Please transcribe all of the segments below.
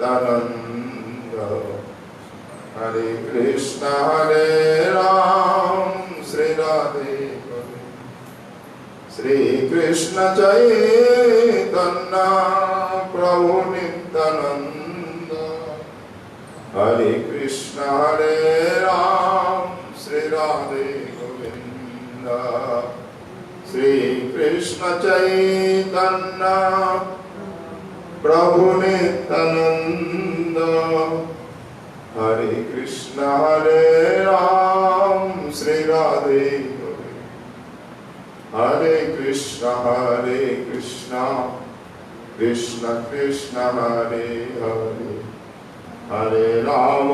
नित्यानंद। हरे कृष्ण हरे राम श्री राधे श्री कृष्ण चैतन्य प्रभु नित्यानंद। हरे कृष्ण हरे राम श्री राधे गोविंद। श्री कृष्ण चैतन्य प्रभु नित्यानंद। हरे कृष्ण हरे राम श्री राधे गोविंद। हरे कृष्ण कृष्ण कृष्ण हरे हरे हरे राम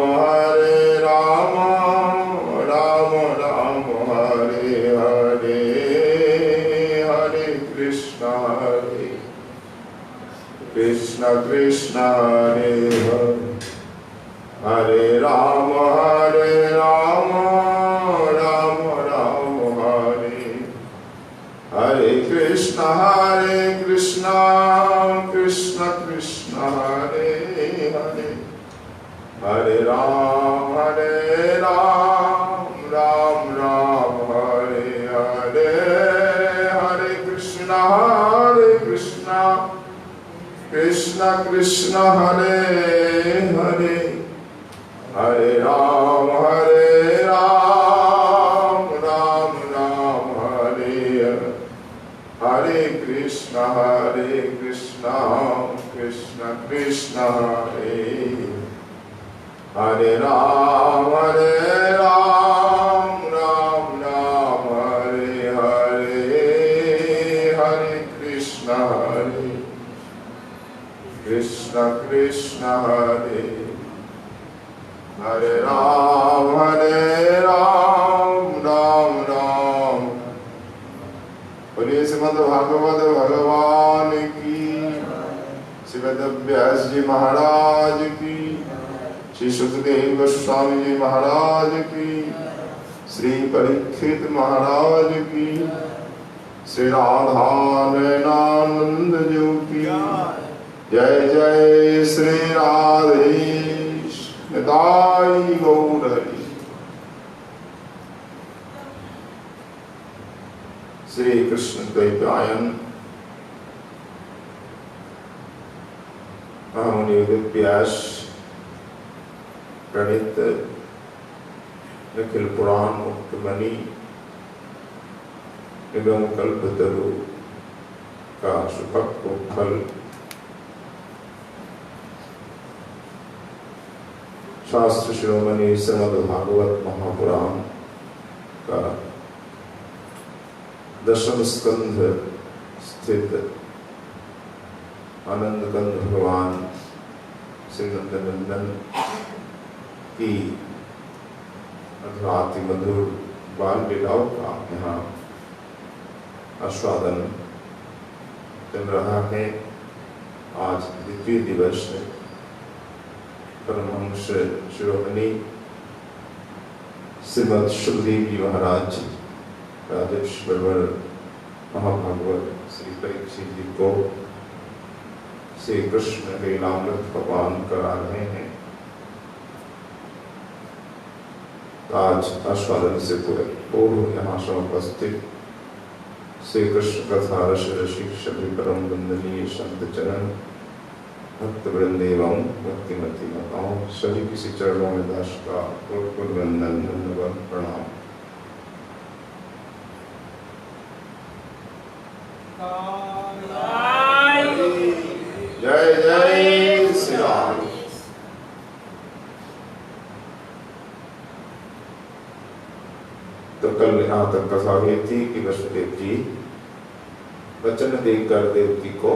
राम राम हरे हरे। हरे कृष्ण कृष्ण हरे हरे हरे राम राम राम हरे हरे कृष्ण कृष्ण कृष्ण हरे हरे हरे राम राम राम हरे हरे हरे कृष्ण कृष्ण कृष्ण हरे हरे हरे राम राम हरे हरे कृष्ण कृष्ण कृष्ण हरे हरे राम राम हरे हरे हरे कृष्ण कृष्ण हरे हरे राम राम। बोलिए श्रीमद् भागवत भगवान की, श्रीमद् व्यास जी महाराज की, श्री सुखदेव गोस्वामी जी महाराज की, श्री परीक्षित महाराज की, श्री राधा नयनानंद जी की जय जय। श्री राधेश निताई गौर हरि। श्री कृष्ण द्वैपायन महामुनि व्यास प्रणीत निखिल पुराण मुक्तमणि निगम कल्पतरु का सुभक्त फल शास्त्र शिरोमणि श्रीमद् भागवत महापुराण का दशम स्कंध स्थित आनंद कंद भगवान श्री नंदनंदन की अति मधुर बाल लीलाओं का यहाँ आस्वादन चल रहा है। आज द्वितीय दिवस है। परमहंस शिरोमणि श्रीमद् सुखदेव जी महाराज राजर्षिवर महाभागवत श्री परीक्षित जी को श्री कृष्ण लीलामृत पान करा रहे हैं। आज आस्वादन से पूर्व यहाँ उपस्थित श्री कृष्ण कथा रस रसिक सभी परम वंदनीय संत चरण भक्त वृंद एवं भक्तिमती माताओं सभी किसी चरणों में दास का कोटि वंदन धन्यवाद प्रणाम। जय जय श्री राम। तो कल यहाँ तक कथा हुई थी कि वसुदेव जी वचन देकर देवकी को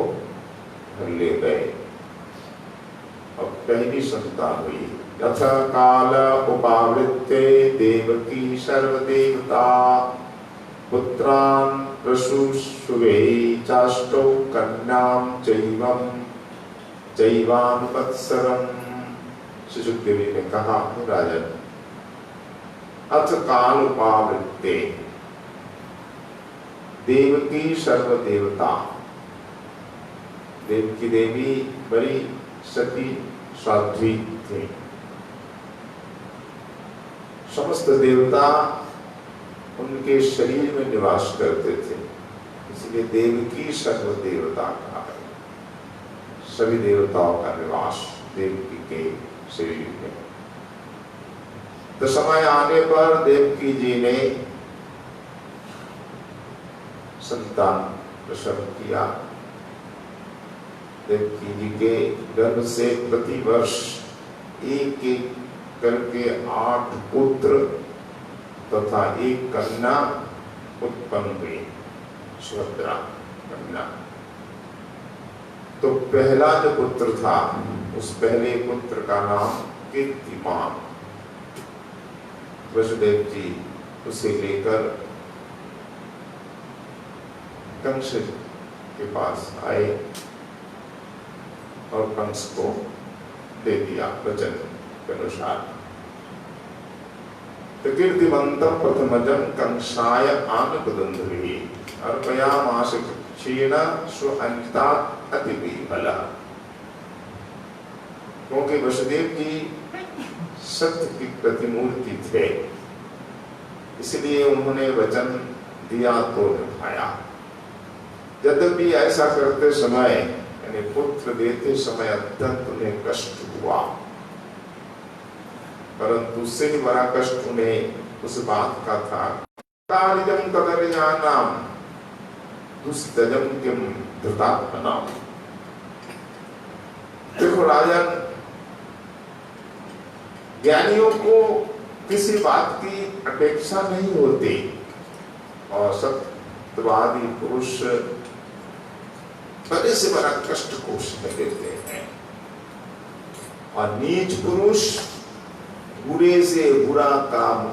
घर ले गए। अब पहली संतान हुई। यथा काल उपावृत्ते देवकी सर्वदेवता पुत्रान् प्रसूस्वे चाष्टौ कन्यां चैवानुपत्सरम्। श्री सुखदेव ने कहा, राजन, अथ काल उपावृत्ते देवकी सर्वदेवता, देवकी देवी बड़ी सती साध्वी थे। समस्त देवता उनके शरीर में निवास करते थे, इसलिए देवकी सर्व देवता कहा है। सभी देवताओं का निवास देवकी के शरीर में। तो समय आने पर देवकी जी ने संतान प्रसव किया। देवकी जी के गर्भ से प्रतिवर्ष एक एक करके 8 पुत्र तथा एक कन्या उत्पन्न हुई, सुभद्रा कन्या। तो पहला जो पुत्र था, उस पहले पुत्र का नाम कीर्तिमान। वसुदेव जी उसे लेकर कंस के पास आए और कंस को दे दिया वचन के अनुसार। तो कीर्तिमंतम प्रथमजम कंसाय आनपदंधि अर्पयामास क्षीण स्वअंता अतिविबला। क्योंकि वसुदेव जी सत्य की प्रतिमूर्ति थे, इसलिए उन्होंने वचन दिया तो निभाया। यद्यपि ऐसा करते समय, यानी पुत्र देते समय अत्यंत उन्हें कष्ट हुआ, परंतु उससे भी बड़ा कष्ट उन्हें उस बात का था, कालिजम कदर्यानाम दुस्तजम किम धृतात्मनाम। देखो राजन, ज्ञानियों को किसी बात की अपेक्षा नहीं होती और सत्यवादी पुरुष बड़े से बड़ा कष्ट को सह लेते हैं, और नीच पुरुष बुरे से बुरा काम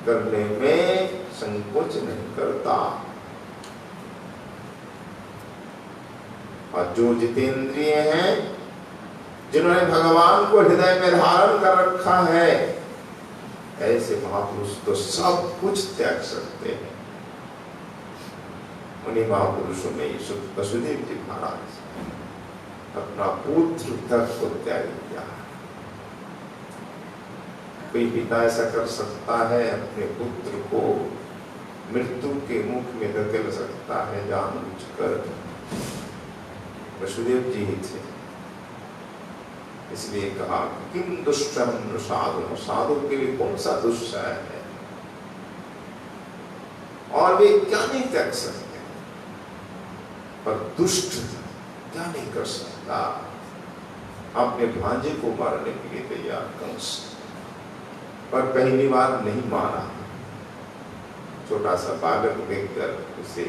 करने में संकोच नहीं करता। और जो जितेंद्रिय हैं, जिन्होंने भगवान को हृदय में धारण कर रखा है, ऐसे महापुरुष तो सब कुछ त्याग सकते हैं। उन्हीं महापुरुषों में वसुदेव जी महाराज अपना पुत्र तक को त्याग किया। कोई पिता ऐसा कर सकता है, अपने पुत्र को मृत्यु के मुख में धकेल सकता है जानबूझकर? वसुदेव जी ही थे। इसलिए कहा किम दुष्टम साधु, साधु के लिए कौन सा दुष्ट है, और वे क्या नहीं त्याग सकते, पर दुष्ट क्या नहीं कर सकता। अपने भांजे को मारने के लिए तैयार कंस, पर पहली बार नहीं मारा। छोटा सा बालक देखकर उसे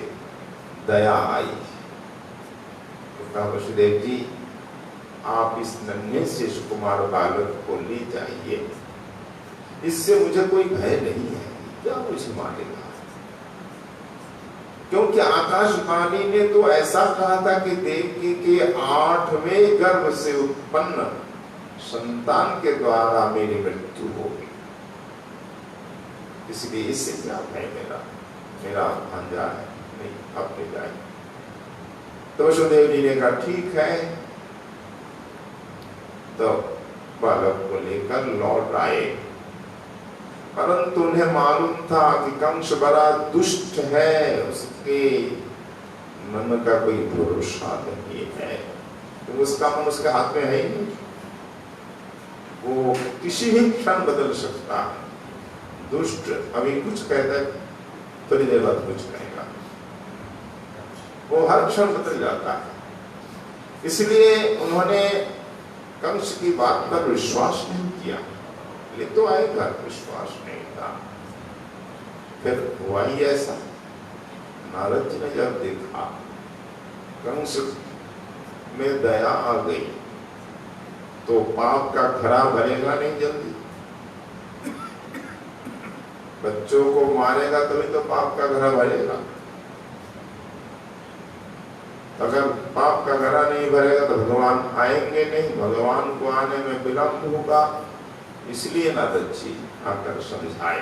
दया आई, तो कहा वसुदेव जी आप इस नन्हे से सुकुमार बालक को ले जाइए, इससे मुझे कोई भय नहीं है, क्या मुझे मारेगा। क्योंकि आकाशवाणी ने तो ऐसा कहा था कि देवकी के 8वें गर्भ से उत्पन्न संतान के द्वारा मेरी मृत्यु होगी, इसलिए इससे क्या भय, मेरा भांजा है, नहीं अपने जाए। तो वसुदेव जी ने कहा ठीक है, तो बालक को लेकर लौट आए। परंतु उन्हें मालूम था कि कंस बड़ा दुष्ट है, उसके मन का कोई भरोसा नहीं है, तो उसका मन उसके हाथ में है ही नहीं, वो किसी भी क्षण बदल सकता है। दुष्ट अभी कुछ कहता है, थोड़ी देर बाद कुछ कहेगा, वो हर क्षण बदल जाता है। इसलिए उन्होंने कंस की बात पर विश्वास नहीं किया। ले तो आएगा, विश्वास नहीं था। फिर हुआ ही ऐसा, नारद जी ने जब देखा कंस में दया आ गई, तो पाप का घड़ा भरेगा नहीं जल्दी। बच्चों को मारेगा तभी तो पाप का घड़ा भरेगा। अगर पाप का घड़ा नहीं भरेगा तो भगवान आएंगे नहीं, भगवान को आने में विलंब होगा। इसलिए नारद जी आकर समझाए।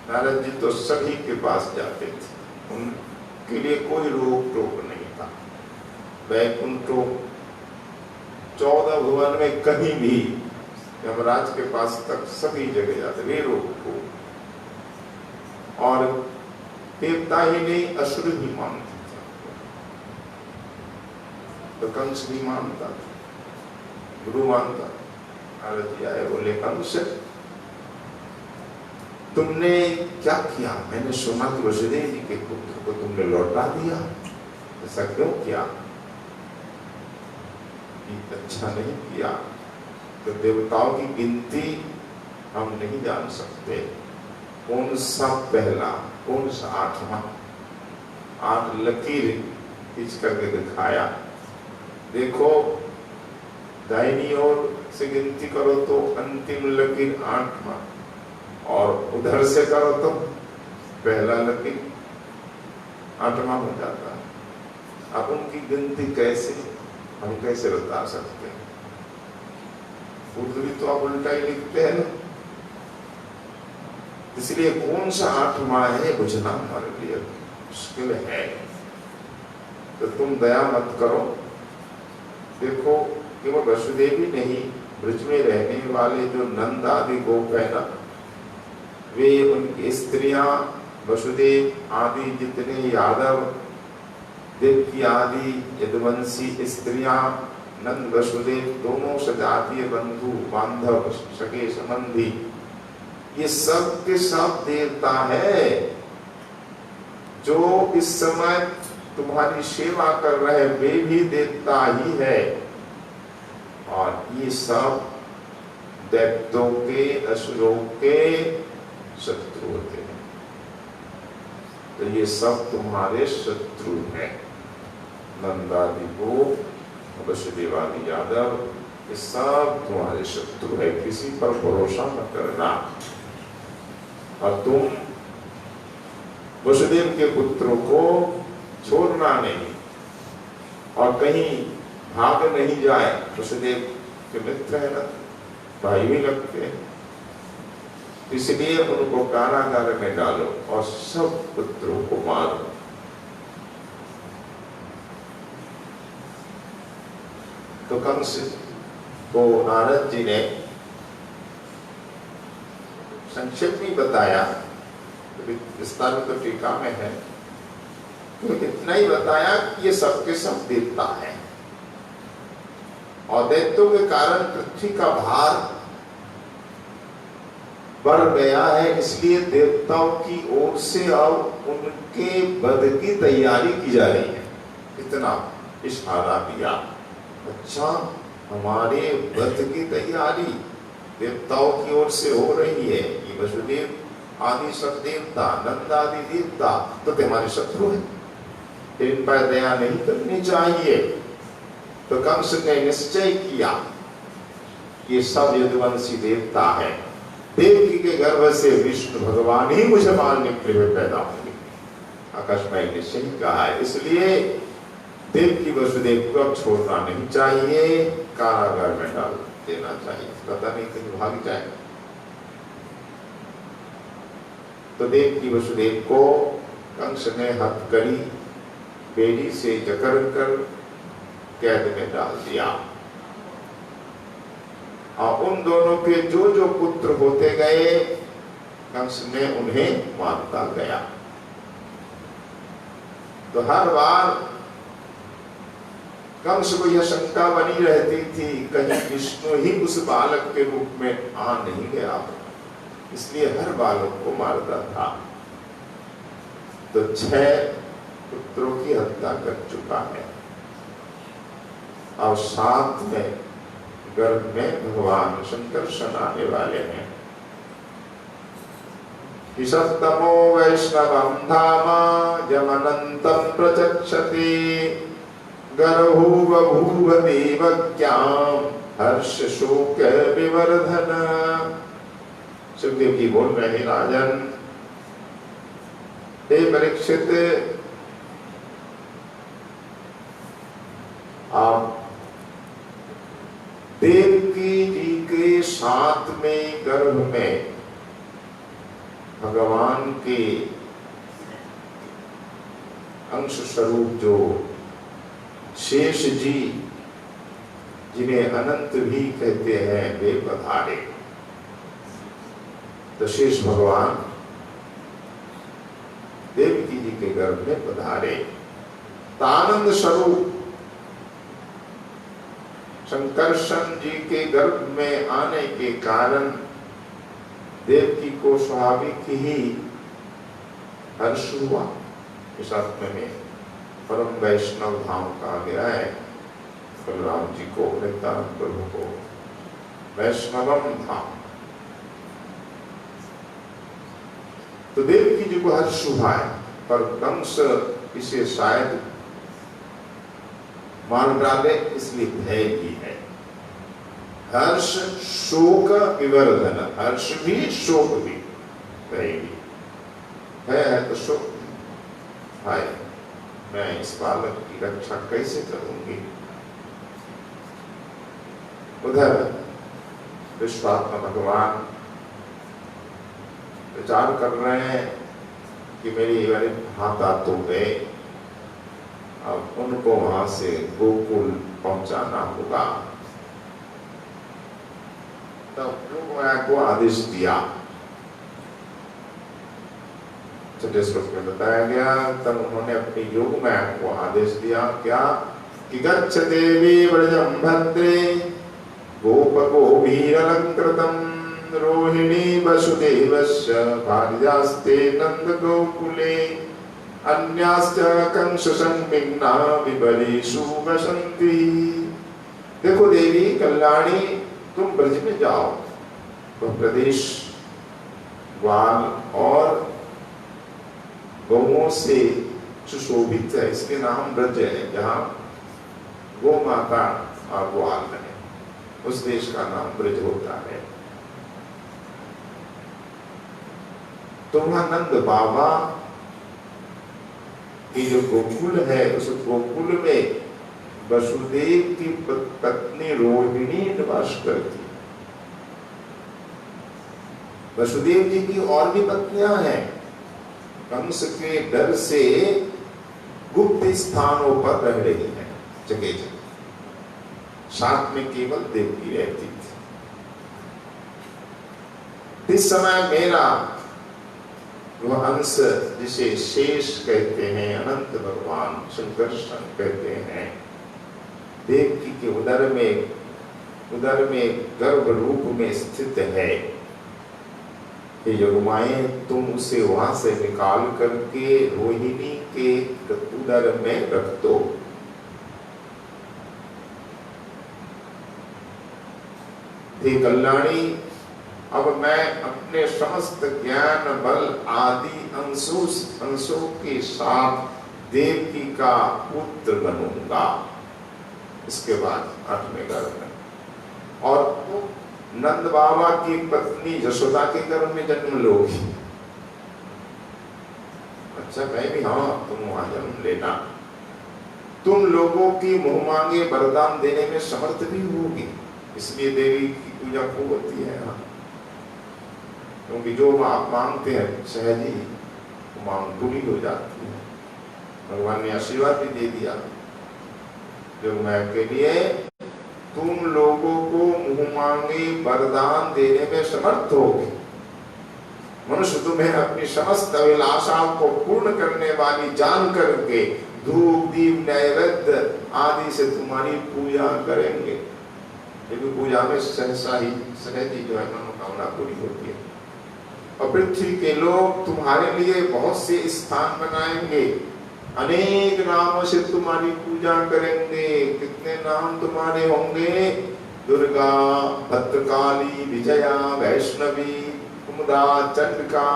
नारद जी तो सभी के पास जाते थे, उनके लिए कोई रोक टोक नहीं था। वैकुंठो 14 भुवन में कहीं भी यमराज के पास तक सभी जगह जाते, वे लोग को, और देवता ही नहीं असुर भी मानते थे। तो कंस भी मानता, गुरु मानता। नारद जी आए, बोले कंस तुमने क्या किया? मैंने सुना कि वसुदेव जी के पुत्र को तुमने लौटा दिया, ऐसा क्यों किया? अच्छा नहीं किया। तो देवताओं की गिनती हम नहीं जान सकते, कौन सा पहला, कौन सा 8वां, 8 लकीर खींच करके दिखाया। देखो दाहिनी ओर से गिनती करो तो अंतिम लकीर 8वां, और उधर से करो तो पहला लकीर 8वां हो जाता है। अब उनकी गिनती कैसे, हम कैसे बता सकते हैं? उर्दू तो आप उल्टा ही लिखते हैं ना, इसलिए कौन सा 8वां है बुझना हमारे लिए मुश्किल है। तो तुम दया मत करो। देखो केवल वसुदेव ही नहीं, ब्रज में रहने वाले जो नंद आदि गोप है ना, वे उनकी स्त्रियां, वसुदेव आदि जितने यादव, देवकी आदि यदुवंशी स्त्रियां, नंद वसुदेव दोनों सजातीय बंधु बांधव सगे संबंधी, ये सब के सब देवता है जो इस समय तुम्हारी सेवा कर रहे, वे भी देवता ही है। और ये सब दैत्यों के, असुरों के शत्रु होते हैं। तो ये सब तुम्हारे शत्रु हैं। नंदादि को, वसुदेवादि यादव, ये सब तुम्हारे शत्रु है, किसी पर भरोसा न करना। और तुम वसुदेव के पुत्रों को छोड़ना नहीं, और कहीं भाग नहीं जाए। वसुदेव के मित्र है ना, भाई भी लगते हैं, इसलिए उनको कारागार में डालो और सब पुत्रों को मारो। तो कंस को नारद जी ने संक्षेप में बताया, विस्तार में तो टीका में है, तो इतना ही बताया कि ये सबके सब देवता है, और दैत्यों के कारण पृथ्वी का भार बढ़ गया है, इसलिए देवताओं की ओर से अब उनके वध की तैयारी की जा रही है। इतना इशारा दिया। अच्छा, हमारे वध की तैयारी देवताओं की ओर से हो रही है। ये वसुदेव आदि सब देवता, नंद आदि देवता तो हमारे शत्रु हैं, इन पर दया नहीं करनी चाहिए। तो कंस ने निश्चय किया ये सब यदुवंशी देवता है, देवकी के गर्भ से विष्णु भगवान ही मुझे मारने के लिए पैदा होंगे। आकाशवाणी ने सही कहा है, इसलिए देवकी वसुदेव को अब छोड़ना नहीं चाहिए, कारागार में डाल देना चाहिए, पता नहीं कहीं भाग जाए। तो देवकी वसुदेव को कंस ने हथकड़ी बेड़ी से जकड़ कर कैद में डाल दिया, और उन दोनों के जो जो पुत्र होते गए कंस ने उन्हें मारता गया। तो हर बार कंस को यह शंका बनी रहती थी कहीं विष्णु ही उस बालक के रूप में आ नहीं गया, इसलिए हर बालक को मारता था। तो 6 पुत्रों की हत्या कर चुका है, और 7 में गर्भ में भगवान शंकर आने वाले हैं। सप्तमो वैष्णवं धाम यमनन्तं प्रचक्षते, गर्भो बभूव देवक्यां हर्ष शोक विवर्धन। सुखदेव जी बोल रहे हैं, राजन हे परीक्षित, आप देवकी जी के 7वें गर्भ में भगवान के अंश स्वरूप जो शेष जी जिन्हें अनंत भी कहते हैं, वे पधारे। तो शेष भगवान देवकी जी के गर्भ में पधारे। आनंद स्वरूप शंकरशन जी के गर्भ में आने के कारण देवकी को स्वाभाविक ही हर्ष हुआ। इस आत्मा में परम वैष्णव धाम कहा गया है बलराम जी को, नित्यानंद प्रभु को वैष्णवम धाम। तो देवकी जी को हर्ष हुआ है, पर कंस इसे शायद मान डाले, इसलिए भय भी है। हर्ष शोक विवर्धन, हर्ष भी शोक भी, भय भी। भय है तो शोक, भाई मैं इस बालक की रक्षा कैसे करूंगी। उधर विश्वात्मा भगवान विचार कर रहे हैं कि मेरी वाली भाता तो गए, अब उनको वहां से गोकुल पहुंचाना होगा। तब योगमाया को आदेश दिया। छठे श्लोक में बताया गया, तब उन्होंने अपनी योगमाया को आदेश दिया क्या कि गच्छ देवी व्रजं भद्रे गोप गोभीरलंकृतम रोहिणी वसुदेवस्य भार्यास्ते नंद गोकुले अन्याश्च कंस संविघ्ना विबलेषु वसन्ति। देखो देवी कल्याणी, तुम ब्रज में जाओ, वह प्रदेश ग्वाल और गौओं से सुशोभित है, इसके नाम ब्रज है। जहाँ गो माता और ग्वाल है, उस देश का नाम ब्रज होता है। तो वहां नंद बाबा की जो गोकुल है, उस गोकुल में वसुदेव की पत्नी रोहिणी निवास करती। वसुदेव जी की और भी पत्नियां हैं, कंस के डर से गुप्त स्थानों पर रह रही हैं, जगह जगह। साथ में केवल देवकी रहती थी। इस समय मेरा वह अंश, जिसे शेष कहते हैं, अनंत भगवान शंकरशन कहते हैं, देवकी के उदर में गर्भ रूप में स्थित है। ये योगमाएं, तुम उसे वहां से निकाल करके रोहिणी के उदर में रख दो। हे कल्याणी, अब मैं अपने समस्त ज्ञान बल आदि अंशों के साथ देवकी का पुत्र बनूंगा। इसके बाद 8वें गर्भ में, और नंद बाबा की पत्नी यशोदा के गर्भ में जन्म लोगी। अच्छा, मैं भी, हाँ तुम वहां जन्म लेना। तुम लोगों की मुंह मांगे वरदान देने में समर्थ भी होगी, इसलिए देवी की पूजा खूब होती है यहाँ। क्योंकि जो आप मांगते हैं सहज ही मांग पूरी हो जाती है। भगवान ने आशीर्वाद भी दे दिया योगमाया के लिए, तुम लोगों को मुंह मांगे वरदान देने में समर्थ होगे। मनुष्य तुम्हें अपनी समस्त अभिलाषाओं को पूर्ण करने वाली जान करके धूप दीप नैवेद्य आदि से तुम्हारी पूजा करेंगे। क्योंकि पूजा में सहसा ही सहज ही जो है मनोकामना पूरी होती है। और पृथ्वी के लोग तुम्हारे लिए बहुत से स्थान बनाएंगे, अनेक नामों से तुम्हारी पूजा करेंगे। कितने नाम तुम्हारे होंगे? दुर्गा, भद्रकाली, विजया, वैष्णवी, कुमुदा, चंडिका,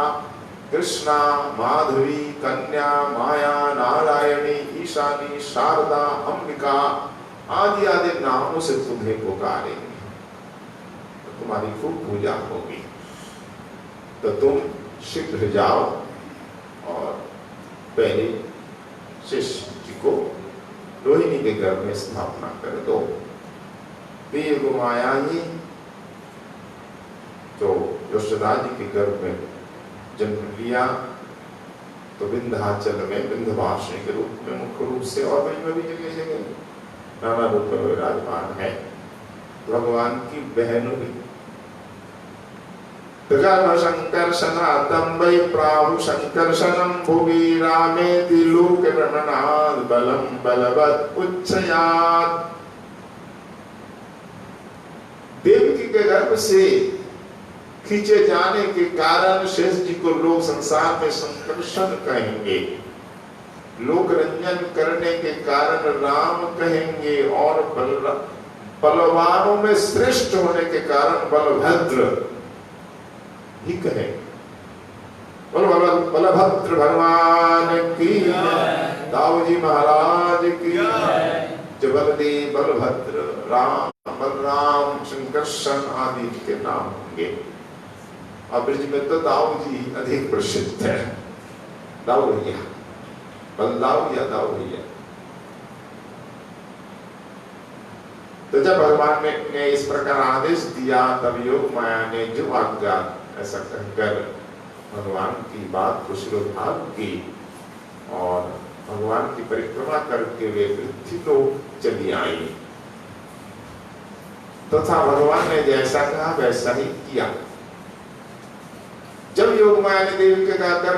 कृष्णा, माधवी, कन्या, माया, नारायणी, ईशानी, शारदा, अंबिका आदि आदि नामों से तुम्हें पुकारेंगे, तो तुम्हारी खूब पूजा होगी। तो तुम शीघ्र जाओ और पहले शिष्य जी को रोहिणी के गर्भ में स्थापना कर दो। वीर गोमाया ही तो यशोदा जी के गर्भ में जन्म लिया, तो विंध्याचल में विंध्यवासिनी के रूप में मुख्य रूप से, और भी जगह जगह नाना रूप में विराजमान है। भगवान की बहन हुई। गर्भ संकर्षणार्थं वै प्राहु संकर्षणं भुवि रामेति लोक रमणात् बलं बलवत् उच्चयात्। देवकी के गर्भ से खींचे जाने के कारण शेष जी को लोग संसार में संकर्षण कहेंगे, लोक रंजन करने के कारण राम कहेंगे, और बलवानों में श्रेष्ठ होने के कारण बलभद्र ही कहेंगे। बलभद्र भगवान की, दाऊ जी महाराज की, जो बलदेव बलभद्र राम बलराम संकर्षण आदि के नाम होंगे। और ब्रज में तो दाऊ जी अधिक प्रसिद्ध है, दाऊ भैया, बलदाऊ या दाऊ भैया। तो जब भगवान ने इस प्रकार आदेश दिया, तब योग माया ने जो आज्ञा ऐसा कहकर भगवान की बात को शिरोधार्य की और भगवान की परिक्रमा करके वे पृथ्वी लोक चली आई। तथा भगवान ने जैसा कहा वैसा ही किया। जब योग माया ने देवी के कहकर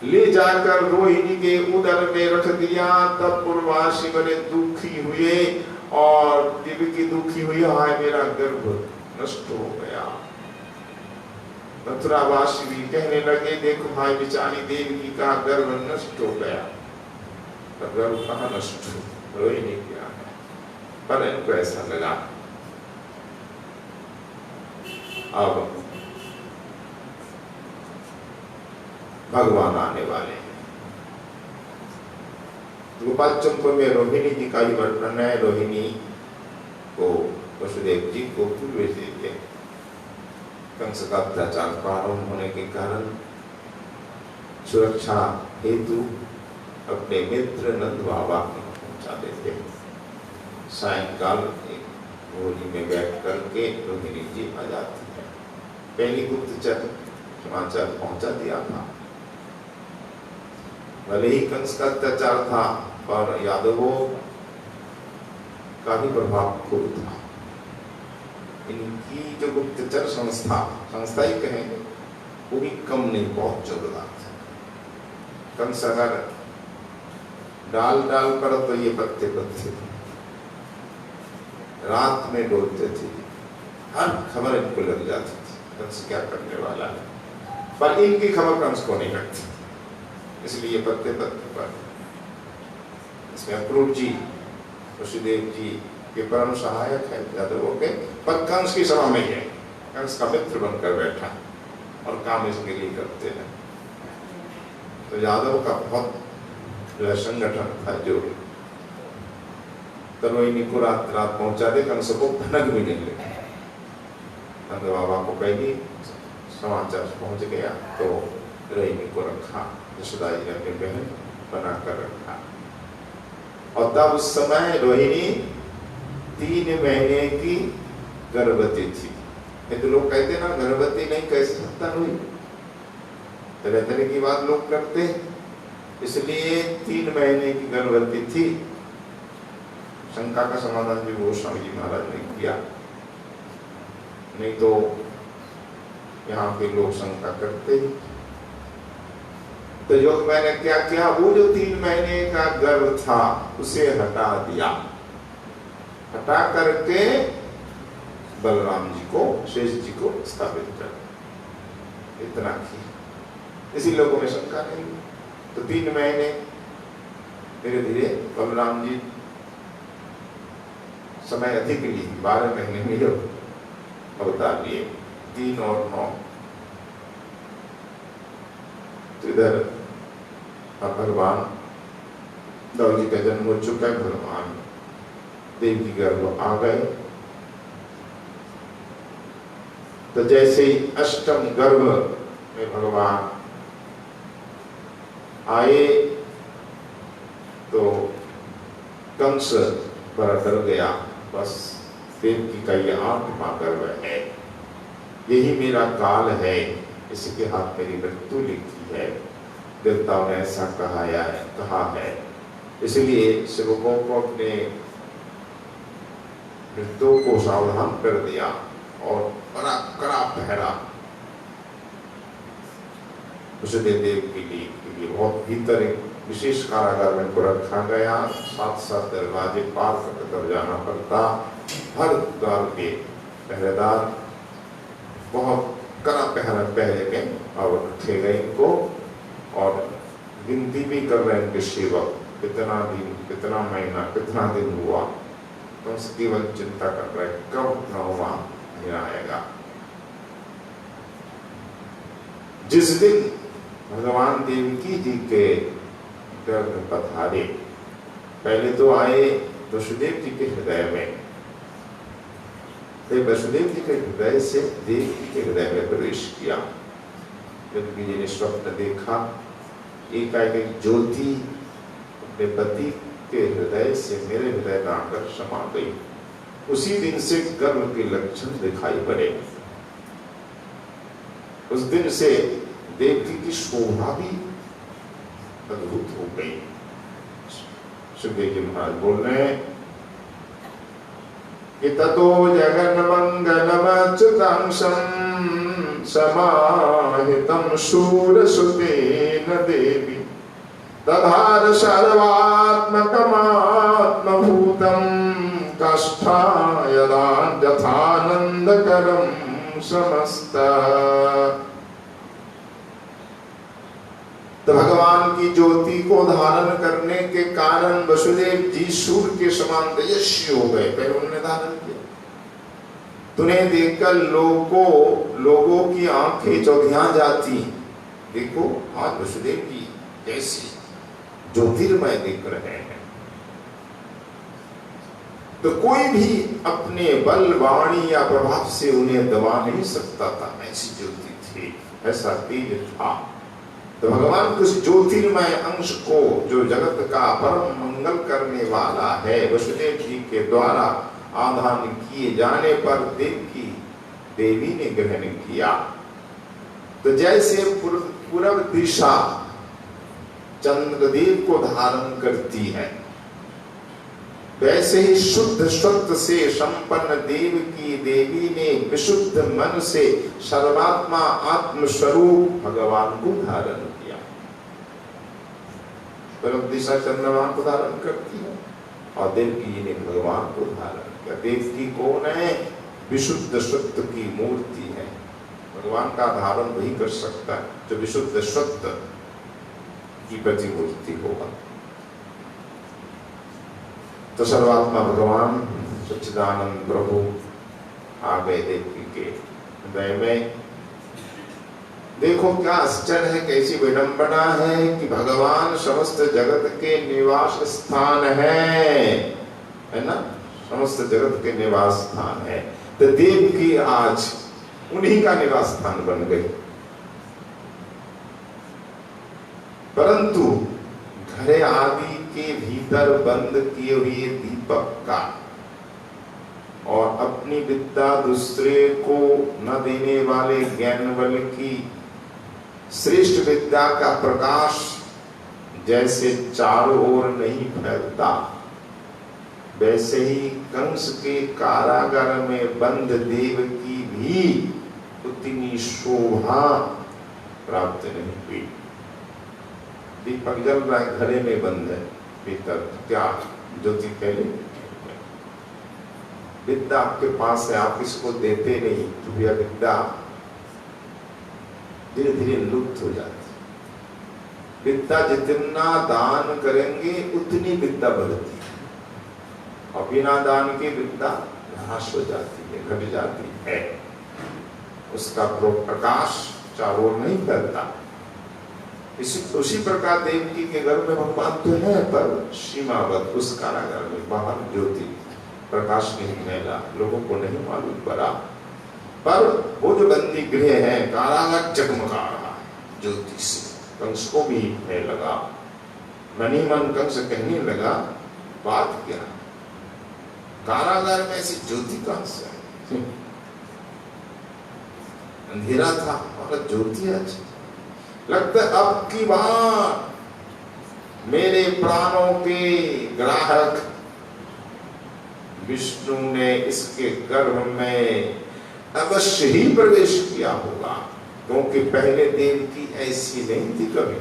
ले जाकर रोहिणी के उदर में रख दिया, तब पूर्वासी बड़े दुखी हुए और देवी की दुखी हुई, हाय मेरा गर्भ नष्ट हो गया। मथुरावासी भी कहने लगे, देखो भाई बेचारी देवी का गर्भ नष्ट हो गया। पर गर्भ कहाँ नष्ट हो, रोहिणी किया है, पर इनको ऐसा लगा अब भगवान आने वाले हैं। गोपाल चंद्र में रोहिणी जी का ही वर्णन है। रोहिणी को वसुदेव जी को भेज देते, कंस का अत्याचार प्रारंभ होने के कारण सुरक्षा हेतु अपने मित्र नंद बाबा को पहुंचा देते। सायंकाल घोड़ी में बैठ करके रोहिणी जी आ जाती है। पहली गुप्तचर समाचार पहुंचा दिया था। भले ही कंस का अत्याचार था और यादवों का भी प्रभाव खूब था। इनकी जो गुप्तचर संस्था ही कहेंगे, वो भी कम नहीं, बहुत जोरदार था। कंस अगर डाल डाल पर तो ये पत्ते पत्ते थे, रात में डोलते थे, हर खबर इनको लग जाती थी कंस क्या करने वाला है। पर इनकी खबर कंस को नहीं लगती, इसलिए पत्ते पत्ते पर। इसमें अक्रूर जी वसुदेव जी के परम सहायक है यादवों के, पर कंस की सभा में है, कंस का मित्र बनकर बैठा और काम इसके लिए करते हैं। तो यादव का बहुत जो है संगठन था, जो रोहिणी को रात रात पहुंचा दे, कंस को भनक भी नहीं लगे। नंद बाबा को पहली समाचार पहुंच गया तो रोहिणी को रखा, यशोदा जी ने अपनी बहन बनाकर रखा। और तब उस समय रोहिणी 3 महीने की गर्भवती थी। ये तो लोग कहते ना गर्भवती नहीं कैसे संतान हुई, तरह तरह की बात लोग करते, इसलिए 3 महीने की गर्भवती थी। शंका का समाधान भी वो स्वामी जी महाराज ने किया, नहीं तो यहाँ के लोग शंका करते ही। तो योग मैंने क्या किया, वो जो 3 महीने का गर्भ था उसे हटा दिया, हटा करके बलराम जी को, शेष जी को स्थापित कर, इतना किया। इसी लोगों में शंका नहीं। तो 3 महीने धीरे धीरे बलराम जी समय अधिक ली, 12 महीने में जो अवतार लिए, 3 और 9। तो इधर अब भगवान दाऊ जी का जन्म हो चुका है, भगवान देवी गर्भ आ गए। तो जैसे ही अष्टम गर्भ में भगवान आए तो कंस बड़ा डर गया, बस देवकी का ये 8वां गर्भ है, यही मेरा काल है, इसी के हाथ मेरी मृत्यु लिखी है। देवताओं ने ऐसा कहा है, इसलिए सेवकों को अपने मृत्यु को सावधान कर दिया और बड़ा कड़ा पहरा उसे देव के लिए बहुत भीतर एक विशेष कारागार में को रखा गया। 7 दरवाजे पार कर जाना पड़ता। हर द्वार के पहरेदार बहुत कड़ा पहरा पहले के और रखे गए इनको, और गिनती भी कर रहे हैं इनके सेवक, कितना दिन, कितना महीना, कितना दिन हुआ। तो केवल चिंता कर रहे कब नौवां महीना आएगा। जिस दिन भगवान देवकी जी के गर्भ पधारे, पहले तो आए वसुदेव जी के हृदय में, फिर वसुदेव जी के हृदय से देवकी के हृदय में प्रवेश किया। देवकी जी ने स्वप्न देखा, एक ज्योति अपने पति के हृदय से मेरे हृदय में आकर समा गई। उसी दिन से गर्भ के लक्षण दिखाई पड़े। उस दिन से देवकी की शोभा भी अद्भुत हो गई। सुखदेव जी महाराज बोल रहे हैं कि ततो जगन मंगलमच्युतांशं समाहितं शूरसुतेन देवी दधार सर्वात्मकमात्मभूतं काष्ठायदान्यथानन्दकरं समस्ता। तो भगवान की ज्योति को धारण करने के कारण वसुदेव जी सूर्य के समान तेजस्वी हो गए। पहले उन्होंने धारण किया, तुम्हें देखकर लोगों की आंखें चौधिया जाती। देखो आज वसुदेव जी कैसी ज्योतिर्मय दिख रहे हैं। तो कोई भी अपने बल, वाणी या प्रभाव से उन्हें दबा नहीं सकता था। ऐसी ज्योति थी, ऐसा तेज था। तो भगवान के उस ज्योतिर्मय अंश को, जो जगत का परम मंगल करने वाला है, वसुदेव जी के द्वारा आधान किए जाने पर देवी ने ग्रहण किया। तो जैसे पूर्व दिशा चंद्रदेव को धारण करती है, वैसे ही शुद्ध सत्व से संपन्न देवी ने विशुद्ध मन से सर्वात्मा आत्म स्वरूप भगवान को धारण किया। पूर्व दिशा चंद्रमा को धारण करती है और देवकी जी ने भगवान को धारण किया। देवकी कौन है? विशुद्ध सत्व की मूर्ति है। भगवान का धारण वही कर सकता है जो विशुद्ध सत्व की प्रतिमूर्ति होगा। तो सर्वात्मा भगवान सच्चिदानंद प्रभु आ गए देवकी के हृदय में। देखो क्या आश्चर्य है, कैसी विडंबना है कि भगवान समस्त जगत के निवास स्थान है ना, समस्त जगत के निवास स्थान है। तो देवकी आज उन्हीं का निवास स्थान बन गई। परंतु घरे आदि के भीतर बंद किए हुए दीपक का और अपनी विद्या दूसरे को न देने वाले ज्ञान बल की श्रेष्ठ विद्या का प्रकाश जैसे चारों ओर नहीं फैलता, वैसे ही कंस के कारागार में बंद देव की भी उतनी शोभा प्राप्त नहीं हुई। दीपक जल रहा है, घरे में बंद है, भीतर क्या ज्योति फैले? विद्या आपके पास है, आप इसको देते नहीं तो यह विद्या धीरे धीरे लुप्त हो जाती। विद्या जितना दान करेंगे उतनी विद्या बढ़ती है, और बिना दान के विद्या नाश हो जाती है, घट जाती है। उसका प्रकाश चारों ओर नहीं फैलता। उसी प्रकार देवकी के घर में भगवान तो है, पर सीमावत उस कारागार में बाहर ज्योति प्रकाश नहीं फैला, लोगों को नहीं मालूम पड़ा। पर वो जो बंदी गृह है, कारागार जगमगा रहा है ज्योति से। कंस को भी भय लगा, मनी मन कंस कहने लगा, बात क्या, कारागार में ऐसी ज्योति कहां से आई? अंधेरा था और ज्योति अच्छी लगता। अब की बार मेरे प्राणों के ग्राहक विष्णु ने इसके गर्भ में अवश्य ही प्रवेश किया होगा, क्योंकि पहले देवकी ऐसी नहीं थी कभी,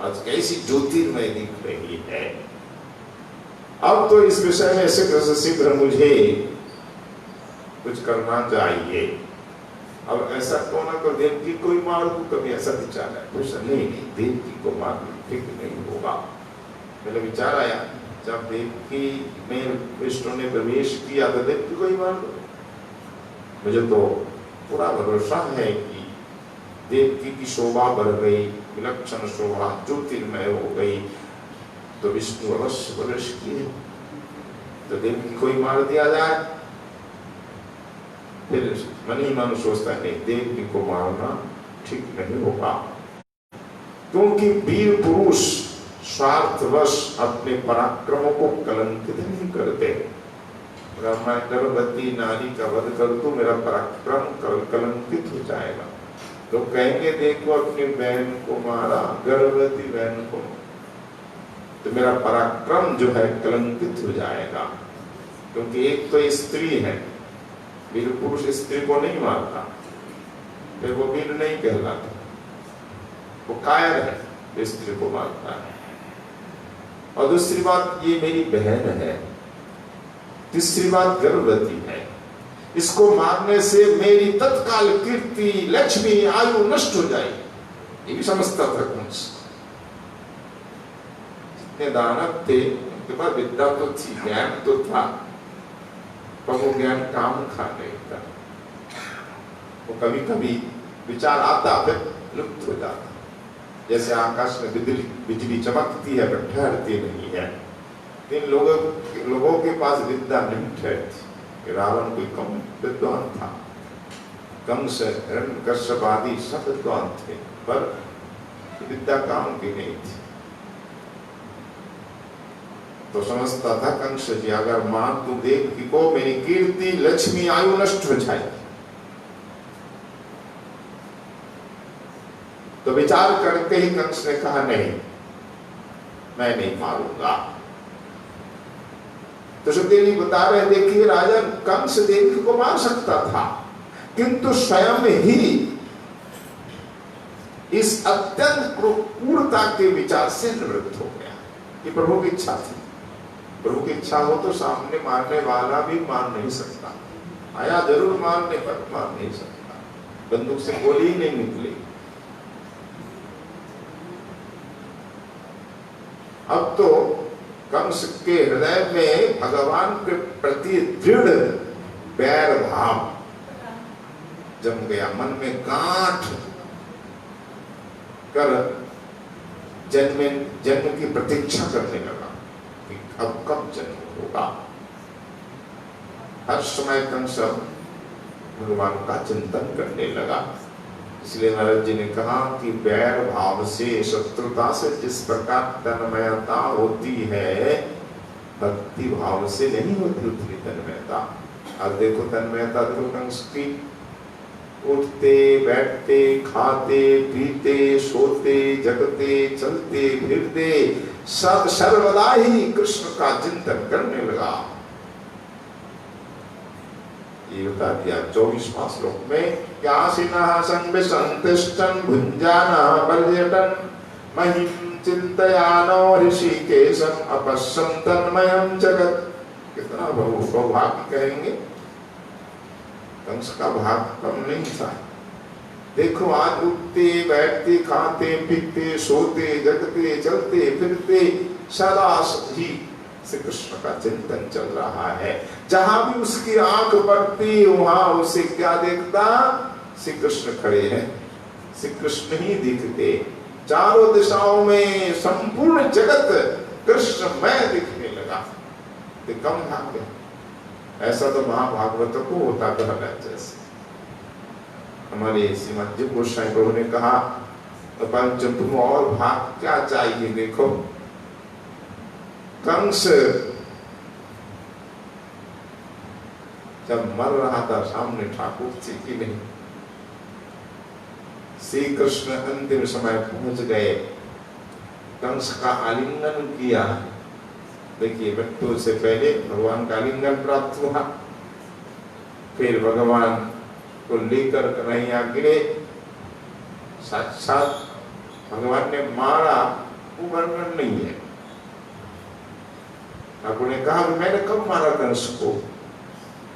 आज कैसी ज्योतिर्मय दिख रही है। अब तो इस विषय में शीघ्र से शीघ्र मुझे कुछ करना चाहिए। अब ऐसा तो ना कर देवकी को ही मार दूं, कभी ऐसा विचार है कुछ नहीं, देवकी को मारना ठीक नहीं होगा। पहले विचार आया जब देवकी में विष्णु ने प्रवेश किया तो देवकी को ही मार दो। मुझे तो पूरा भरोसा है कि देवकी की शोभा बढ़ गई, विलक्षण शोभा ज्योतिर्मय हो गई, तो विष्णु अवश्य प्रवेश किए, तो देवकी को ही मार दिया जाए। फिर मन ही मन सोचता है नहीं, देवकी को मारना ठीक नहीं होगा, क्योंकि वीर पुरुष स्वार्थवश अपने पराक्रमों को कलंकित नहीं करते। मैं गर्भवती नारी का वध कर दूं, मेरा पराक्रम कलंकित हो जाएगा। तो कहेंगे देखो अपनी बहन को मारा, गर्भवती बहन को, तो मेरा पराक्रम जो है कलंकित हो जाएगा। क्योंकि एक तो स्त्री है, वीर पुरुष स्त्री को नहीं मारता, फिर वो वीर नहीं कहलाता, वो कायर है, स्त्री को मारता है। और दूसरी बात ये मेरी बहन है, तीसरी बात गर्भवती है, इसको मारने से मेरी तत्काल कीर्ति, लक्ष्मी, आयु नष्ट हो जाएगी, ये भी समझता था कंस। जितने दानव थे उनके पास विद्या तो थी, ज्ञान तो था, पर वो ज्ञान काम खा नहीं था। वो कभी कभी विचार आता फिर लुप्त हो जाता, जैसे आकाश में बिजली चमकती है पर ठहरती नहीं है। इन लोगों के पास विद्या नहीं ठहरती। रावण कोई कम विद्वान था, कंस, हिरण्यकश्यप आदि सब विद्वान थे, पर विद्या काम की नहीं थी। तो समझता था कंस जी अगर मार तू देवकी को, मेरी कीर्ति, लक्ष्मी, आयु नष्ट हो जाएगी। तो विचार करके ही कंस ने कहा नहीं, मैं नहीं मारूंगा। तो सुखदेव जी बता रहे, देखिए राजा कंस देवकी को मार सकता था, किंतु स्वयं ही इस अत्यंत क्रूरता के विचार से निवृत्त हो गया। ये प्रभु की इच्छा थी। प्रभु की इच्छा हो तो सामने मारने वाला भी मार नहीं सकता, आया जरूर मारने पर मार नहीं सकता, बंदूक से गोली ही नहीं निकली। अब तो कंस के हृदय में भगवान के प्रति दृढ़ बैर भाव जम गया, मन में गांठ कर जन्म की प्रतीक्षा करने लगा कि अब कब जन्म होगा। हर समय कंस भगवान का चिंतन करने लगा। इसलिए नारद जी ने कहा कि बैर भाव से, शत्रुता से जिस प्रकार तन्मयता होती है, भक्ति भाव से नहीं होती उतनी तन्मयता। अब देखो तन्मयता देखो कंस की, उठते बैठते खाते पीते सोते जगते चलते फिरते सब सर्वदा ही कृष्ण का चिंतन करने लगा। ये बता दिया 24वां श्लोक में, यासिनः संविसंतिष्ठन् भुञ्जानः पर्यटन् महिं चिन्तयानो ऋषिकेशम् अपश्यन् तन्मयं जगत्। कितना बहुभाग्य कहेंगे, कंस का भाग कम नहीं था। देखो आज उठते बैठते खाते पीते सोते जगते चलते फिरते सदा ही श्री कृष्ण का चिंतन चल रहा है। जहां भी उसकी आंख पड़ती वहां उसे क्या देखता, श्री कृष्ण खड़े हैं, श्री कृष्ण ही दिखते। चारों दिशाओं में संपूर्ण जगत कृष्णमय दिखने लगा। तो कम भाग्य, ऐसा तो महाभागवत को होता कहना। जैसे हमारे श्रीमद जीव गोस्वामी प्रभु ने कहा, तो पंचम और भाग क्या चाहिए। देखो कंस जब मर रहा था सामने ठाकुर थी कि नहीं, श्री कृष्ण अंतिम समय पहुंच गए, कंस का आलिंगन किया, देखिए, मृत्यु से पहले भगवान का आलिंगन प्राप्त हुआ, फिर भगवान को लेकर कन्हैया गिरे, साक्षात भगवान ने मारा, वो वर्णन नहीं है। ठाकुर ने कहा मैंने कब मारा कंस को,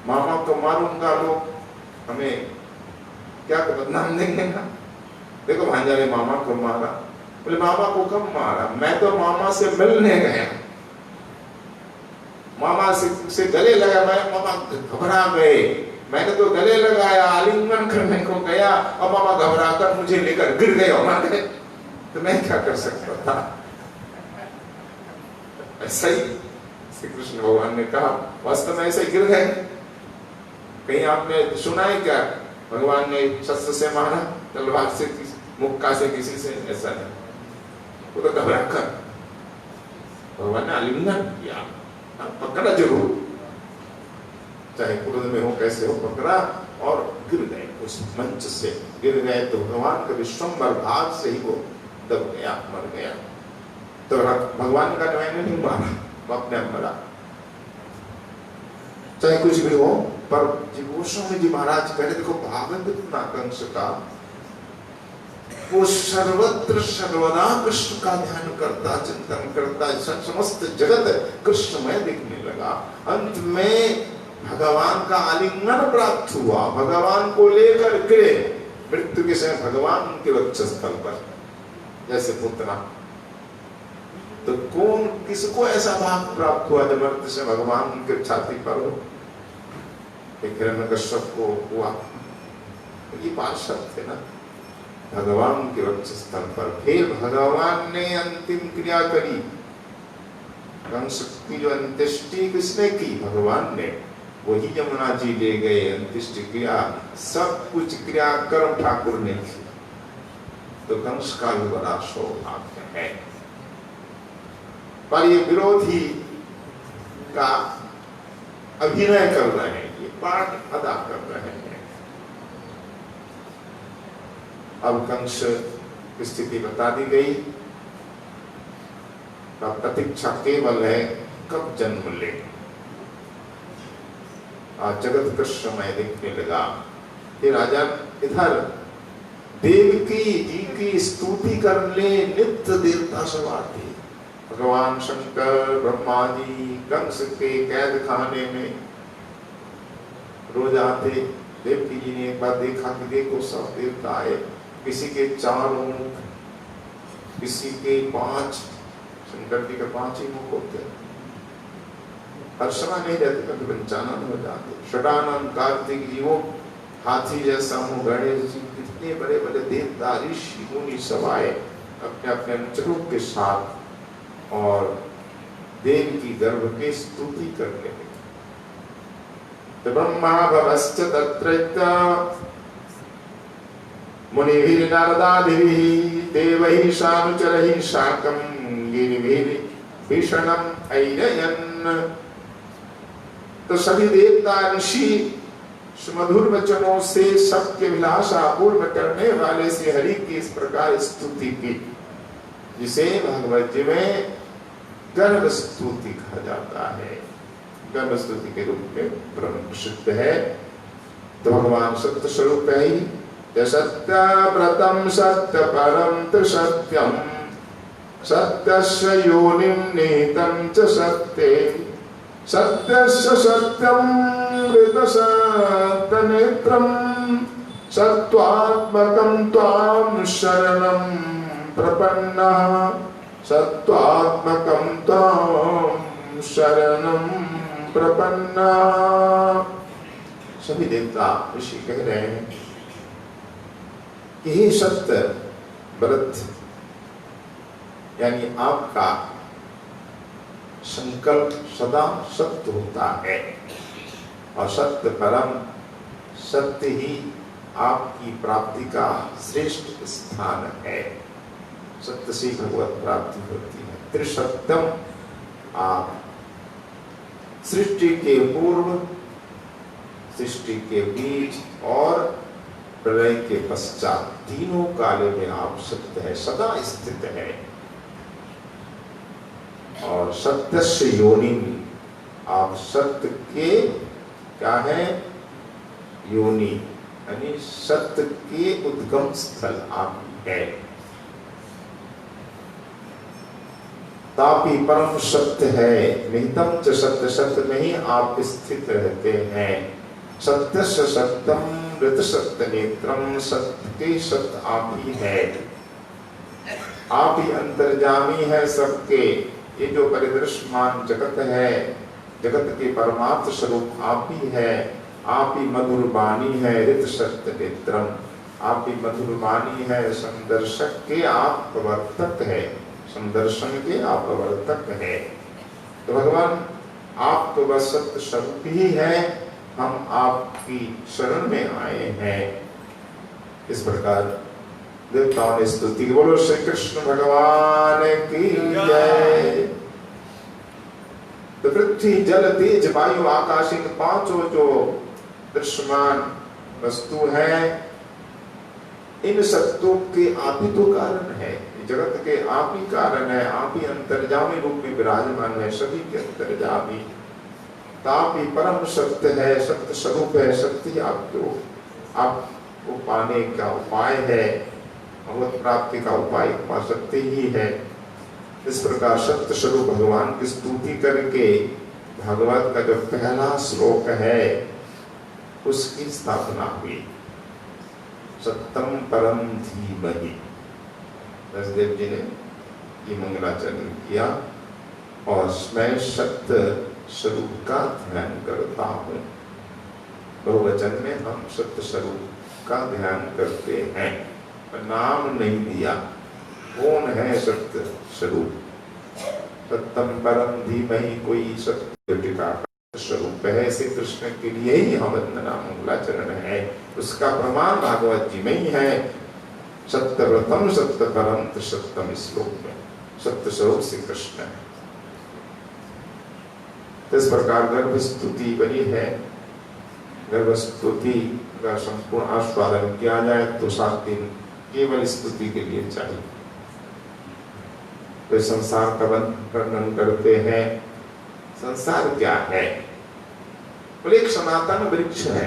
मामा को मारूंगा, लोग हमें क्या बदनाम देंगे ना। देखो भांजा ने मामा को मारा, बोले मामा को कब मारा, मैं तो मामा से मिलने गया, मामा से गले लगा, मैं मामा घबरा गए, मैंने तो गले लगाया, आलिंगन करने को गया और मामा घबरा कर मुझे लेकर गिर गए और मर गए, तो मैं क्या कर सकता था। ऐसा ही श्री कृष्ण भगवान ने कहा, वास्तव में ऐसे गिर गए। कहीं आपने सुना है क्या भगवान ने शस्त्र से मारा, तलवार से, मुक्का से, किसी से? ऐसा नहीं, वो तो घबरा कर भगवान ने आलिंगन किया, पकड़ा जरूर, चाहे क्रोध में हो कैसे हो, पकड़ा और गिर गए, उस मंच से गिर गए तो भगवान का विश्वम्भर भाग से ही वो दब गया, मर गया। तो भगवान का मैंने नहीं मारा, वो अपने आप मरा, चाहे कुछ भी हो। पर जी गोस्वामी जी महाराज कह रहे, देखो भागवत कितना कंस का, वो सर्वत्र सर्वदा कृष्ण का ध्यान करता, चिंतन करता, समस्त जगत कृष्णमय दिखने लगा। अंत में भगवान का आलिंगन प्राप्त हुआ, भगवान को लेकर के मृत्यु के समय भगवान उनके वक्षस्थल पर जैसे पुतना। तो कौन, किसको ऐसा भाग प्राप्त हुआ जब मृत्यु से भगवान उनके छाती पर हो? हिरण्यकश्यप को हुआ, ये पार्षद थे ना, भगवान के वक्षस्थल पर। फिर भगवान ने अंतिम क्रिया करी, कंस की जो अंत्येष्टि किसने की? भगवान ने, वही यमुना जी ले गए, अंत्येष्टि क्रिया, सब कुछ क्रियाक्रम ठाकुर ने की। तो कंस का भी बड़ा सौभाग्य है। पर ये विरोधी का अभिनय कर रहे हैं, ये पाठ अदा कर रहे हैं। अब कंस की स्थिति बता दी गई, प्रतीक्षा केवल है कब जन्म ले। आज जगत कृष्णमय दिखने लगा। फिर राजा इधर देवकी जी की स्तुति करने नित्य देवता सब आते, भगवान शंकर, ब्रह्मा जी कंस के कैद खाने में रोज आते। देवकी जी ने एक बार देखा कि देखो सब देवता आए, किसी के 4 मुख, किसी के 5, शंकर जी के 5 ही मुख होते, हर समय नहीं रहते, कभी 55 हो जाते। षडानन कार्तिक जी वो हाथी जैसा मुंह, गणेश जी, कितने बड़े बड़े देवता ऋषि मुनि सब आए अपने अपने अनुचरों के साथ और देव की गर्भ की स्तुति करने लगे। तो ब्रह्मा भवश्च तत्रैत्य मुनिभिः नारदादिभिः देवैः सानुचरैः साकं गिरिभिः भीषणम् ऐरयन्। तो सभी देवता ऋषि सुमधुर वचनों से सबके विलासा पूर्ण करने वाले श्री हरि की इस प्रकार स्तुति की, जिसे भगवत जी में गर्भ स्तुति कहा जाता है। गर्भ स्तुति के रूप में ब्रह्म प्रसिद्ध है। तो भगवान सत्य स्वरूप है ही। सत्य व्रतम सत्य परम त्रिसत्यम सत्यस्य योनिं निहितं च सत्ये सत्यस्य सत्यं हृदसत्यनेत्रं सत्त्वात्मकं त्वां शरणं प्रपन्नः सत्त्वात्मकं त्वां शरणं प्रपन्नः। सभी देवता ऋषि कह रहे हैं कि हे सत्य व्रत, यानी आपका संकल्प सदा सत्य होता है और सत्य परम, सत्य ही आपकी प्राप्ति का श्रेष्ठ स्थान है। सत्य से भगवत प्राप्ति होती है। त्रिसत्यम, आप सृष्टि के पूर्व, सृष्टि के बीच और प्रलय के पश्चात तीनों काले में आप सत्य है, सदा स्थित है। और और सत्यस्य योनि, आप सत्य के क्या है, योनि, यानी सत्य के उद्गम स्थल आप है। तापी परम सत्य है, निहितम च सत्य, सत्य में ही आप स्थित रहते हैं। सत्य से सत्यम ऋत सत्य नेत्रम, सत्य के सत्य आप ही है, आप ही अंतर्जामी है सबके। ये जो परिदृश्यमान जगत है, जगत के परमार्थ स्वरूप आप ही है। आप ही मधुर वाणी है, ऋत सत्य नेत्रम, आप ही मधुर वाणी है, संदर्शक के आप प्रवर्तक है, संदर्शन के आप प्रवर्तक है। तो भगवान आप तो बस सत्य स्वरूप ही है, हम आपकी शरण में आए हैं। इस प्रकार देवताओं ने स्तुति, बोलो श्री कृष्ण भगवान की जय। तो पृथ्वी जल तेज वायु आकाश, इन पांचों जो दृश्यमान वस्तु है, इन सत्यों के आप ही तो कारण है, जगत के आप ही कारण है, आप ही अंतर्जामी रूप में विराजमान है, सभी के अंतर्जामी। आप ही परम सत्य है, सत्य स्वरूप है, सत्य आपको पाने का उपाय है, भगवत प्राप्ति का उपाय सत्य ही है। इस प्रकार सत्य स्वरूप भगवान की स्तुति करके भागवत का जो पहला श्लोक है उसकी स्थापना हुई। सत्यम परम धीमहि, रसदेव जी ने ये मंगलाचरण किया। और मैं सत्य स्वरूप का ध्यान करता हूँ। बहुवचन में हम सत्य स्वरूप का ध्यान करते हैं, पर नाम नहीं दिया। कौन है सत्य स्वरूप? सत्यम परम धीमहि, कोई सत्य का स्वरूप है, श्री कृष्ण के लिए ही हम वंदना मंगलाचरण है। उसका प्रमाण भागवत जी में ही है। सत्यव्रतम सत्य परम सत्यम, श्लोक में सत्य स्वरूप श्री कृष्ण है। इस प्रकार गर्भ स्तुति बनी है। गर्भ स्तुति का संपूर्ण आस्वादन किया जाए तो 7 दिन केवल स्तुति के लिए चाहिए। तो संसार का वर्णन करते हैं। संसार क्या है? बोले एक सनातन वृक्ष है,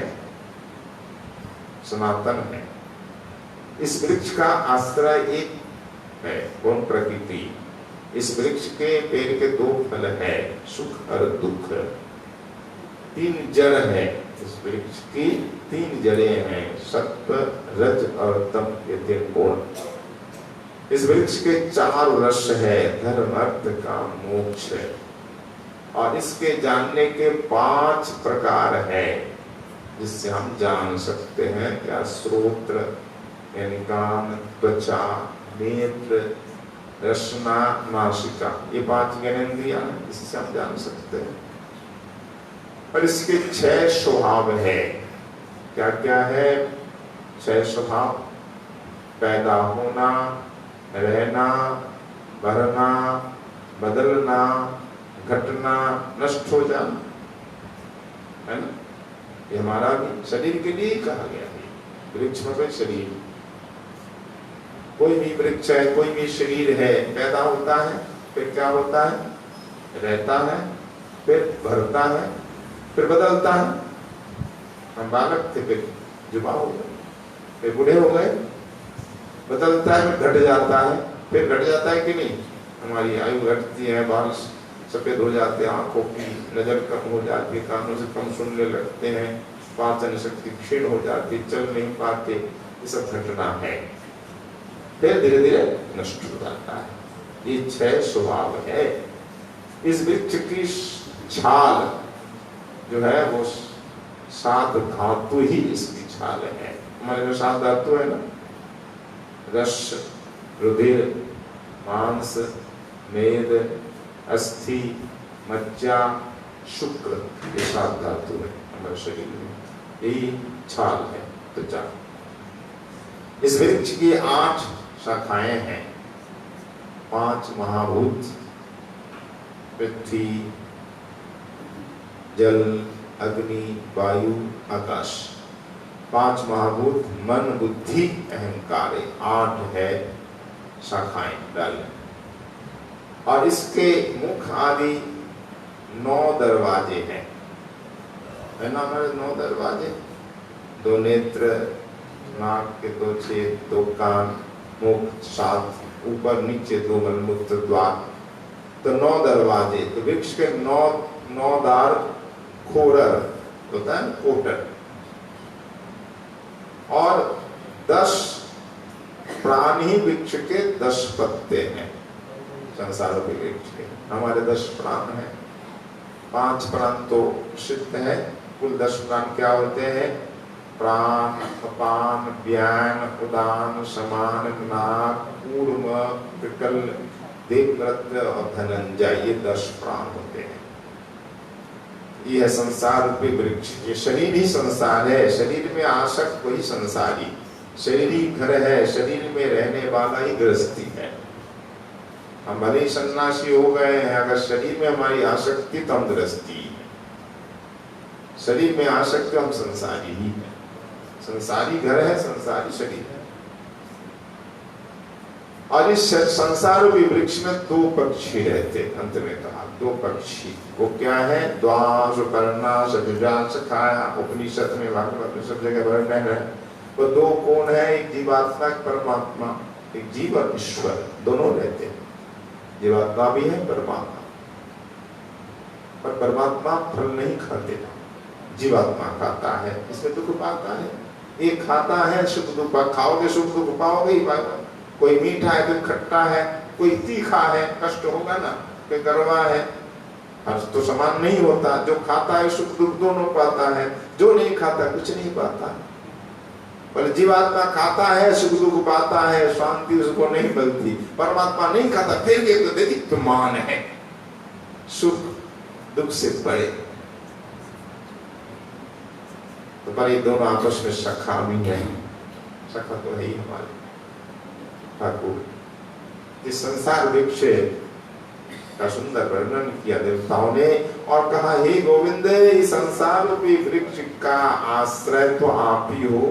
सनातन है। इस वृक्ष का आश्रय एक है, कौन? प्रकृति। इस वृक्ष के पेड़ के 2 फल है, सुख और दुख। 3 जड़ है इस वृक्ष की, 3 जड़ें हैं, सत्व रज और तम, ये 3 गुण। इस वृक्ष के 4 रस है, धर्म अर्थ काम मोक्ष। और इसके जानने के 5 प्रकार है जिससे हम जान सकते हैं। क्या? श्रोत्र यानी कान, त्वचा, नेत्र, रसना, नासिका, ये 5 ज्ञानेंद्रियां हैं, इससे हम जान सकते हैं। और इसके 6 स्वभाव है। क्या क्या है? 6 स्वभाव: पैदा होना, रहना, बढ़ना, बदलना, घटना, नष्ट हो जाना, है ना? ये हमारा भी शरीर के लिए ही कहा गया है। वृक्ष मतलब शरीर। कोई भी वृक्ष है, कोई भी शरीर है, पैदा होता है, फिर क्या होता है? रहता है, फिर बढ़ता है, फिर बदलता है। हम बालक थे, फिर युवा हो गए, फिर बूढ़े हो गए, बदलता है, घट जाता है, फिर घट जाता है कि नहीं? हमारी आयु घटती है, बाल सफेद हो जाते हैं, आंखों की नजर कम हो जाती है, कानों से कम सुनने लगते हैं, पाचन शक्ति क्षीण हो जाती, चल नहीं पाते, ये सब घटना है। फिर धीरे धीरे नष्ट हो जाता है। ये 6 स्वभाव है। इस वृक्ष की छाल जो है वो 7 धातु ही इसकी छाल है। हमारे जो 7 धातु है ना, रस, रुधिर, मांस, मेद, अस्थि, मज्जा, शुक्र, ये 7 धातु है हमारे शरीर में। यही छाल है, त्वचा। इस वृक्ष की 8 शाखाएं हैं। 5 महाभूत: पृथ्वी, जल, अग्नि, वायु, आकाश। 5 महाभूत, मन, बुद्धि, अहंकार, 8 है शाखाएं डाल। और इसके मुख आदि 9 दरवाजे हैं, है ना हमारे 9 दरवाजे, 2 नेत्र, नाक के 2 छेद, 2 कान, मुख 7, ऊपर नीचे 2 मलमूत्र द्वार, तो 9 दरवाजे। तो वृक्ष के 9 दार खोरर होता है, कोटर, और 10 प्राण ही वृक्ष के 10 पत्ते हैं। संसार के वृक्ष के हमारे 10 प्राण हैं, 5 प्राण तो सिद्ध है, कुल 10 प्राण क्या होते हैं? प्राण, अपान, व्यान, उदान, समान, नाक, ऊर्म, विकल, देवव्रत और धनंजय, ये 10 प्राण होते हैं। ये है संसार रूपी वृक्ष। ये शरीर ही संसार है, शरीर में आसक्त वही संसारी, शरीर ही घर है, शरीर में रहने वाला ही गृहस्थी है। हम भले ही सन्यासी हो गए हैं, अगर शरीर में हमारी आसक्ति तो हम गृहस्थी है, शरीर में आसक्ति हम संसारी ही है। संसारी घर है, संसारी शरीर है। और इस संसार रूपी वृक्ष में 2 पक्षी रहते, अंत में कहा 2 पक्षी, वो क्या है? द्वार, सुपर्णा, सजुजान, सखाया, उपनिषद में, भागवत में सब जगह वर्णन है। वो 2 कौन है? एक जीवात्मा, एक परमात्मा, एक जीव और ईश्वर, दोनों रहते हैं। जीवात्मा भी है, परमात्मा, पर परमात्मा फल नहीं खाते, जीवात्मा खाता है, इसमें दुख पाता है। एक खाता है, सुख दुख खाओगे, सुख दुख पाओगे ही पाओगे। कोई मीठा है, कोई खट्टा है, कोई तीखा है, कष्ट होगा ना, कोई कड़वा है, हर तो समान नहीं होता। जो खाता है सुख दुख दोनों पाता है, जो नहीं खाता कुछ नहीं पाता। पर जीवात्मा खाता है, सुख दुख पाता है, शांति उसको नहीं मिलती। परमात्मा नहीं खाता, फिर भी तो देखिए मान है, सुख दुख से बड़े। तो पर ये दोनों आपस में सखा भी है, सखा तो है ही हमारे ठाकुर। इस संसार वृक्ष का सुंदर वर्णन किया देवताओं ने और कहा, हे गोविंद, इस संसार रूपी वृक्ष का आश्रय तो आप ही हो,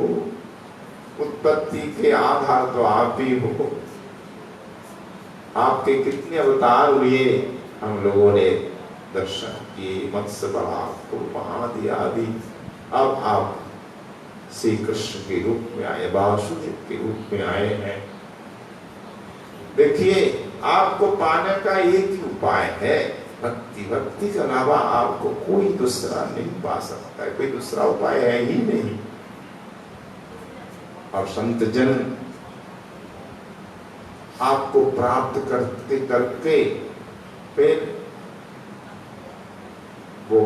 उत्पत्ति के आधार तो आप ही हो। आपके कितने अवतार हुए हम लोगों ने दर्शन किए, मत्स्य बड़ा आदि आदि। अब आप श्री कृष्ण के रूप में आए, वासुदेव के रूप में आए हैं। देखिए, आपको पाने का एक ही उपाय है, भक्ति। भक्ति के अलावा आपको कोई दूसरा नहीं पा सकता है, कोई दूसरा उपाय है ही नहीं। और संत जन आपको प्राप्त करते करके फिर वो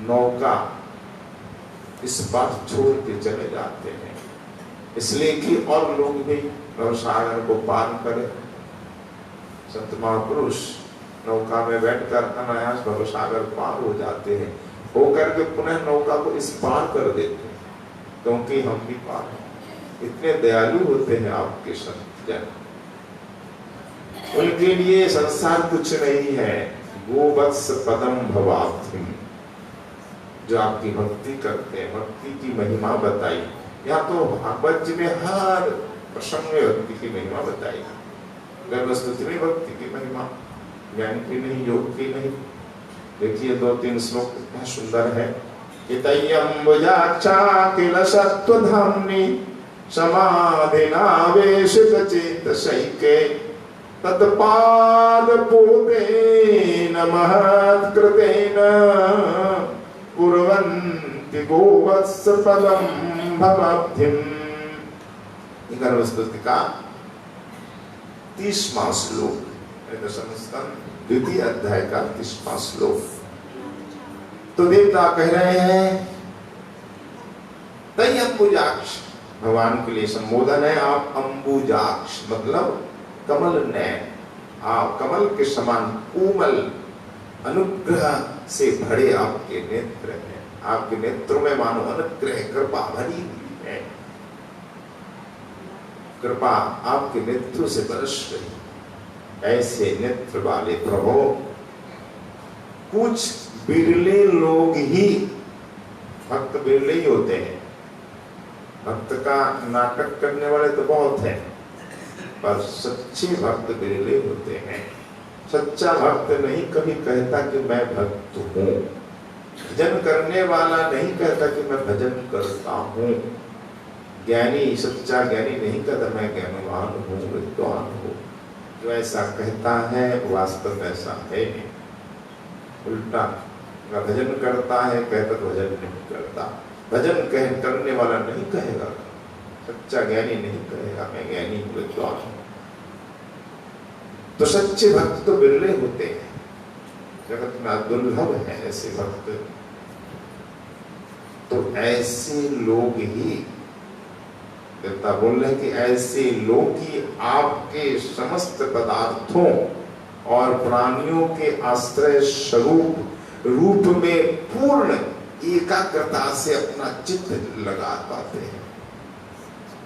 नौका इस बात छोड़ के चले जाते हैं, इसलिए कि और लोग भी सागर को पार करें। संत महापुरुष नौका में बैठकर अनायास भवसागर पार हो जाते हैं, होकर के पुनः नौका को इस पार कर देते हैं, क्योंकि हम भी पार हैं। इतने दयालु होते हैं आपके संत जन, उनके लिए संसार कुछ नहीं है। गोवत्स पदम भवाब्धिम, जो आपकी भक्ति करते हैं, भक्ति की महिमा बताई। या तो भागवत जी में हर प्रसंग में भक्ति की महिमा बताई, गर्भस्तुति में भक्ति की महिमा, ज्ञान की नहीं, योग की नहीं। देखिए 2-3 श्लोक कितना सुंदर है। इतयम्बुजाक्षा किल सत्वधाम्नि समाधिनावेशितचेतसैके तत्पाद पोतेन महत्कृतेन कुर्वन्ति गोवत्स पदं भवाब्धिम्। गर्भस्तुति का 30वां श्लोक, दशम स्कंद 2 अध्याय का 30वां श्लोक। तो देवता कह रहे हैं, तय अंबुजाक्ष, भगवान के लिए संबोधन है। आप अंबुजाक्ष मतलब कमल नयन, आप कमल के समान कोमल अनुग्रह से भरे आपके नेत्र हैं। आपके नेत्रों में मानो अनुग्रह कृपा भरी हुई है, कृपा आपके नेत्रों से बरस रही। ऐसे नेत्र वाले प्रभु, कुछ बिरले लोग ही, भक्त बिरले ही होते हैं। भक्त का नाटक करने वाले तो बहुत हैं, पर सच्चे भक्त बिरले होते हैं। सच्चा भक्त नहीं कभी कहता कि मैं भक्त हूँ, भजन करने वाला नहीं कहता कि मैं भजन करता हूँ, ज्ञानी सच्चा ज्ञानी नहीं कहता मैं ज्ञानवान हूँ, विद्वान हूँ। जो ऐसा कहता है वास्तव में ऐसा है नहीं, उल्टा भजन करता है कहता तो भजन नहीं करता। भजन करने वाला नहीं कहेगा, सच्चा ज्ञानी नहीं कहेगा मैं ज्ञानी हूँ, विद्वान हूँ। तो सच्चे भक्त तो बिरले होते हैं, जगत में दुर्लभ है ऐसे भक्त। तो ऐसे लोग ही देवता बोल रहे हैं कि ऐसे लोग ही आपके समस्त पदार्थों और प्राणियों के आश्रय स्वरूप रूप में पूर्ण एकाग्रता से अपना चित्त लगा पाते हैं।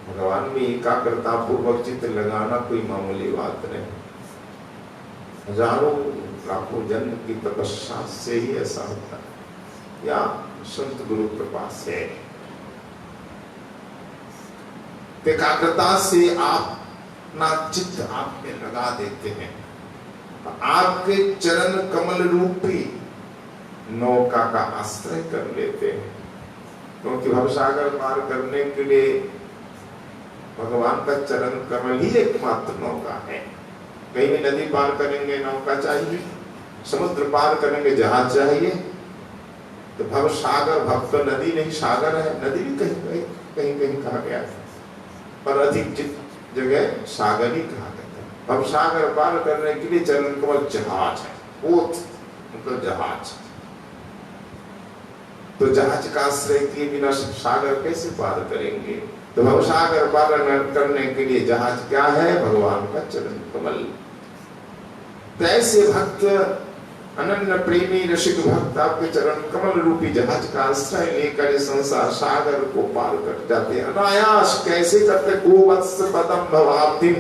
भगवान में एकाग्रता पूर्वक चित्त लगाना कोई मामूली बात नहीं, हजारों लाखों जन्म की तपस्या से ही ऐसा होता है या संत गुरु कृपा से। एकाग्रता से आप अपना चित्त आप में लगा देते हैं, आपके चरण कमल रूपी नौका का आश्रय कर लेते हैं। क्योंकि भवसागर पार करने के लिए भगवान का चरण कमल ही एकमात्र नौका है। कहीं भी नदी पार करेंगे नौका चाहिए, समुद्र पार करेंगे जहाज चाहिए। तो भवसागर, भक्त तो नदी नहीं सागर है, नदी भी कहीं कहीं कहीं कहा गया है, पर अधिक जगह सागर ही कहा गया है। भवसागर पार करने के लिए चरण कमल जहाज है, पोत मतलब जहाज। तो जहाज का आश्रय किए बिना सागर कैसे पार करेंगे? तो भवसागर पार करने के लिए जहाज क्या है? भगवान का चरण कमल। तो ऐसे भक्त अनन्य प्रेमी रसिक भक्त आपके चरण कमल रूपी जहाज का आश्रय लेकर संसार सागर को पार कर जाते हैं। अनायास कैसे करते? गोवत्स पदम भवाब्धिम,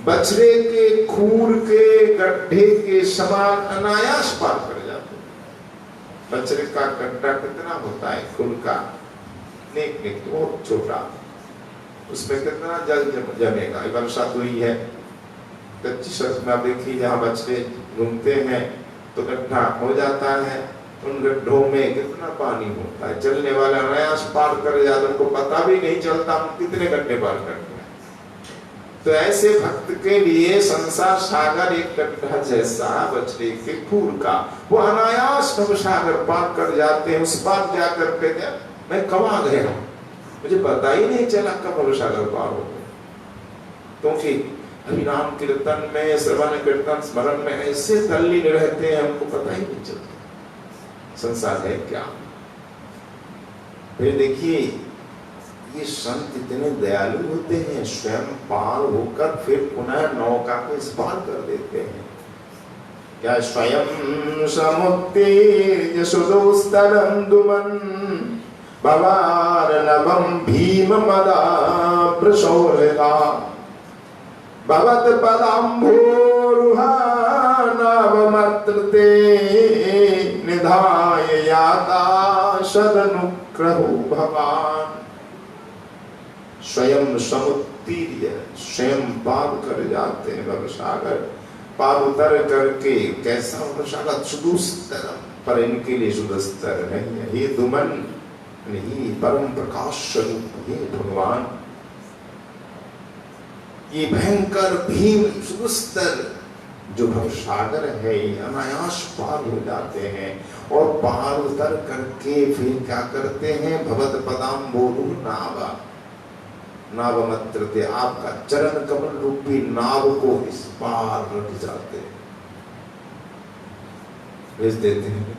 बछड़े के खूर के गड्ढे के समान अनायास पार कर जाते हैं। बछड़े का गड्ढा कितना होता है? खून का नेक बहुत छोटा, उसमें कितना जल जमेगा। वर्षा हुई है कच्ची सड़क में, आप देखिए जहाँ बछड़े घूमते हैं तो गड्ढा हो जाता है, उन गड्ढों में कितना पानी होता है। चलने वाला अनायास पार कर जाता, उनको पता भी नहीं चलता हम कितने गड्ढे पार कर गए। तो ऐसे भक्त के लिए संसार सागर एक गड्ढा जैसा बछड़े के खूर का, वो अनायास सागर पार कर जाते हैं। उस पार जाकर के मैं कब आ गया, मुझे पता ही नहीं चला कब सागर पार हो गया। क्योंकि हरिनाम कीर्तन में, श्रवण कीर्तन स्मरण में ऐसे तल्लीन रहते हैं, हमको पता ही नहीं चलता संसार है क्या। फिर देखिए ये संत इतने दयालु होते हैं, स्वयं पार होकर फिर पुनः नौका को इस पार कर देते हैं। क्या स्वयं समुत्तीर्य सुदुस्तरं दुमन् भवार्णवं भीम मदा प्रशोरिता भवत पदाम्भोरुहा नावमत्रते निधाय याता सदनुग्रहो भवान। स्वयं समुत्तीर्य, स्वयं पार कर जाते हैं भवसागर। पार उतर करके कैसा भवसागर? सुदुस्तर, पर इनके लिए सुदस्तर नहीं है। हे दुमन, नहीं परम प्रकाश स्वरूप हे भगवान, ये भयंकर भीम सुदुस्तर जो भवसागर है अनायास पार हो जाते हैं। और पार उतर करके फिर क्या करते हैं? भवत पदाम्बोरु नावा नावमत्रते, आपका चरण कमल रूपी नाव को इस पार रख जाते हैं, भेज देते हैं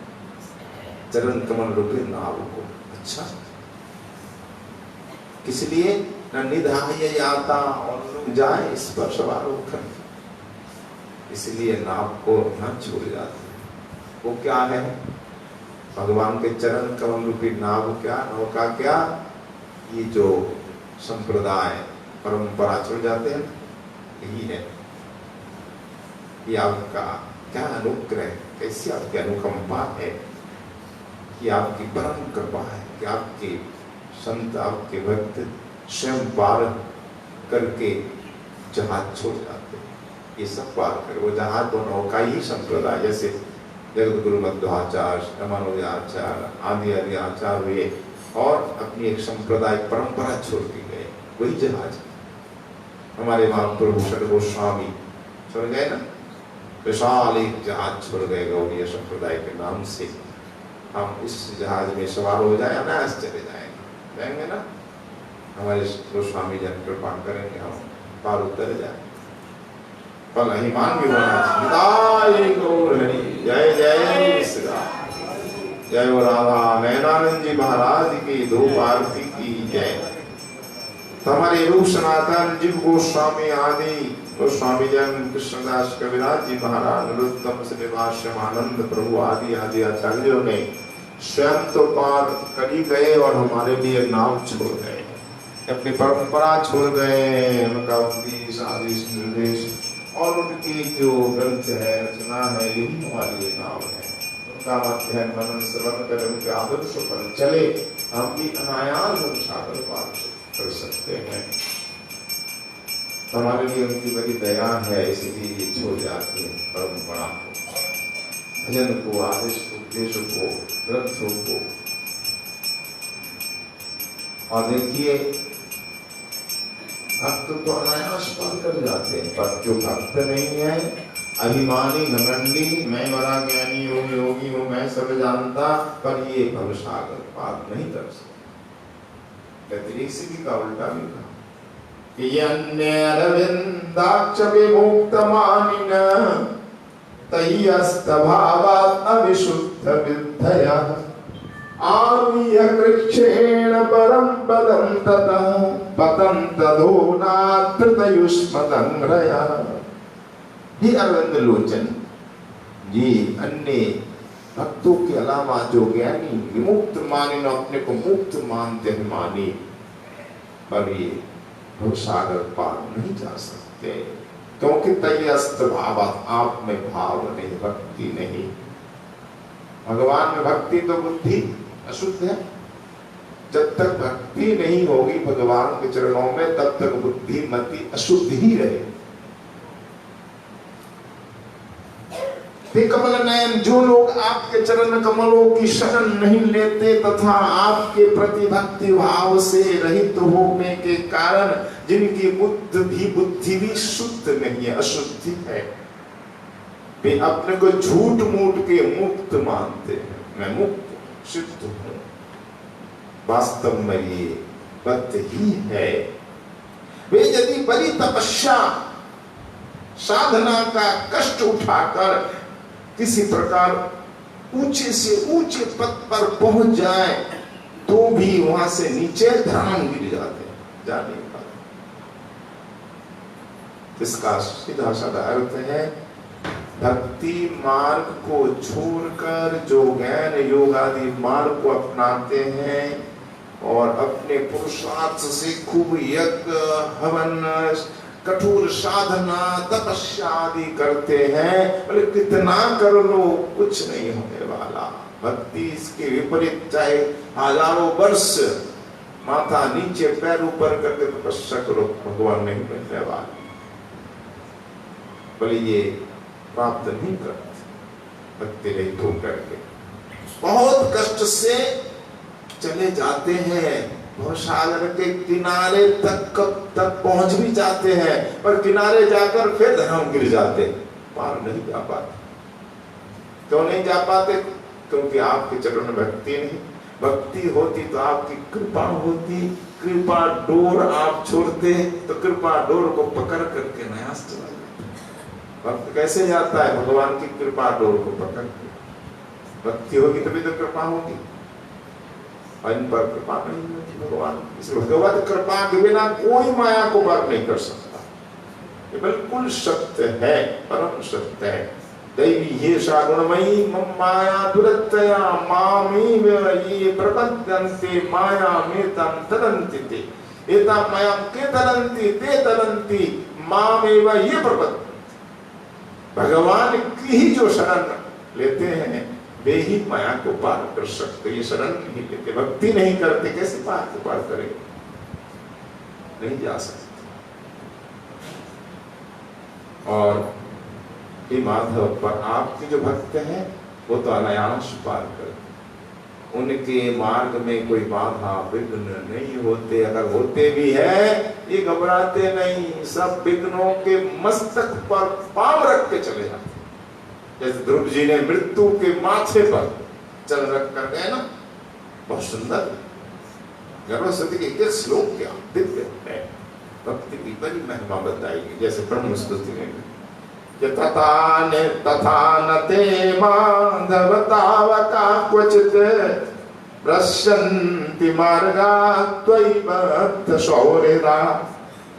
चरण कमल रूपी नाव को। अच्छा, किस लिए? न निधाय याता, और लोग जाए इस पर सवार होकर, इसलिए नाव को न छोड़ जाते। वो क्या है? भगवान के चरण कमल रूपी नाव। क्या नौका? क्या ये जो संप्रदाय परंपरा छोड़ जाते हैं, यही है। ये आपका क्या अनुग्रह, कैसी आपकी अनुकंपा है, कि आपकी परम कृपा है कि आपके संत, आपके भक्त स्वयं पार करके जहाज छोड़ जाते हैं। ये सब पार करे। वो जहाज दोनों का ही संप्रदाय, जैसे जगत गुरु मध्वाचार्य, रामानुजाचार्य आदि आदि आचार्य हुए और अपनी एक संप्रदाय परंपरा छोड़ के गए, वही जहाज। हमारे महाप्रभु षड गोस्वामी छोड़ गए ना, विशाल एक जहाज छोड़ गए गौड़ीय संप्रदाय के नाम से। हम इस जहाज में सवार हो जाए, अनायास चले जाएंगे ना। हमारे गोस्वामी जन कृपा करेंगे, हम पार उतर जाए। पर अभिमान भी होना चाहिए। जय जय श्री राम, जय वो राधा नयनानंद जी महाराज की दो आरती की जय। तो हमारे रूप सनातन जीव गोस्वामी आदि गोस्वामी जन, कृष्णदास कविराज जी महाराज, नरोत्तम श्रीवास आनंद प्रभु आदि आदि आचार्यों ने स्वयं तो पार कर ही गए और हमारे लिए नाम छोड़ गए, अपनी परंपरा छोड़ गए, उनका उपदेश आदेश निर्देश और उनकी जो ग्रंथ है, रचना है, यही हमारे लिए नाम है। उनका अध्ययन मनन श्रवण कर उनके आदर्श पर चले, हम भी अनायास सागर पार कर सकते हैं। हमारे लिए उनकी बड़ी दया है, इसलिए छोड़ जाते हैं परंपरा को, भजन को, आदेश उपदेश को, ग्रंथों को। और देखिए भक्त तो अनायास पार कर जाते हैं, पर जो भक्त नहीं है, अभिमानी घमंडी, मैं बड़ा ज्ञानी हूँ, योगी हूँ, मैं सब जानता, पर ये भवसागर पार नहीं कर सकते। इसी का उल्टा भी कहा कि यन्ने अरविंदाक्ष विमुक्तमानिन तय्यस्तभावात् अविशुद्ध विद्धयः आरुह्य कृच्छ्रेण परं पदं ततः पतं तदोनात्तयुष्मदंग्रयः। हे अरविंद लोचन जी, अन्य भक्तों के अलावा जो ज्ञानी विमुक्त माने, अपने को मुक्त मानते हैं मानी, पर ये भवसागर पार नहीं जा सकते, क्योंकि तय्यस्त भावात्, आप में भाव नहीं, भक्ति नहीं। भगवान में भक्ति तो बुद्धि अशुद्ध है। जब तक भक्ति नहीं होगी भगवान के चरणों में, तब तक बुद्धि मति अशुद्ध ही रहे। कमल नयन, जो लोग आपके चरण कमलों की शरण नहीं लेते तथा आपके प्रति भक्ति भाव से रहित होने के कारण जिनकी बुद्धि भी शुद्ध नहीं है, अशुद्धि है, वे अपने को झूठ मूठ के मुक्त मानते हैं। मैं मुक्त सिद्ध हूं, वास्तव में ये बात ही है। वे यदि बड़ी तपस्या साधना का कष्ट उठाकर किसी प्रकार ऊंचे से ऊंचे पद पर पहुंच जाए, तो भी वहां से नीचे धराम गिर जाते हैं, जा नहीं पाते। इसका सीधा साधा अर्थ है, भक्ति मार्ग को छोड़कर जो ज्ञान योग आदि मार्ग को अपनाते हैं और अपने पुरुषार्थ से खूब यज्ञ हवन कठोर साधना तपस्या आदि करते हैं, बोले कितना कर लो कुछ नहीं होने वाला। भक्ति इसके विपरीत, चाहे हजारों वर्ष माथा नीचे पैर ऊपर करके तपस्या करो, भगवान नहीं मिलने वाले, बोले ये प्राप्त नहीं करते। भक्ति नहीं तो करके बहुत कष्ट से चले जाते हैं, भवसागर के किनारे तक पहुंच भी जाते हैं, पर किनारे जाकर फिर धर्म गिर जाते, पार नहीं जा पाते। क्यों नहीं जा पाते? क्योंकि आपके चरणों में भक्ति नहीं। भक्ति होती तो आपकी कृपा होती, कृपा डोर आप छोड़ते तो कृपा डोर को पकड़ करके न्यास चला जाता। भक्त कैसे जाता है? भगवान की कृपा डोर को पकड़ के। भक्ति होगी तभी तो कृपा होगी, इन पर कृपा नहीं होती भगवान। इस भगवत कृपा के बिना कोई माया को पार नहीं कर सकता। ये बिल्कुल सत्य है, परम सत्य है। दैवी ये गुणमयी मम माया दुरत्यया मामी ये प्रपद्यन्ते माया मेतं तरन्ति ते एता मायां के तरन्ति ते तरन्ति मामेव ये प्रपद्यन्ते। भगवान की ही जो शरण लेते हैं वे ही माया को पार कर सकते। ये शरण नहीं लेते, भक्ति नहीं करते, कैसे पार करेंगे? नहीं जा सकते। और हे माधव, पर आपके जो भक्त हैं वो तो अनायास पार करते, उनके मार्ग में कोई बाधा विघ्न नहीं होते, अगर होते भी है ये घबराते नहीं, सब विघ्नों के मस्तक पर पांव रख के चले जाते। जैसे ध्रुव जी ने मृत्यु के माथे पर चल रख कर गए ना, बहुत सुंदर गर्भवती के एक श्लोक क्या दिव्य है, भक्ति की बड़ी महिमा बताएगी। जैसे ब्रह्म स्तुति में तथा न ते माधव तावका क्वचित् पश्यन्ति मार्गा त्वयि बद्ध शौरिदा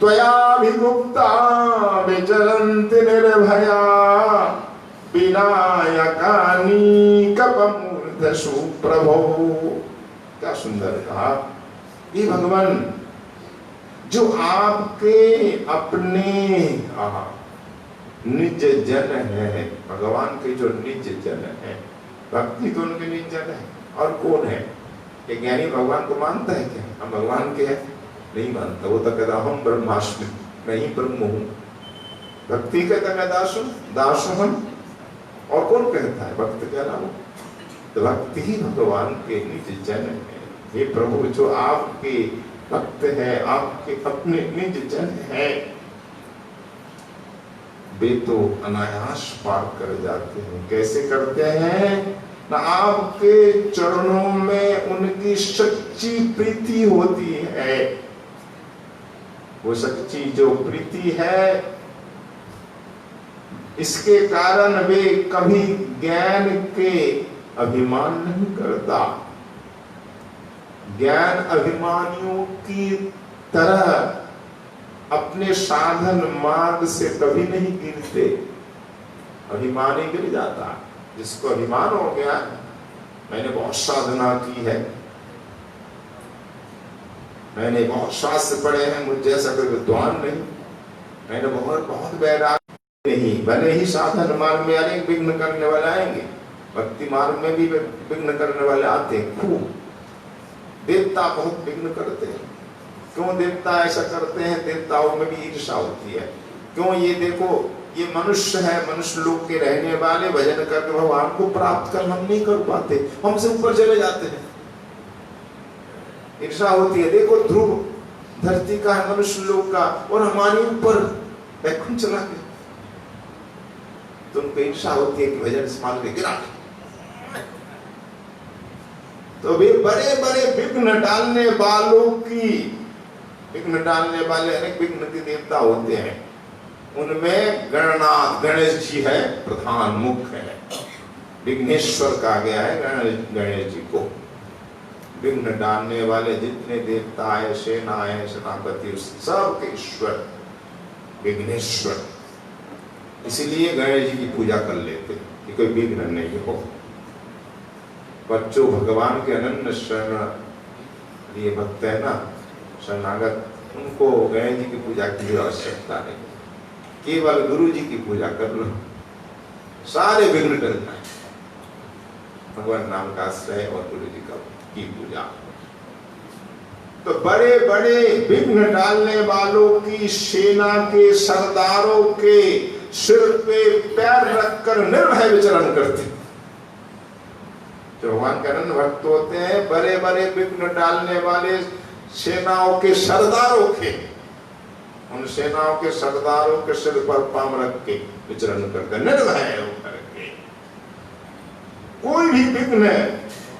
त्वयाभिगुप्ता विचरन्ति निर्भया विनायकानि कपमूर्धसु प्रभो। क्या सुंदर कहा। ये भगवान जो आपके अपने निज जन है, भगवान के जो निज जन है, भक्ति तो उनके निज जन है। और कौन है? ये ज्ञानी भगवान को मानता है क्या? हम भगवान के हैं? नहीं मानता। वो तो कहता हम ब्रह्मास्मि, मैं ही ब्रह्म हूँ। भक्ति कहता मैं दास हूँ। और कौन कहता है भक्त कहना? वो तो भक्ति ही भगवान के निज जन है। हे प्रभु, जो आपके भक्त है, आपके अपने निज जन है, वे तो अनायास पार कर जाते हैं। कैसे करते हैं? ना आपके चरणों में उनकी सच्ची प्रीति होती है। वो सच्ची जो प्रीति है, इसके कारण वे कभी ज्ञान के अभिमान नहीं करता। ज्ञान अभिमानियों की तरह अपने साधन मार्ग से कभी नहीं गिरते। अभिमान ही गिर जाता। जिसको अभिमान हो गया, मैंने बहुत साधना की है, मैंने बहुत शास्त्र पढ़े हैं, मुझ जैसा कोई विद्वान नहीं, मैंने बहुत वैराग नहीं। भले ही साधन मार्ग में अनेक विघ्न करने वाले आएंगे, भक्ति मार्ग में भी विघ्न करने वाले आते हैं खूब। देवता बहुत विघ्न करते हैं। क्यों देवता ऐसा करते हैं? देवताओं में भी ईर्षा होती है। क्यों? ये देखो, ये मनुष्य है, मनुष्य लोग के रहने वाले, भजन करके भगवान को प्राप्त कर हम नहीं कर पाते, हमसे ऊपर चले जाते हैं। ईर्षा होती है। देखो ध्रुव धरती का है, मनुष्य लोग का, और हमारे ऊपर वैकुंठ चला गया। तो उनको ईर्षा होती है कि भजन स्माल के गिरा। तो वे बड़े बड़े विघ्न डालने वालों की, विघ्न डालने वाले अनेक विघ्न के देवता होते हैं। उनमें गणनाथ गणेश जी है, प्रधान मुख्य है। विघ्नेश्वर कहा गया है गणेश जी को। विघ्न डालने वाले जितने देवता है, सेना है, सेनापति, सब के ईश्वर विघ्नेश्वर। इसीलिए गणेश जी की पूजा कर लेते कि कोई विघ्न नहीं हो। बच्चों, भगवान के अनन्य शरण ये भक्त है ना, शरणागत, उनको गणेश जी की पूजा की आवश्यकता नहीं। केवल गुरु जी की पूजा कर लो, सारे विघ्न टल जाए। भगवान नाम का आश्रय और गुरु जी की पूजा। तो बड़े बड़े विघ्न डालने वालों की सेना के सरदारों के सिर पे पैर रखकर निर्भय विचरण करते। जो भगवान के अनन्य भक्त होते हैं, बड़े बड़े विघ्न डालने वाले सेनाओं के सरदारों के, उन सेनाओं के सरदारों के सिर पर पांव रख के विचरण करते, निर्भय होकर के। कोई भी विघ्न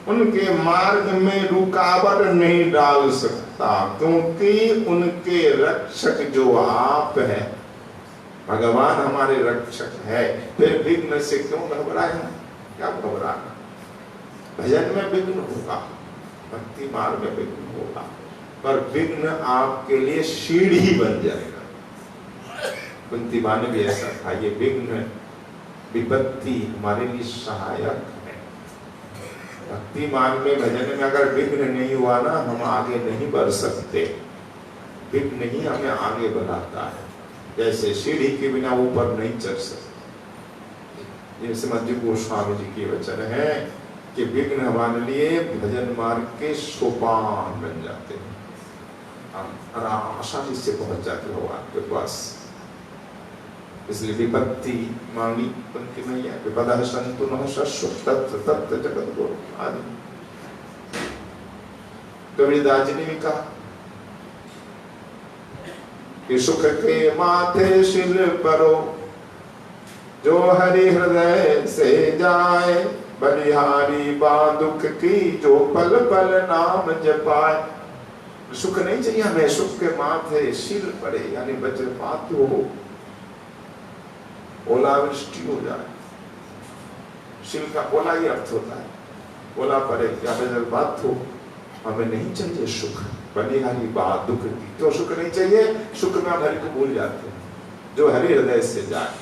उनके मार्ग में रुकावट नहीं डाल सकता, क्योंकि उनके रक्षक जो आप है, भगवान हमारे रक्षक है। फिर विघ्न से क्यों घबराए? क्या घबराना? भजन में विघ्न होगा, भक्ति मार्ग में विघ्न होगा, पर विघ्न आपके लिए सीढ़ी बन जाएगा। कुंती माँ ने भी ऐसा कहा, ये विघ्न विपत्ति हमारे लिए सहायक है। भक्ति मार्ग में, भजन में अगर विघ्न नहीं हुआ ना, हम आगे नहीं बढ़ सकते। विघ्न ही हमें आगे बढ़ाता है। जैसे सीढ़ी के बिना ऊपर नहीं चढ़ सकते। ये श्रीमद् गोस्वामी जी के वचन है कि विघ्न हमारे लिए भजन मार्ग के सोपान बन जाते हैं। हम आसानी से पहुंच जाते हो आपके पास। इसलिए विपत्ति मांगी पंक्ति में है, विपदा संतु न शस्व तत्व तत्व जगत को आदि। कबीरदास जी ने भी कहा कि सुख के माथे शिल परो, जो हरि हृदय से जाए, बलिहारी बा दुख की, जो पल पल नाम जपाए। सुख नहीं चाहिए हमें, सुख के माथे शिल पड़े, यानी वज्रपात हो, ओलावृष्टि हो जाए। शिल का ओला ही अर्थ होता है, ओला पड़े या वज्रपात हो। हमें नहीं चाहिए सुख, बलिहारी बा दुख की। क्यों सुख नहीं चाहिए? सुख में हम हरि को भूल जाते हैं, जो हरि हृदय से जाए।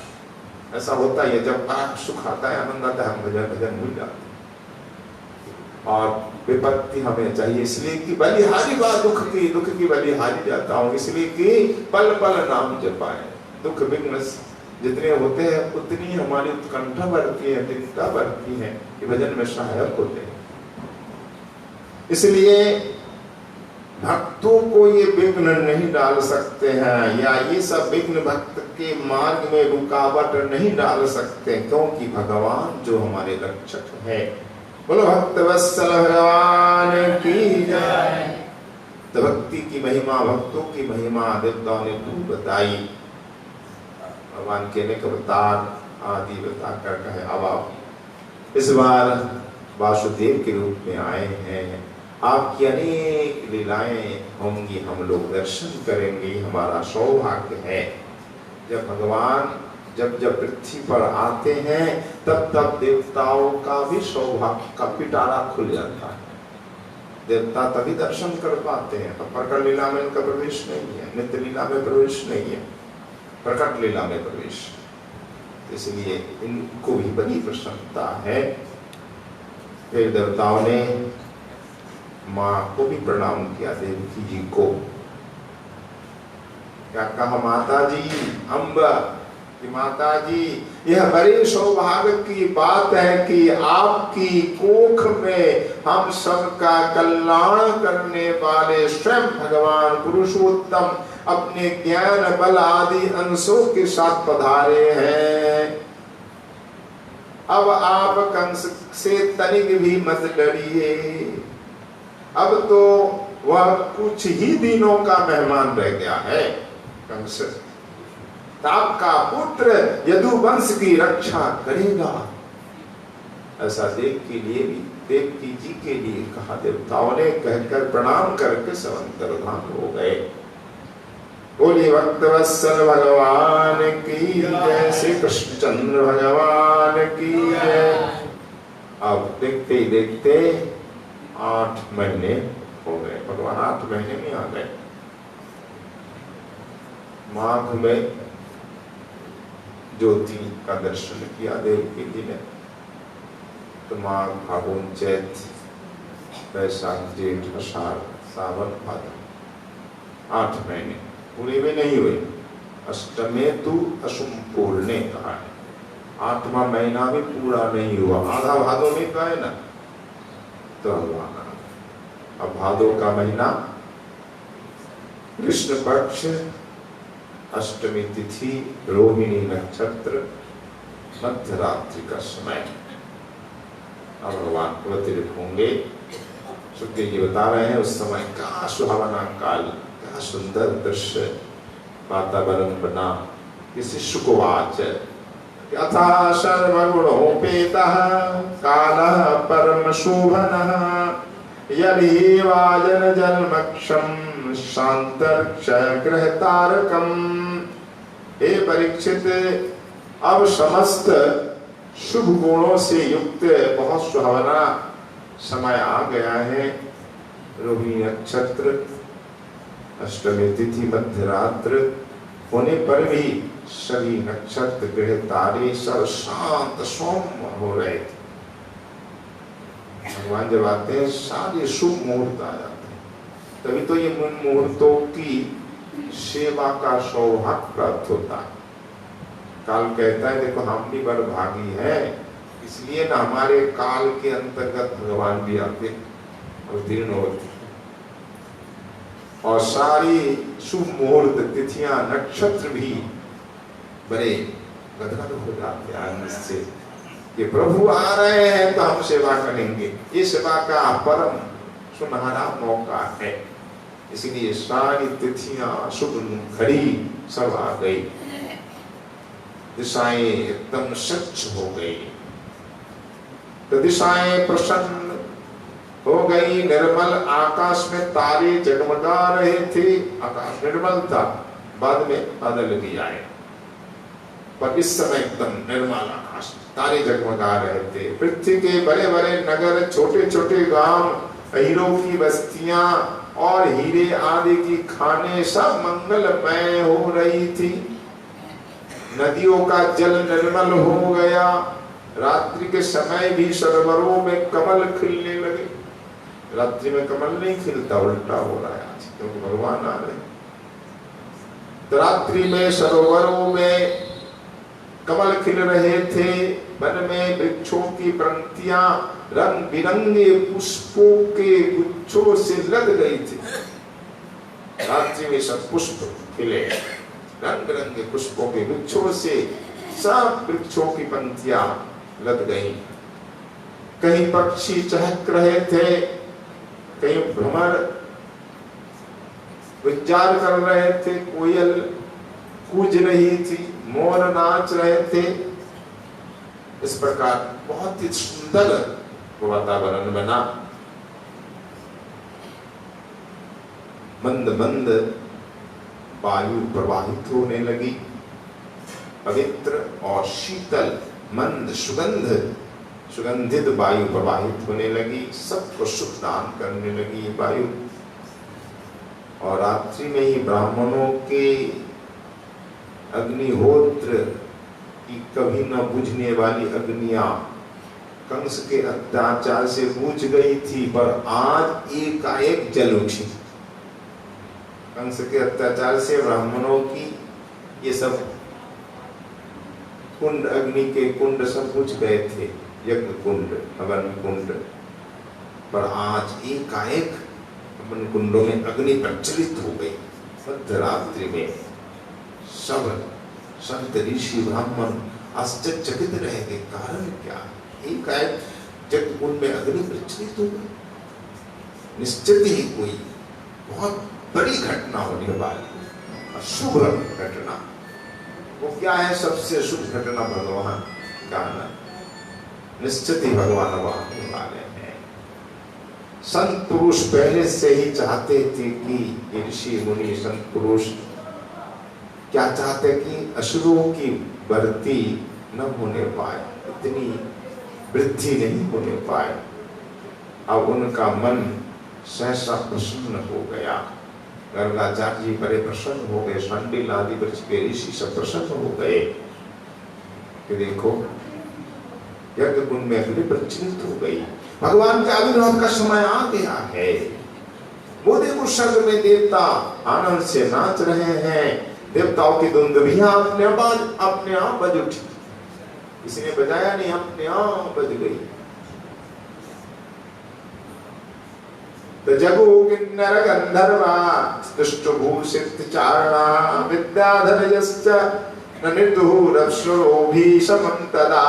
ऐसा होता है जब सुख आता है, आनंद आता है, हम भजन भूल जाते हैं। और विपत्ति हमें चाहिए इसलिए कि बलिहारी बा दुख की बलिहारी जाता हूँ, इसलिए कि पल पल नाम जपाए। दुख विघ्न जितने होते हैं उतनी हमारी उत्कंठा बढ़ती है, चिंता बढ़ती है कि भजन में सहायक होते हैं। इसलिए भक्तों को ये विघ्न नहीं डाल सकते हैं, या ये सब विघ्न भक्त के मार्ग में रुकावट नहीं डाल सकते, क्योंकि भगवान जो हमारे रक्षक है। बोलो भक्त वत्सल भगवान की जय। तो भक्ति की महिमा, भक्तों की महिमा देवताओं ने खूब बताई। भगवान के अनेक अवतार आदि बता कर कहे, अब आप इस बार वासुदेव के रूप में आए हैं, आपकी अनेक लीलाएं होंगी, हम लोग दर्शन करेंगे, हमारा सौभाग्य है। जब भगवान जब जब पृथ्वी पर आते हैं तब तब देवताओं का भी सौभाग्य का पिटारा खुल जाता है। देवता तभी दर्शन कर पाते हैं। तो प्रकट लीला में इनका प्रवेश नहीं है, नित्य लीला में प्रवेश नहीं है, प्रकट लीला में प्रवेश। इसलिए इनको भी बड़ी प्रसन्नता है। फिर देवताओं ने माँ को भी प्रणाम किया, देवकी जी को। क्या कहा? माता जी, अम्बा कि माता जी, यह बड़े सौभाग्य की बात है कि आपकी कोख में हम सबका कल्याण करने वाले स्वयं भगवान पुरुषोत्तम अपने ज्ञान बल आदि अंशों के साथ पधारे हैं। अब आप कंस से तनिक भी मत डरिए, अब तो वह कुछ ही दिनों का मेहमान रह गया है। कंस आपका पुत्र यदुवंश की रक्षा करेगा, ऐसा देव के लिए भी, देवकी जी के लिए कहा। देवताओं ने कहकर प्रणाम करके सब अंतर्धान हो गए। बोलिए भक्तवत्सल भगवान की जय, श्री कृष्णचंद्र भगवान की जय। अब देखते ही देखते 8 महीने हो गए, भगवान 8 महीने में आ गए। माघ में ज्योति का दर्शन किया देवकी जी ने। तो माघ फागुन चैत वैशाख जेठ आषाढ़ सावन भादव 8 महीने पूरे में नहीं हुए। अष्टमे तु अशुम पूर्णे कहा है, 8वां महीना भी पूरा नहीं हुआ, आधा भादो में का है ना। तो अब भादो का महीना कृष्ण पक्ष, अष्टमी तिथि, रोहिणी नक्षत्र, मध्यरात्रि का समय। अब भगवान को अवतरित होंगे। सुखदेव जी बता रहे हैं उस समय का सुहावना काल, क्या सुंदर दृश्य वातावरण बना। किसी शुकवाच यथा सर्वगुणोपेतः कालः परम शोभनः, यदि वाजन जन्मक्षम शांतर्क्षय ग्रह तारकम। हे परीक्षित, अब समस्त शुभ गुणों से युक्त बहुत सुहावना समय आ गया है। रोहिणी नक्षत्र, अष्टमी तिथि, मध्यरात्र होने पर भी सभी नक्षत्र ग्रह तारे सब शांत सौम्य हो रहे थे। भगवान जब आते हैं सारे शुभ मुहूर्त आ जाते हैं, तभी तो ये मुहूर्तों की सेवा का सौभाग्य प्राप्त होता है। काल कहता है देखो हम भी बड़ भागी है, इसलिए ना हमारे काल के अंतर्गत भगवान भी आते अवतीर्ण होते, और सारी शुभ मुहूर्त तिथियां नक्षत्र भी बड़े गदगद हो जाते हैं आनंद से कि प्रभु आ रहे हैं तो हम सेवा करेंगे। ये सेवा का परम सुनहरा मौका है। इसलिए सारी तिथियां शुभ घड़ी सब आ गई, दिशाएं एकदम स्वच्छ हो गई, तो दिशाएं प्रसन्न हो गई। निर्मल आकाश में तारे जगमगा रहे थे। आकाश निर्मल था, बाद में बादल भी आए, पर इस समय एकदम निर्मल आकाश, तारे जगमगा रहे थे। पृथ्वी के बड़े बड़े नगर, छोटे छोटे गांव, हीरों की बस्तियां और हीरे आदि की खाने सब मंगलमय हो रही थी। नदियों का जल निर्मल हो गया। रात्रि के समय भी सरोवरों में कमल खिलने लगे। रात्रि में कमल नहीं खिलता, उल्टा हो रहा है आज, क्योंकि भगवान आ रहे। तो रात्रि में सरोवरों में कमल खिल रहे थे। वन में वृक्षों की पंक्तियां रंग बिरंगे पुष्पों के गुच्छों से लद गई थी। रात्रि में सब पुष्प खिले, रंग बिरंगे पुष्पों के गुच्छों से सब वृक्षों की पंक्तियां लद गई। कहीं पक्षी चहक रहे थे, कहीं भ्रमर विचार कर रहे थे, कोयल कूज रही थी, मोर नाच रहे थे। इस प्रकार बहुत ही सुंदर वातावरण बना। मंद मंद वायु प्रवाहित होने लगी, पवित्र और शीतल मंद सुगंधित वायु प्रवाहित होने लगी, सबको सुख दान करने लगी वायु। और रात्रि में ही ब्राह्मणों के अग्निहोत्र की कभी न बुझने वाली अग्नियां कंस के अत्याचार से बुझ गई थी, पर आज एकाएक जल उठी। कंस के अत्याचार से ब्राह्मणों की ये सब कुंड, अग्नि के कुंड सब बुझ गए थे, यज्ञ कुंड, हवन कुंड, पर आज एकाएक हवन कुंडों में अग्नि प्रज्वलित हो गई। मध्यरात्रि में सब संत ऋषि ब्राह्मण आश्चर्यचकित रह गए, कारण क्या? एकाएक यज्ञ कुंड में अग्नि प्रज्वलित हो गई। निश्चित ही कोई बहुत बड़ी घटना होने वाली, शुभ घटना। वो क्या है? सबसे शुभ घटना भगवान का आना, निश्चित ही भगवान आने वाले हैं। संत पुरुष पहले से ही चाहते थे कि ऋषि मुनि संत पुरुष क्या चाहते कि असुरों की बढ़ती न होने पाए, इतनी वृद्धि नहीं होने पाए। अब उनका मन सहसा प्रसन्न हो गया। गर्गाचार्य जी बड़े प्रसन्न हो गए, शांडिल आदि वृक्ष के ऋषि सब प्रसन्न हो गए कि देखो यज्ञ कुंड में अग्नि प्रज्वलित हो गई, भगवान के आविर्भाव का समय आ गया है। वो देखो स्वर्ग में देवता आनंद से नाच रहे हैं, देवताओं की दुंदुभियां अपने आप बज उठी, किसी ने बजाया नहीं, अपने आप बज गई। तो जगो किन्नर गंधर्वा दुष्टभूषित चारणा विद्याधरयश्च निर्दुरप्सुरोभी समन्तदा।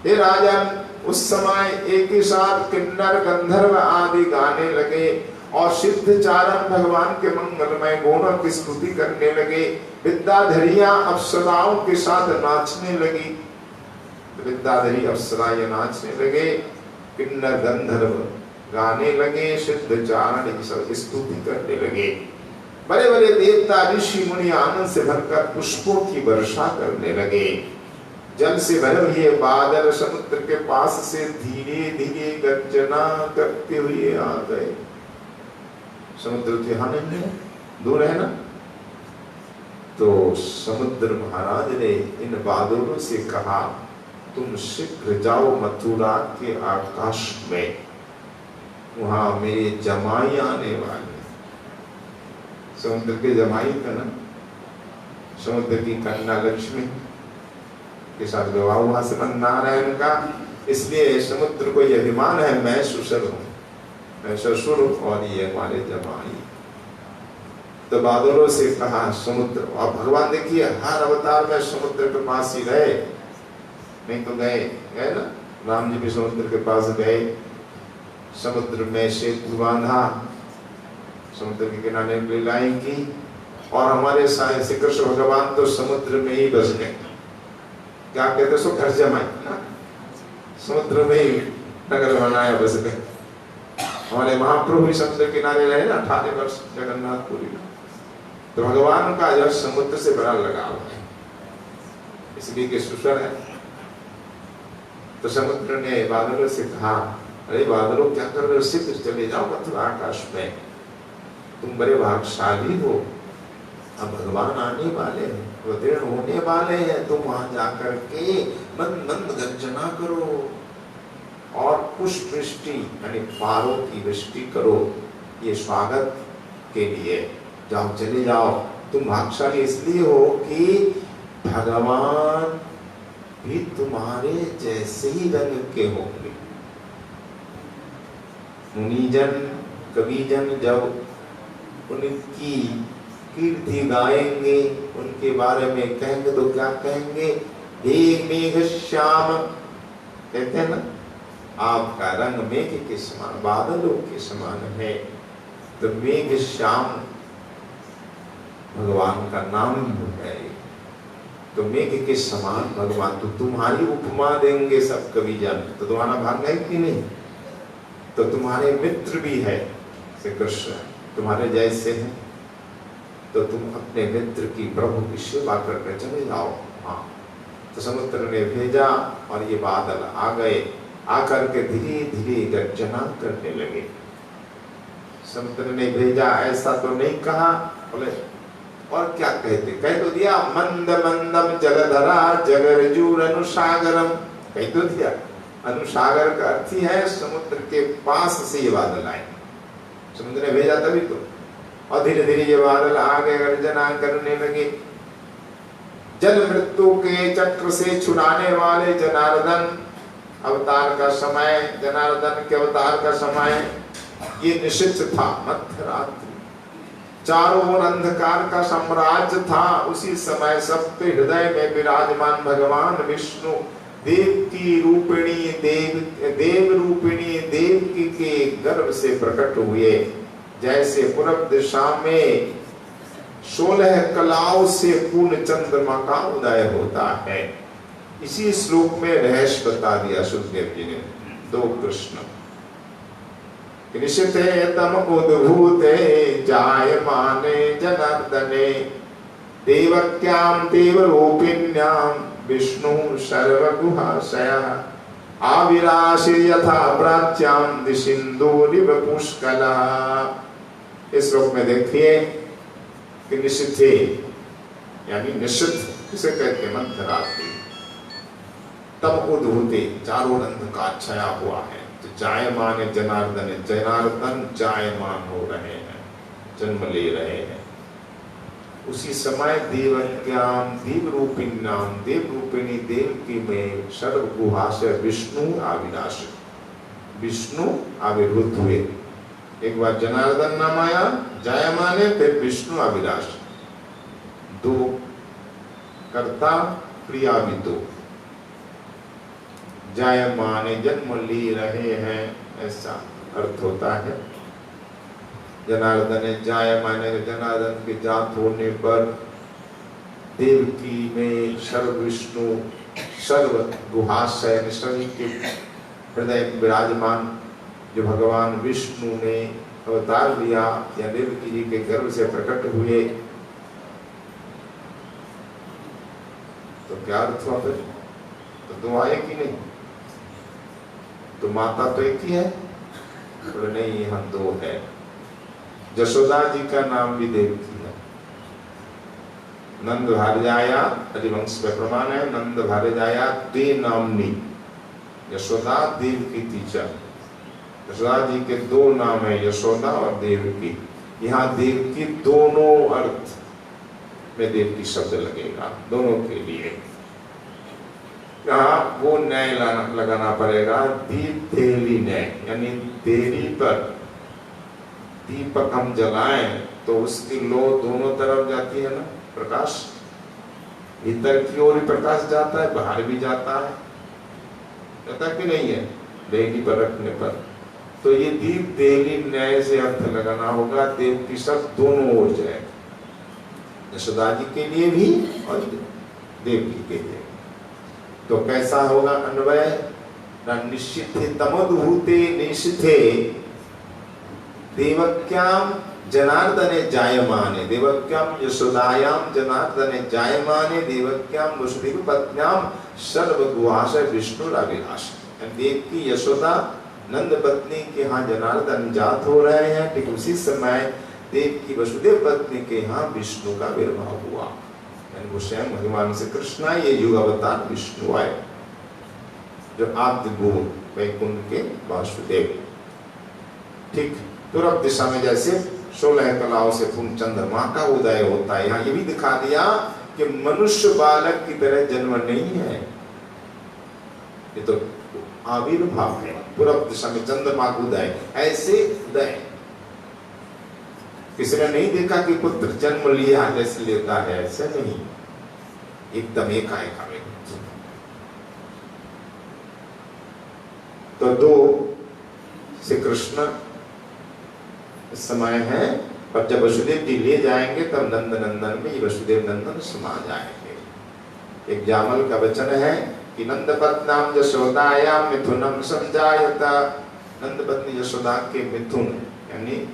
हे राजन, उस समय एक ही साथ किन्नर गंधर्व आदि गाने लगे और सिद्ध चारण भगवान के मंगलमय गुणों की स्तुति करने लगे। विद्याधरियां अप्सराओं के साथ नाचने लगी, विद्याधरी अप्सराएं नाचने लगे, किन्नर गंधर्व गाने लगे, सिद्ध चारण सब स्तुति करने लगे। बड़े बड़े देवता ऋषि मुनि आनंद से भरकर पुष्पों की वर्षा करने लगे। जल से भरे हुए बादल समुद्र के पास से धीरे धीरे गर्जना करते हुए आ गए। समुद्र तो यहाँ नहीं है, दूर है ना। तो समुद्र महाराज ने इन बादलों से कहा, तुम शीघ्र जाओ मथुरा के आकाश में, वहां मेरे जमाई आने वाले। समुद्र के जमाई का ना, समुद्र की कन्या लक्ष्मी के साथ विवाह हुआ श्रीमन नारायण का, इसलिए समुद्र को यह अभिमान है मैं ससुर हूं, मैं ससुर हूं और ये हमारे जमाई। तो बादलों से कहा समुद्र, और भगवान देखिए हर अवतार में समुद्र के पास ही रहे, नहीं तो गए गए ना, राम जी भी समुद्र के पास गए, समुद्र में सेतु बांधा, समुद्र के किनारे लीलाएं की, और हमारे श्री कृष्ण भगवान तो समुद्र में ही बस गए। क्या कहते सो घर जमाए ना, समुद्र में ही नगर बनाया बस गए। हमारे महाप्रभु भी समुद्र किनारे रहे ना 18 वर्ष जगन्नाथपुरी में। तो भगवान का जो समुद्र से बड़ा लगाव है, इसलिए कि सुसर है। तो समुद्र ने बादलों से कहा, अरे बादलों क्या कर रहे हो, सिद्ध चले जाओ मथुरा आकाश में, तुम बड़े भाग्यशाली हो, अब भगवान आने वाले हैं, अवतीर्ण होने वाले हैं, तुम वहां जाकर के मंद मंद गर्जना करो और पुष्प वृष्टि यानी पारों की वृष्टि करो, ये स्वागत के लिए जाओ, चले जाओ। तुम भाग्यशाली इसलिए हो कि भगवान भी तुम्हारे जैसे ही रंग के होंगे। मुनिजन कविजन जब उनकी कीर्ति गाएंगे, उनके बारे में कहेंगे तो क्या कहेंगे, हे मेघ श्याम, कहते हैं ना आपका रंग मेघ के समान, बादलों के समान है। तो मेघ श्याम भगवान का नाम है। तो मेघ के समान भगवान, तो तुम्हारी उपमा देंगे सब कवि जन, तो तुम्हारा भाग है कि नहीं। तो तुम्हारे मित्र भी है श्री कृष्ण, तुम्हारे जैसे हैं, तो तुम अपने मित्र की प्रभु की सेवा करके चले जाओ। हाँ, तो समुद्र ने भेजा और ये बादल आ गए, आकर के धीरे धीरे गर्जना करने लगे। समुद्र ने भेजा ऐसा तो नहीं कहा, बोले और क्या कहते, कह तो दिया मंद मंदम जलधरा जगरजूर अनुसागरम, कह तो दिया। अनुसागर का अर्थ ही है समुद्र के पास से ये बादल आए, समुद्र ने भेजा तभी तो। और धीरे धीरे ये बादल आगे गर्जना करने लगे। जल मृत्यु के चक्र से छुड़ाने वाले जनार्दन अवतार का समय, जनार्दन के अवतार का समय ये निश्चित था, मध्यरात्रि, चारों ओर अंधकार का साम्राज्य था। उसी समय सबके हृदय में विराजमान भगवान विष्णु देव की रूपिणी देव रूपिणी देवकी के गर्भ से प्रकट हुए। जैसे पूर्व दिशा में 16 कलाओं से पूर्ण चंद्रमा का उदय होता है। इसी श्लोक में रहस्य बता दिया सुखदेव जी ने। दो कृष्ण कृष्णते तम उद्भूते जायमाने जनार्दने देवक्याम देवरूपिण्याम विष्णु सर्वगुहाशयः आविराशि यथा प्राच्याम दिशिन्दूरिव पुष्कलः। इस श्लोक में देखिए कि निशिथे यानी निशिथ किसे कहते हैं, मध्यरात्रि, तब उद्भूते चारों अंधकार छाया हुआ है। तो जायमान जनार्दन, जनार्दन जायमान हो रहे हैं, जन्म ले रहे हैं। उसी समय देवक्याम देव रूपिण्याम देव रूपिणी देव की में सर्व गुहाशय विष्णु आविनाश, विष्णु आविर्भूत हुए। एक बार जनार्दन नाम आया, जायमाने, फिर विष्णु आविनाश, दो कर्ता क्रिया भी दो। जायमाने जन्म ले रहे हैं ऐसा अर्थ होता है। जनार्दन जायमाने, जनार्दन की जात होने पर देवकी में सर्व विष्णु सर्व गुहाशय शरीर के हृदय में विराजमान जो भगवान विष्णु ने अवतार लिया या देवकी जी के गर्भ से प्रकट हुए। तो क्या अर्थ हुआ फिर, तो दो आए कि नहीं, तो माता तो एक ही है, तो नहीं यहाँ दो है। यशोदा जी का नाम भी देवकी है। नंद भार्याया, हरिवंश में प्रमाण है, नंद भार्याया ते नामनी, यशोदा देवकी तीजा। यशोदा जी के दो नाम है, यशोदा और देवकी। यहाँ देवकी दोनों अर्थ में देवकी शब्द लगेगा, दोनों के लिए। यहाँ वो न्याय लगाना पड़ेगा, दीप तेली न्याय, यानी देरी पर दीपक हम जलाएं तो उसकी लो दोनों तरफ जाती है ना, प्रकाश भीतर की ओर ही प्रकाश जाता है, बाहर भी जाता है, जाता कि नहीं है, देहली पर रखने पर। तो ये दीप देहली न्याय से अर्थ लगाना होगा, देव की सब दोनों ओर जाए, यशोदा जी के लिए भी और देवकी के लिए। तो कैसा होगा अन्वय? निश्चिते तमोद्भूते निशिथे देवक्याम जनार्दने जायमाने, देवक्याम यशोदायाम जनार्दने जायमाने, देवक्याम वसुदेव पत्न्याम सर्वगुहाश विष्णुराभिलाष। देव की यशोदा नंद पत्नी के यहाँ जनार्दन जात हो रहे हैं, ठीक उसी समय देव की वसुदेव पत्नी के यहाँ विष्णु का विर्भाव हुआ। वो स्वयं भगवान श्री कृष्ण, ये युग अवतार विष्णु आए, जो आद्य भू वैकुंठ के वासुदेव। ठीक पूर्व दिशा में जैसे 16 कलाओं से पूर्ण चंद्रमा का उदय होता है, यहाँ ये भी दिखा दिया कि मनुष्य बालक की तरह जन्म नहीं है, ये तो आविर्भाव है। पूर्व दिशा में चंद्रमा का उदय, ऐसे उदय किसी ने नहीं देखा कि पुत्र जन्म लिया जैसे लेता है, ऐसे नहीं, एकदम एकाएक आवे। तो दो श्री कृष्ण इस समय है, और जब वसुदेव जी ले जाएंगे तब नंद नंदन में ये वसुदेव नंदन समा जाएंगे। एक जामल का वचन है कि नंद पत्नाम यशोदायाम मिथुनम संजायता, नंद पत्नी यशोदा के मिथुन यानी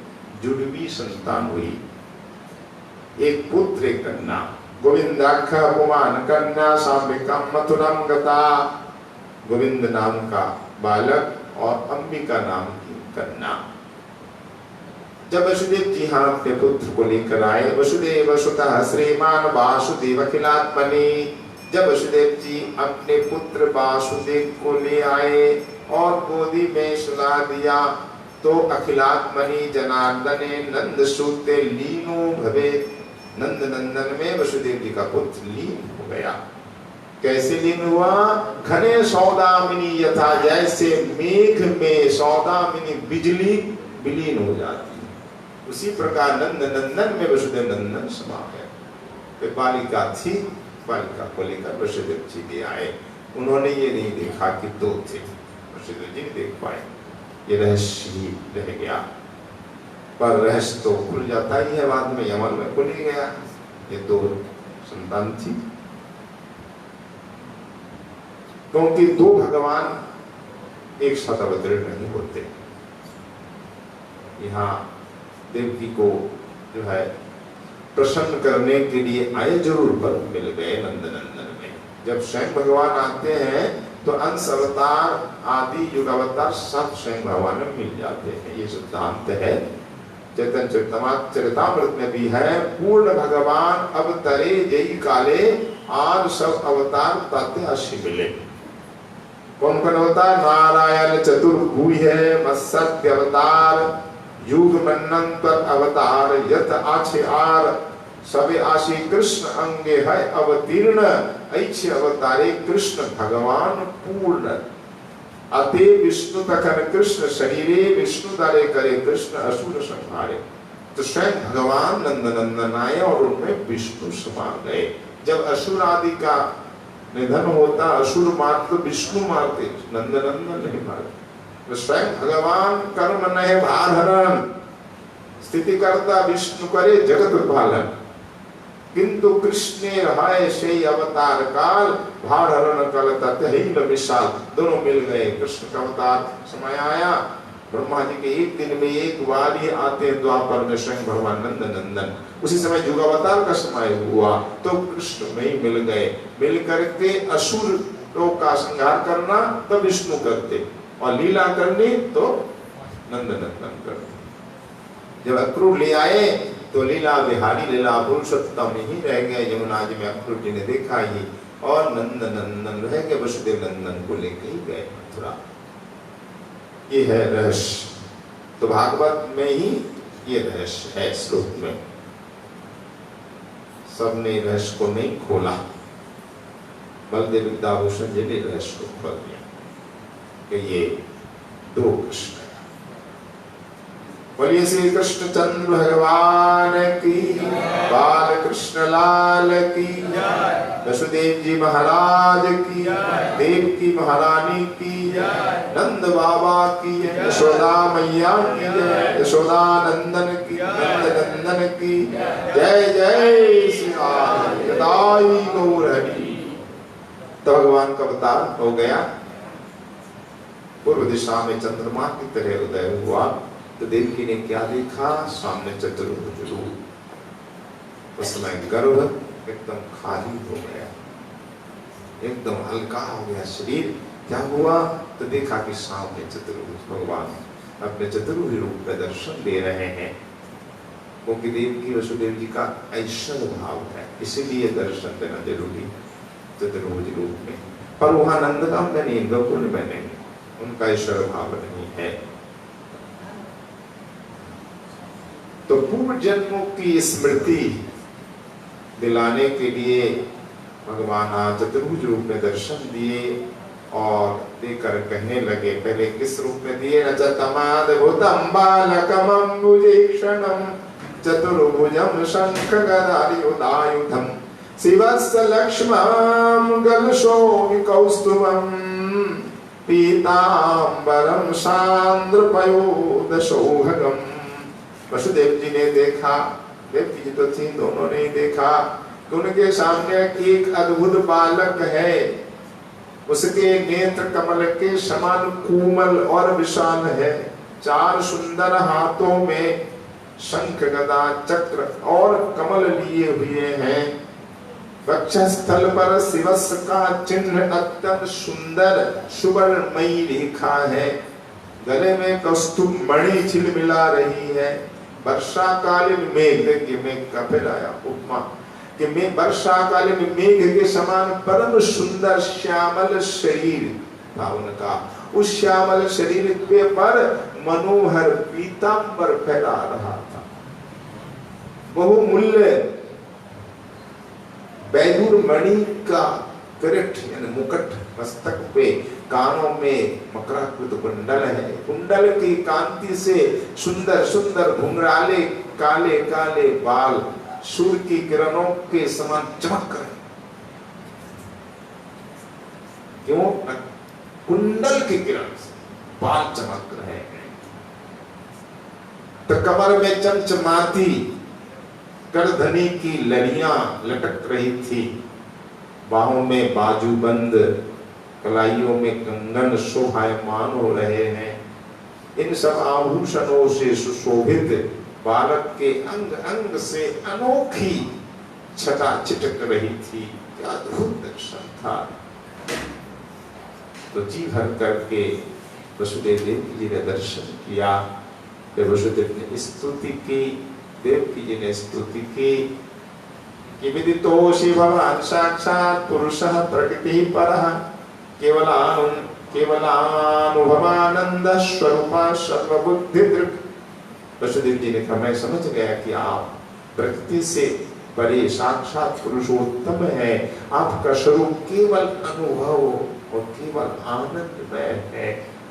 जुड़वी संतान हुई, एक पुत्र एक कन्या। गोविंदाख्या पुमान कन्या सांबिकम मथुरम गता, गोविंद नाम का बालक और अंबिका नाम की कन्या। जब वसुदेव जी हाँ अपने पुत्र को लेकर आए, वसुदेव सुतः श्रीमान वासुदेव अखिलात्मनि, जब वसुदेव जी अपने पुत्र वासुदेव को ले आए और गोदी में सुला दिया, तो अखिलात्मनि जनार्दने नंद सूते लीनो भवे, नंद नंदन में वसुदेव जी का पुत्र लीन हो गया। कैसे लीन हुआ? घने सौदामिनी यथा, जैसे मेघ में सौदामिनी बिजली विलीन हो जाती है, उसी प्रकार नंद नंदन में वसुदेव नंदन समा गया। फिर बालिका थी, बालिका को लेकर वसुदेव जी भी आए। उन्होंने ये नहीं देखा कि दो थे, वसुदेव जी नहीं देख पाए, ये रहस्य ही रह गया। पर रहस्य तो खुल जाता ही है बाद में, यमन में खुल ही गया। ये दो संतान थी, क्योंकि दो भगवान एक साथ अवतरित नहीं होते। यहाँ देवकी को जो है प्रसन्न करने के लिए आए जरूर, पर मिल गए नंद नंदन में। जब स्वयं भगवान आते हैं तो अंश अवतार आदि युग अवतार सब स्वयं भगवान में मिल जाते हैं, ये सिद्धांत है। चैतन्य चरितामृत में भी है, पूर्ण भगवान अवतरे जय काले, आज सब अवतार तात्याशी मिले। कौन कौन अवतार? नारायण चतुर्भुज है, मत्स्य अवतार, युग मनंत अवतार, यथ आछे आर, सबे आशी कृष्ण अंगे है अवतीर्ण, ऐच्छे अवतारे कृष्ण भगवान पूर्ण। अते विष्णु तखन कृष्ण शरीरे, विष्णु दारे करे कृष्ण असुर संहारे। तो स्वयं भगवान नंद नंदन आए और उनमें विष्णु समा गए। जब असुर आदि का निधन होता, असुर मारते, विष्णु मारते, नंद नंदन नहीं मारते। तो स्वयं भगवान कर्म नहे भार हरण, स्थिति करता विष्णु करे जगत पालन, किंतु कृष्णे रहाय से अवतार काल, भार हरण काल तत्हीन विशाल। दोनों मिल गए, कृष्ण का अवतार समय आया, ब्रह्मा जी के एक दिन में एक बार ही आते हैं द्वापर में स्वयं भगवान नंद नंदन। उसी समय युग अवतार का समय हुआ तो कृष्ण में ही मिल गए। मिल करके असुरों का संहार करना तो विष्णु करते, और लीला करनी तो नंद नंदन करते। जब अक्रूर ले आए तो लीला बिहारी लीला पुरुषोत्तम ही रह गए। यमुना जी में अक्रूर जी ने देखा ही, और नंद नंदन रह गए, वसुदेव नंदन को लेकर ही गए मथुरा। ये है रहस्य। तो भागवत में ही ये रहस्य है। श्लोक में सबने रहस्य को नहीं खोला, बलदेव विद्याभूषण जी ने रहस्य को खोल दिया कि ये दो कृष्ण। बोलिए श्री कृष्ण चंद्र भगवान की, बाल कृष्ण लाल की, वसुदेव जी महाराज की, देवकी महारानी की, नंद बाबा की, यशोदा मैया की जय, यशोदा नंदन की, नंद नंदन की जय जय श्री राम, जताई गौर हरि। तो भगवान का अवतार हो गया। पूर्व दिशा में चंद्रमा की तरह उदय हुआ तो देवकी ने क्या देखा? सामने चतुर्भुज रूप। उस समय गर्भ एकदम खाली हो गया, एकदम हल्का हो गया शरीर। क्या हुआ? तो देखा कि सामने चतुर्भुज भगवान अपने चतुर्भुज रूप का दर्शन दे रहे हैं। क्योंकि देवकी वसुदेव जी का ऐश्वर्य भाव है, इसीलिए दर्शन देना जरूरी चतुर्भुज रूप में। पर वहां नंदगांव में नहीं, गोकुल में नहीं, उनका ऐश्वर्य भाव नहीं है। तो पूर्व जन्मों की स्मृति दिलाने के लिए भगवान आज चतुर्भुज रूप में दर्शन दिए और देकर कहने लगे। पहले किस रूप में दिए? रजतमादभुतं बालकमम्बुजेक्षणं चतुर्भुजं शंखगदायुधायुधं शिवस्य लक्ष्मणं गलशोभिकौस्तुभं पीतांबरं सान्द्रपयोदशोभगम्। वसुदेव जी ने देखा, देवकी जी तो थी, दोनों ने देखा कि उनके सामने एक अद्भुत बालक है। उसके नेत्र कमल के समान कोमल और विशाल है। चार सुंदर हाथों में शंख गदा चक्र और कमल लिए हुए हैं। वक्षस्थल पर शिवस का चिन्ह अत्यंत सुंदर सुवर्णमयी रेखा है। गले में कस्तूर मणि झिलमिला रही है। वर्षा कालीन मेघ, देखिए मेघ का फिर आया उपमा कि मैं वर्षा कालीन मेघ के समान परम सुंदर श्यामल शरीर था उनका। उस श्यामल शरीर पे पर मनोहर पीतांबर फैला रहा था। बहुमूल्य बैदूर मणि का करेक्ट यानी मुकुट मस्तक पे, कानों में मकराकृत कुंडल है। कुंडल की कांति से सुंदर सुंदर घुंघराले काले काले बाल सूर्य की किरणों के समान चमक रहे। क्यों? कुंडल की किरण से बाल चमक रहे हैं। तो कमर में चमचमाती करधनी की लड़ियां लटक रही थी। बाहों में बाजूबंद, कलाइयों में कंगन शोभायमान हो रहे हैं। इन सब आभूषणों से सुशोभित बालक के अंग अंग से अनोखी छटा छिटक रही थी। क्या अद्भुत दर्शन था। तो जी भर करके वसुदेव देवकी जी ने दर्शन किया। फिर वसुदेव ने स्तुति की, देवकी जी ने स्तुति की कि विदितोषि भवान् साक्षात् पुरुषः प्रकृतिः परः केवलानुभवानंद स्वरूपा सर्वबुद्धि दृक्। वसुदेव जी ने कहा मैं समझ गया कि आप प्रकृति से परे साक्षात पुरुषोत्तम है। आपका स्वरूप केवल अनुभव और केवल आनंदमय है।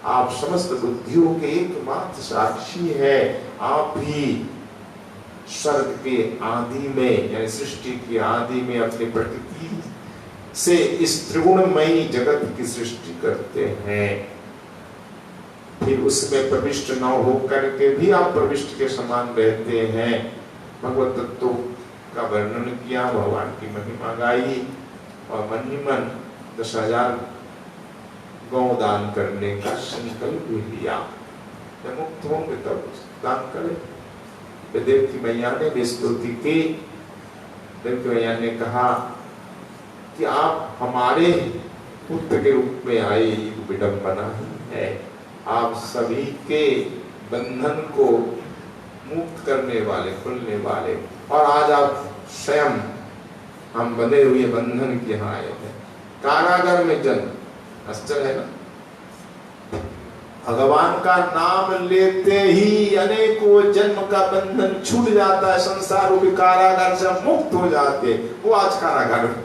आप समस्त बुद्धियों के एकमात्र साक्षी है। आप ही स्वर्ग के आदि में यानी सृष्टि की आदि में अपनी प्रकृति से इस त्रिगुणमयी जगत की सृष्टि करते हैं। फिर उसमें प्रविष्ट न होकर के भी आप प्रविष्ट के समान रहते हैं। भगवत तत्व का वर्णन किया, भगवान की महिमा गाई और मन ही मन 10,000 गौ दान करने का संकल्प भी लिया। जब मुक्त होंगे तब दान करें। देव की मैया ने भी स्तुति की। देव की मैया ने कहा कि आप हमारे पुत्र के रूप में आए, विडंबना ही है। आप सभी के बंधन को मुक्त करने वाले, खुलने वाले, और आज आप स्वयं हम बंधे हुए बंधन के यहाँ आए हैं। कारागार में जन्म आश्चर्य है ना। भगवान का नाम लेते ही अनेकों जन्म का बंधन छूट जाता है। संसार रूपी कारागार से मुक्त हो जाते। वो आज कारागार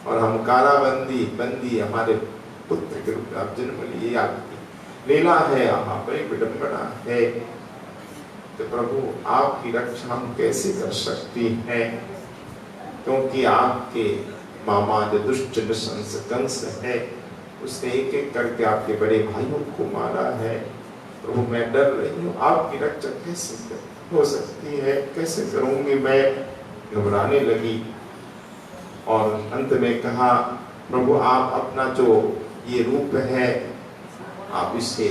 और हम काराबंदी बंदी हमारे पुत्र के रूप में आप जन्म लिए। लीला है, यहाँ बड़ी विडंबना है। तो प्रभु आपकी रक्षा हम कैसे कर सकती हैं, क्योंकि आपके मामा जो दुष्ट नृशंस कंस है, उसने एक एक करके आपके बड़े भाइयों को मारा है। प्रभु मैं डर रही हूँ, आपकी रक्षा कैसे हो सकती है, कैसे करूंगी। मैं घबराने लगी और अंत में कहा, प्रभु आप अपना जो ये रूप है आप इसे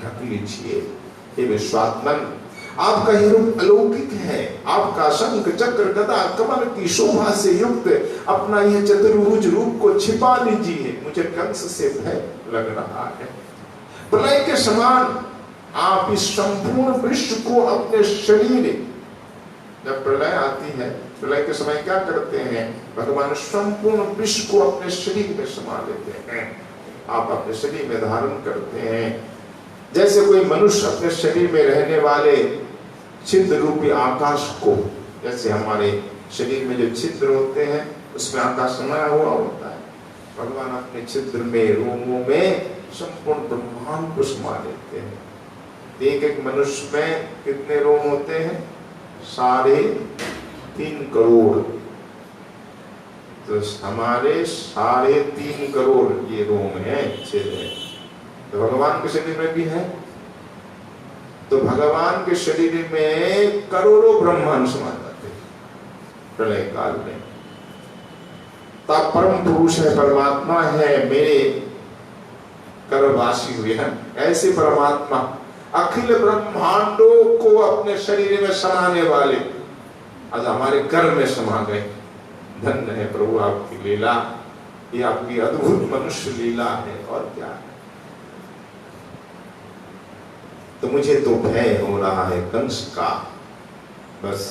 ढक लीजिए। हे विश्वात्मन, आपका ये रूप अलौकिक है। आपका शंख चक्र गदा कमल की शोभा से युक्त अपना यह चतुर्भुज रूप को छिपा लीजिए। मुझे कंस से भय लग रहा है। प्रलय के समान आप इस संपूर्ण विश्व को अपने शरीर, जब प्रलय आती है, प्रलय के समय क्या करते हैं, भगवान संपूर्ण विश्व को अपने शरीर में समा लेते हैं। आप अपने शरीर में धारण करते हैं, जैसे कोई मनुष्य अपने शरीर में रहने वाले छिद्र रूपी आकाश को, जैसे हमारे शरीर में जो छिद्र होते हैं उसमें आकाश समाया हुआ होता है, भगवान अपने छिद्र में, रोमों में संपूर्ण ब्रह्मांड को समा लेते हैं। एक एक मनुष्य में कितने रोम होते हैं? 3.5 करोड़। तो हमारे 3.5 करोड़ ये रोम है, छिद्र है। तो भगवान के शरीर में भी है। तो भगवान के शरीर में करोड़ों ब्रह्मांड समा जाते प्रलय काल में। तब परम पुरुष है, परमात्मा है, मेरे गर्भवासी हुए हैं। ऐसे परमात्मा अखिल ब्रह्मांडों को अपने शरीर में समाने वाले आज हमारे घर में समा गए। धन्य है प्रभु आपकी लीला, ये आपकी अद्भुत मनुष्य लीला है। और क्या है? तो मुझे तो भय हो रहा है कंस का, बस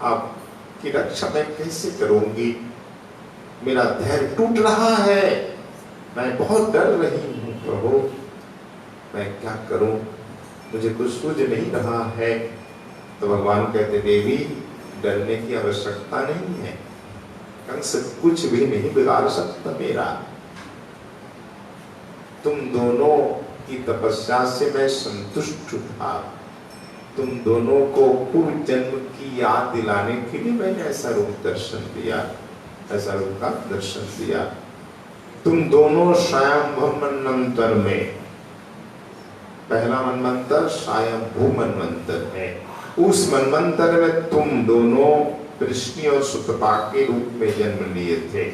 आपकी रक्षा मैं कैसे करूंगी? मेरा धैर्य टूट रहा है, मैं बहुत डर रही हूँ प्रभु, मैं क्या करूं? मुझे कुछ सूझ नहीं रहा है। तो भगवान कहते, देवी डरने की आवश्यकता नहीं है, कंस कुछ भी नहीं बिगाड़ सकता मेरा। तुम दोनों की तपस्या से मैं संतुष्ट था। तुम दोनों को पूर्व जन्म की याद दिलाने के लिए मैंने ऐसा रूप दर्शन दिया, ऐसा रूप का दर्शन दिया। तुम दोनों स्वयं मनवंतर में, पहला मनवंतर स्वयं मनवंतर है, उस मनवंतर में तुम दोनों वृष्णि और सुतपा के रूप में जन्म लिए थे।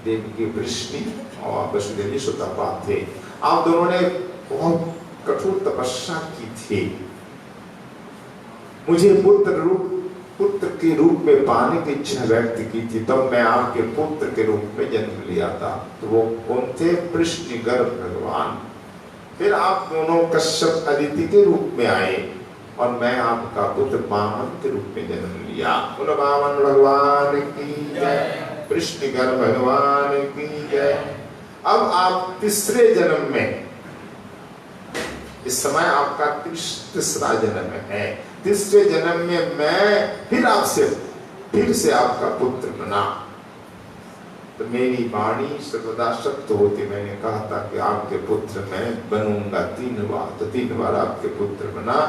देवी की वृष्णि और वसुदेवी सुतपा थे। आप दोनों ने बहुत कठोर तपस्या की थी। मुझे पुत्र के रूप में पाने की इच्छा व्यक्त की थी, तब मैं आपके पुत्र के रूप में जन्म लिया था। तो वो कौन थे? वृष्णिगर्भ भगवान। फिर आप दोनों कश्यप अदिति के रूप में आए और मैं आपका पुत्र वामन के रूप में जन्म लिया। बोलो वामन भगवान की जय, वृष्णिगर्भ भगवान की जय। अब आप तीसरे जन्म में, इस समय आपका तीसरा जन्म है। तीसरे जन्म में मैं फिर से आपका पुत्र बना। तो मेरी वाणी सर्वदा सत्य होती। मैंने कहा था कि आपके पुत्र मैं बनूंगा 3 बार, तो 3 बार आपके पुत्र बना।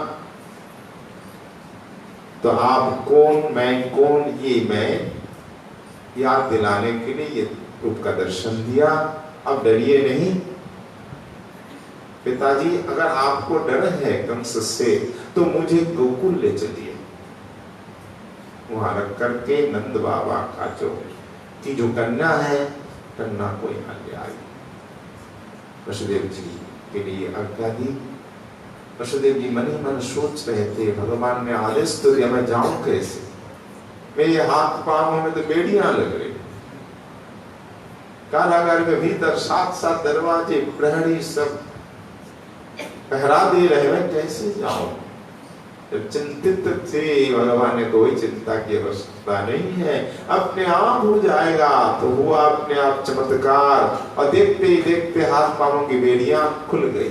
तो आप कौन, मैं कौन, ये मैं याद दिलाने के लिए ये रूप का दर्शन दिया। अब डरिए नहीं पिताजी, अगर आपको डर है कंस से तो मुझे गोकुल ले चलिए। वहां रख करके नंद बाबा का जो कन्या है, कन्या को यहाँ ले आई। वसुदेव जी के लिए आज्ञा दी। वसुदेव जी मन ही मन सोच रहे थे, भगवान ने आदेश तो दिया, मैं जाऊं कैसे? मेरे हाथ पांव में तो बेड़ियां लग रही। कारागार के भीतर 7 दरवाजे प्रहरी सब पहरा दे रहे, मैं कैसे जाऊं? जब चिंतित थे, भगवान ने कोई चिंता की आवश्यकता नहीं है, अपने आप हो जाएगा। तो हुआ अपने आप चमत्कार, और देखते ही देखते हाथ पांवों की बेड़ियां खुल गई।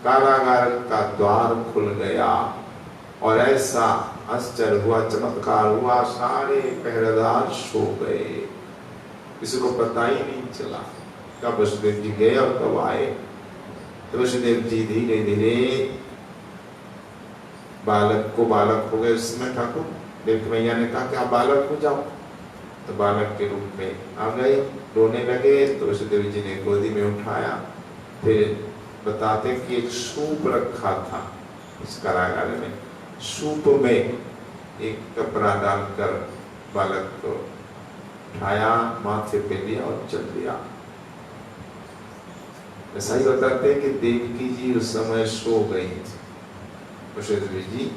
कारागार का द्वार खुल गया और ऐसा आश्चर्य हुआ, चमत्कार हुआ, सारे पहरेदार सो गए, किसी को पता ही नहीं चला। कब वसुदेव जी गए और कब आए। तो वसुदेव जी धीरे धीरे बालक हो गए। उस समय ठाकुर देवकी मैया ने कहा कि आप बालक हो जाओ, तो बालक के रूप में आ गए, रोने लगे। तो वसुदेव जी ने गोदी में उठाया। फिर बताते कि एक सूप रखा था इस कारागार में, सूप में एक कपड़ा डालकर बालक को उठाया, माथे पे लिया और चल दिया। ऐसा ही बताते हैं कि देवकी जी उस समय सो गई थी, वसुदेव जी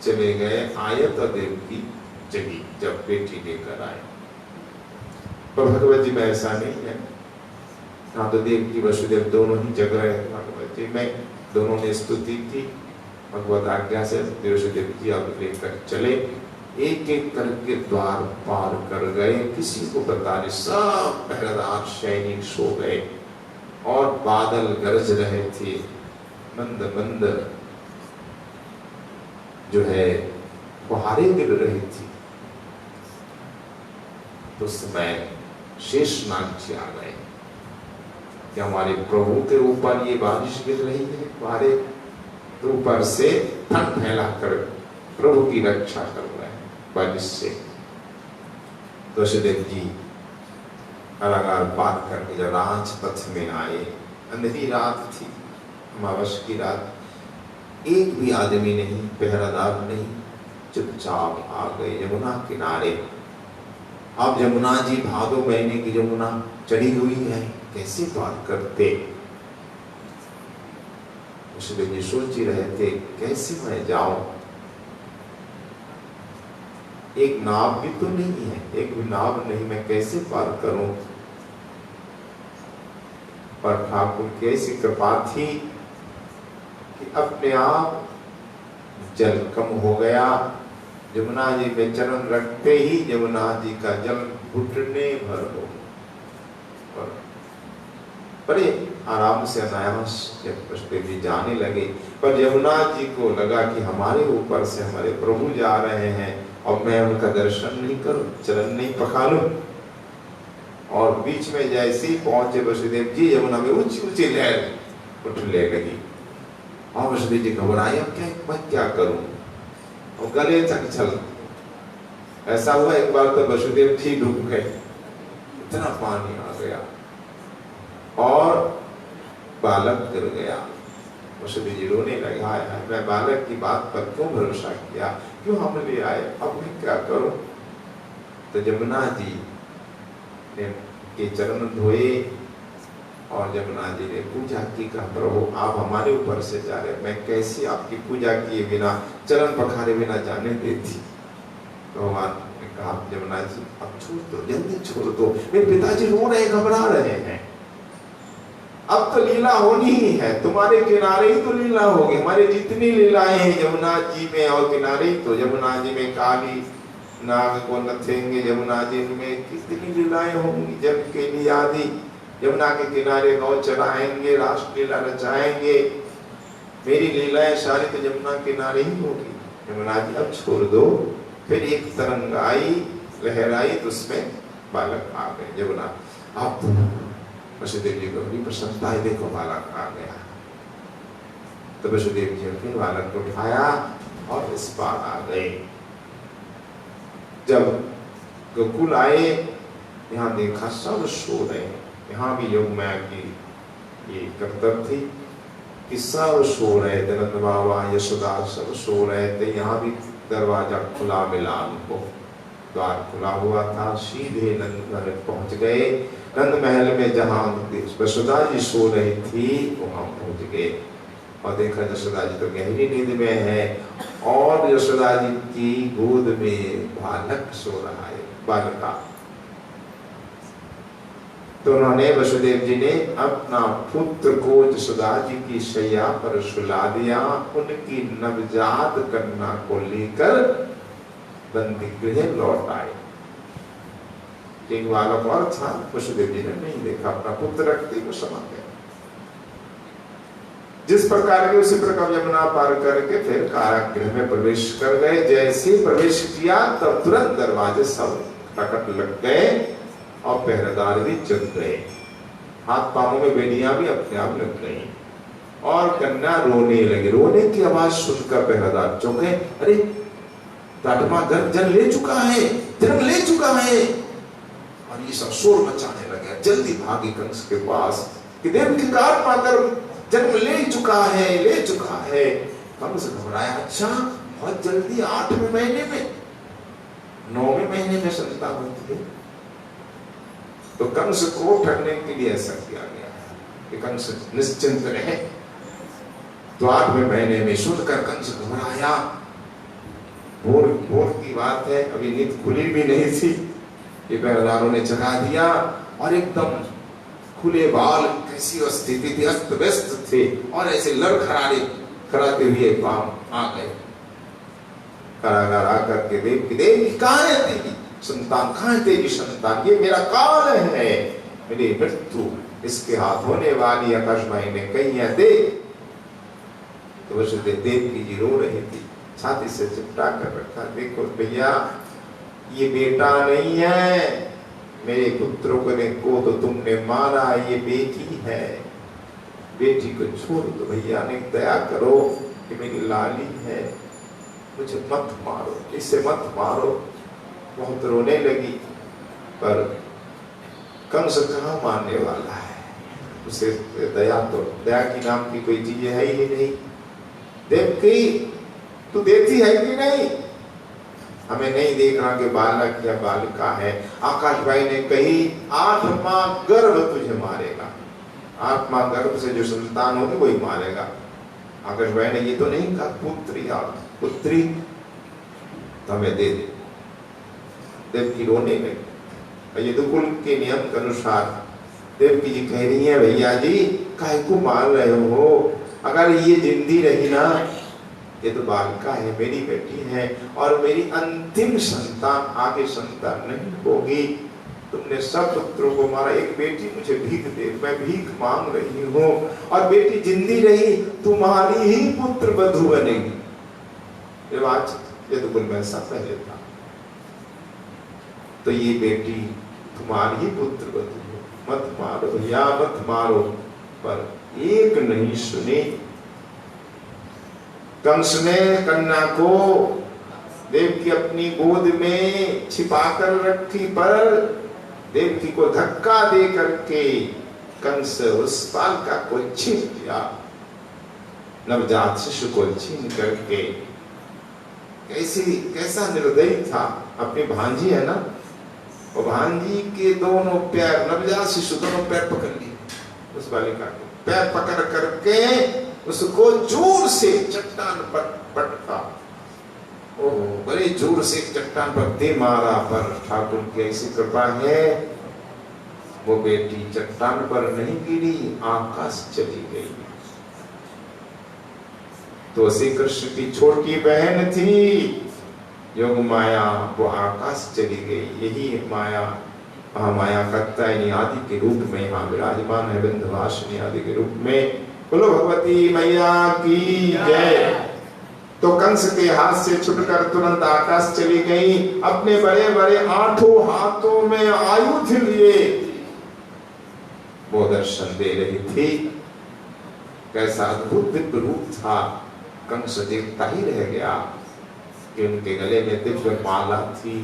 चले गए, आए तो देवकी जगी जब बेटी लेकर आए। पर भगवत जी में ऐसा नहीं है। हाँ, तो देवकी वसुदेव दोनों ही जग रहे थे। भगवत जी में दोनों ने स्तुति की, भगवत आज्ञा से वसुदेव जी अब लेकर चले, एक एक करके द्वार पार कर गए, किसी को पता नहीं। सब पहरेदार सैनिक सो गए और बादल गरज रहे थे, मंद मंद जो है फुहारें गिर रही थी। तो उस समय शेषनाग जी आ गए कि हमारे प्रभु के ऊपर ये बारिश गिर रही है, हमारे ऊपर से ठंड फैलाकर प्रभु की रक्षा कर रहे हैं बारिश से। तो वसुदेव जी कारागार पार करके जब राजपथ में आए, अंधेरी रात थी, अमावस की रात, एक भी आदमी नहीं, पहरादार नहीं, चुपचाप आ गए यमुना किनारे। अब यमुना जी भादो महीने की यमुना चढ़ी हुई है, कैसे पार करते। वसुदेव जी सोच ही रहे थे कैसे मैं जाऊं, एक नाव भी तो नहीं है, एक भी नाव नहीं, मैं कैसे पार करूं। पर ठाकुर की ऐसी कृपा थी कि अपने आप जल कम हो गया। यमुना जी में चरण रखते ही यमुना जी का जल घुटने भर हो, बड़े आराम से अनायास जब वसुदेव जी जाने लगे। पर यमुना जी को लगा कि हमारे ऊपर से हमारे प्रभु जा रहे हैं और मैं उनका दर्शन नहीं करूं, चरण नहीं पखारूं। और बीच में जैसे ही पहुंचे वसुदेव जी, यमुना में ऊंची ऊंची लहर उठने लगी और वसुदेव जी घबराए, अब मैं क्या करूं, और गले तक चल। ऐसा हुआ एक बार तो वसुदेव जी डूब गए, इतना पानी आ गया और बालक गिर गया। वसुदेव जी रोने लगे, हाय हाय, मैं बालक की बात पर क्यों भरोसा किया, क्यों हम ले आए, अब मैं क्या करूं। तो यमुना जी ने के चरण धोए और यमुना जी ने पूजा की, कहा प्रभु आप हमारे ऊपर से जा रहे, मैं कैसे आपकी पूजा किए बिना, चरण पखारे बिना जाने देती। तो भगवान ने कहा यमुना जी अब छोड़ दो, जल्दी छोड़ दो, मेरे पिताजी रो रहे, घबरा रहे हैं, अब तो लीला होनी ही है, तुम्हारे किनारे ही तो लीला होगी। हमारे जितनी लीलाएं हैं यमुना जी में और किनारे, तो यमुना जी में काली नाग को नथेंगे, यमुना जी में कितनी लीलाएं होंगी, जल के लिए आदि, यमुना के किनारे गौ चराएंगे, रासलीला रचाएंगे, मेरी लीलाएं सारी तो यमुना किनारे ही होगी। यमुना जी अब छोड़ दो। फिर एक तरंग आई, लहर आई, तो उसमें बालक आ गए। यमुना अब वसुदेव जी को बड़ी प्रसन्नता है, देखो बालक आ गया। तो वसुदेव जी ने फिर बालक को उठाया और इस पार आ गए। जब गोकुल आए, यहाँ देखा सब सो रहे, यहाँ भी योग माया की ये कर्तव्य थी कि सब सो रहे थे, नंद बाबा यशोदा सब सो रहे थे। यहाँ भी दरवाजा खुला मिला, उनको द्वार खुला हुआ था, सीधे नंद महल पहुंच गए। नंद महल में जहाँ यशोदा जी सो रही थी वहां पहुंच गए और देखा यशोदा जी तो गहरी नींद में है और यशोदा जी की गोद में बालक सो रहा है, बालका। तो उन्होंने वसुदेव जी ने अपना पुत्र को यशोदा जी की शैया पर सुला दिया, उनकी नवजात कन्या को लेकर बंदी गृह लौट आए। एक बालक और था, वसुदेव जी ने नहीं देखा, अपना पुत्र रखते को समा गया। जिस प्रकार के उसी प्रकार यमुना पार करके फिर कारागृह में प्रवेश कर गए। जैसे प्रवेश किया तब तुरंत दरवाजे सब टकट लग गए और पहरेदार भी जग गए। हाथ पांवों में बेड़ियां भी अपने आप लग गई और कन्या रोने लगी। रोने की आवाज सुनकर पहरेदार चौंके, अरे ताटमा जन्म ले चुका है, जन्म ले चुका है। और ये सब शोर मचाने लगे। जल्दी भागी कंस के पास कि देवकी का आत्मा गर्भ जन्म ले चुका है, ले चुका है। कंस घबराया, अच्छा बहुत जल्दी 8वें महीने में, 9वें महीने में संतान होती है। तो कंस को ठगने के लिए ऐसा किया गया कि कंस निश्चिंत रहे। तो 8वें महीने में सुनकर कंस घबराया। भोर की बात है, अभी नींद खुली भी नहीं थी। ये पहरेदारों ने जगा दिया और एकदम खुले बाल, कैसी स्थिति थी, अस्त व्यस्त थे और ऐसे लड़खड़ाते हुए पांव आ गए। कारागार आकर के देवी कहाँ है तेरी संतान, कहाँ है तेरी संतान, ये मेरा काल है, मेरी मृत्यु इसके हाथ होने वाली। आकाशवाणी ने कही है दे। तो देवकी जी रो रही थी, छाती से चिपटा कर रखा। देखो भैया, ये बेटा नहीं है, मेरे पुत्र को तो तुमने मारा, ये बेटी है। बेटी को छोड़ दो भैया, ने दया करो कि मेरी लाली है, मुझे मत मारो, इसे मत मारो। बहुत रोने लगी, पर कंस कहाँ मानने वाला है। उसे दया की नाम की कोई चीज है ही नहीं। देवकी तू देती है कि नहीं, हमें नहीं देख रहा कि बालक या बालिका है। आकाश भाई ने कही 8 माह गर्भ तुझे मारेगा, 8 माह गर्भ से जो संतान होगी वही मारेगा। आकाश भाई ने ये तो नहीं कहा पुत्री या पुत्री, तो हमें दे दे। देवकी रोने लगी। यदुकुल के नियम के अनुसार देवकी जी कह रही है, भैया जी काहे को मार रहे हो, अगर ये जिंदी रही ना, ये तो बालिका है, मेरी बेटी है और मेरी अंतिम संतान, आगे संतान नहीं होगी। तुमने सब पुत्रों को मारा, एक बेटी मुझे भीख दे, मैं भीख मांग रही हूँ। और बेटी जिंदी रही, तुम्हारी ही पुत्र वधू बनेगी। रिवाज यदुकुल में ऐसा पहले था। तो ये बेटी तुम्हारी ही पुत्र वधू, मत मारो भैया, मत मारो। पर एक नहीं सुनी। कंस ने कन्या को देवकी अपनी गोद में छिपाकर रखी, पर देवकी को धक्का दे करके कंस उस बालिका को छीन लिया, नवजात शिशु को छीन करके। कैसा निर्दयी था। अपनी भांजी है ना, और भांजी के दोनों पैर, नवजात शिशु दोनों पैर पकड़ लिए, उस बालिका को पैर पकड़ करके उसको जोर से चट्टान पर पटका। ओह, बड़े जोर से चट्टान पर दे मारा। पर ठाकुर की ऐसी कृपा है, वो बेटी चट्टान पर नहीं गिरी, आकाश चली गई। तो श्री कृष्ण की छोटी बहन थी योग माया, वो आकाश चली गई। यही माया, महामाया कात्यायनी आदि के रूप में यहाँ विराजमान है, विंध्यवासिनी आदि के रूप में। बोलो भगवती मैया की जय। तो कंस के हाथ से छुटकर तुरंत आकाश चली गई। अपने बड़े बड़े 8 हाथों में आयुध लिए वो दर्शन दे रही थी। कैसा अद्भुत दिव्य रूप था। कंस देखता ही रह गया कि उनके गले में दिव्य माला थी,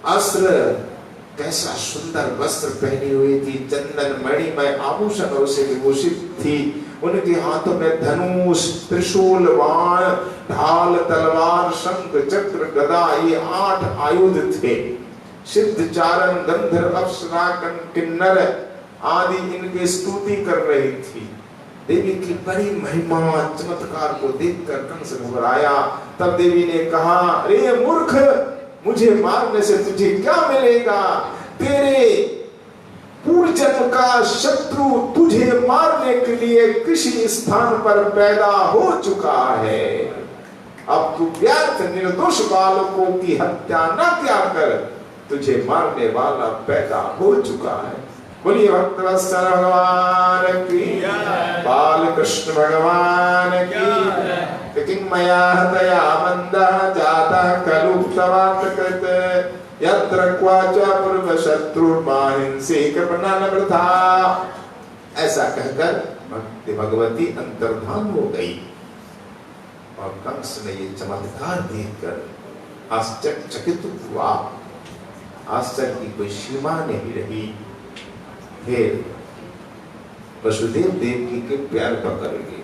अस्त्र, कैसा सुंदर वस्त्र पहनी हुई थी, चंदन मणिमय आभूषणों से विभूषित थी। उनके हाथों में धनुष, त्रिशूल, बाण, ढाल, तलवार, शंख, चक्र, गदा, ये 8 आयुध थे। सिद्ध, चारण, गंधर्व, अप्सरा, किन्नर आदि इनकी स्तुति कर रही थी। देवी की बड़ी महिमा चमत्कार को देखकर कंस घबराया। तब देवी ने कहा, अरे मूर्ख, मुझे मारने से तुझे क्या मिलेगा? तेरे पूर्व जन्म का शत्रु तुझे मारने के लिए किसी स्थान पर पैदा हो चुका है। अब तू व्यर्थ निर्दोष बालकों की हत्या न क्या कर, तुझे मारने वाला पैदा हो चुका है। बोलिए भक्तवत्सल भगवान की, बाल कृष्ण भगवान की। किं मया हतया मंदः जातः खलु तवात् कृत यत्र क्वाचा पूर्व शत्रु माहिंसे कृपणा न वृथा। ऐसा कहकर भगवती अंतर्धान हो गई और कंस ने ये चमत्कार देखकर आश्चर्यचकित हुआ। आश्चर्य की कोई सीमा नहीं रही। फिर वसुदेव देवकी के पैर पकड़ लिए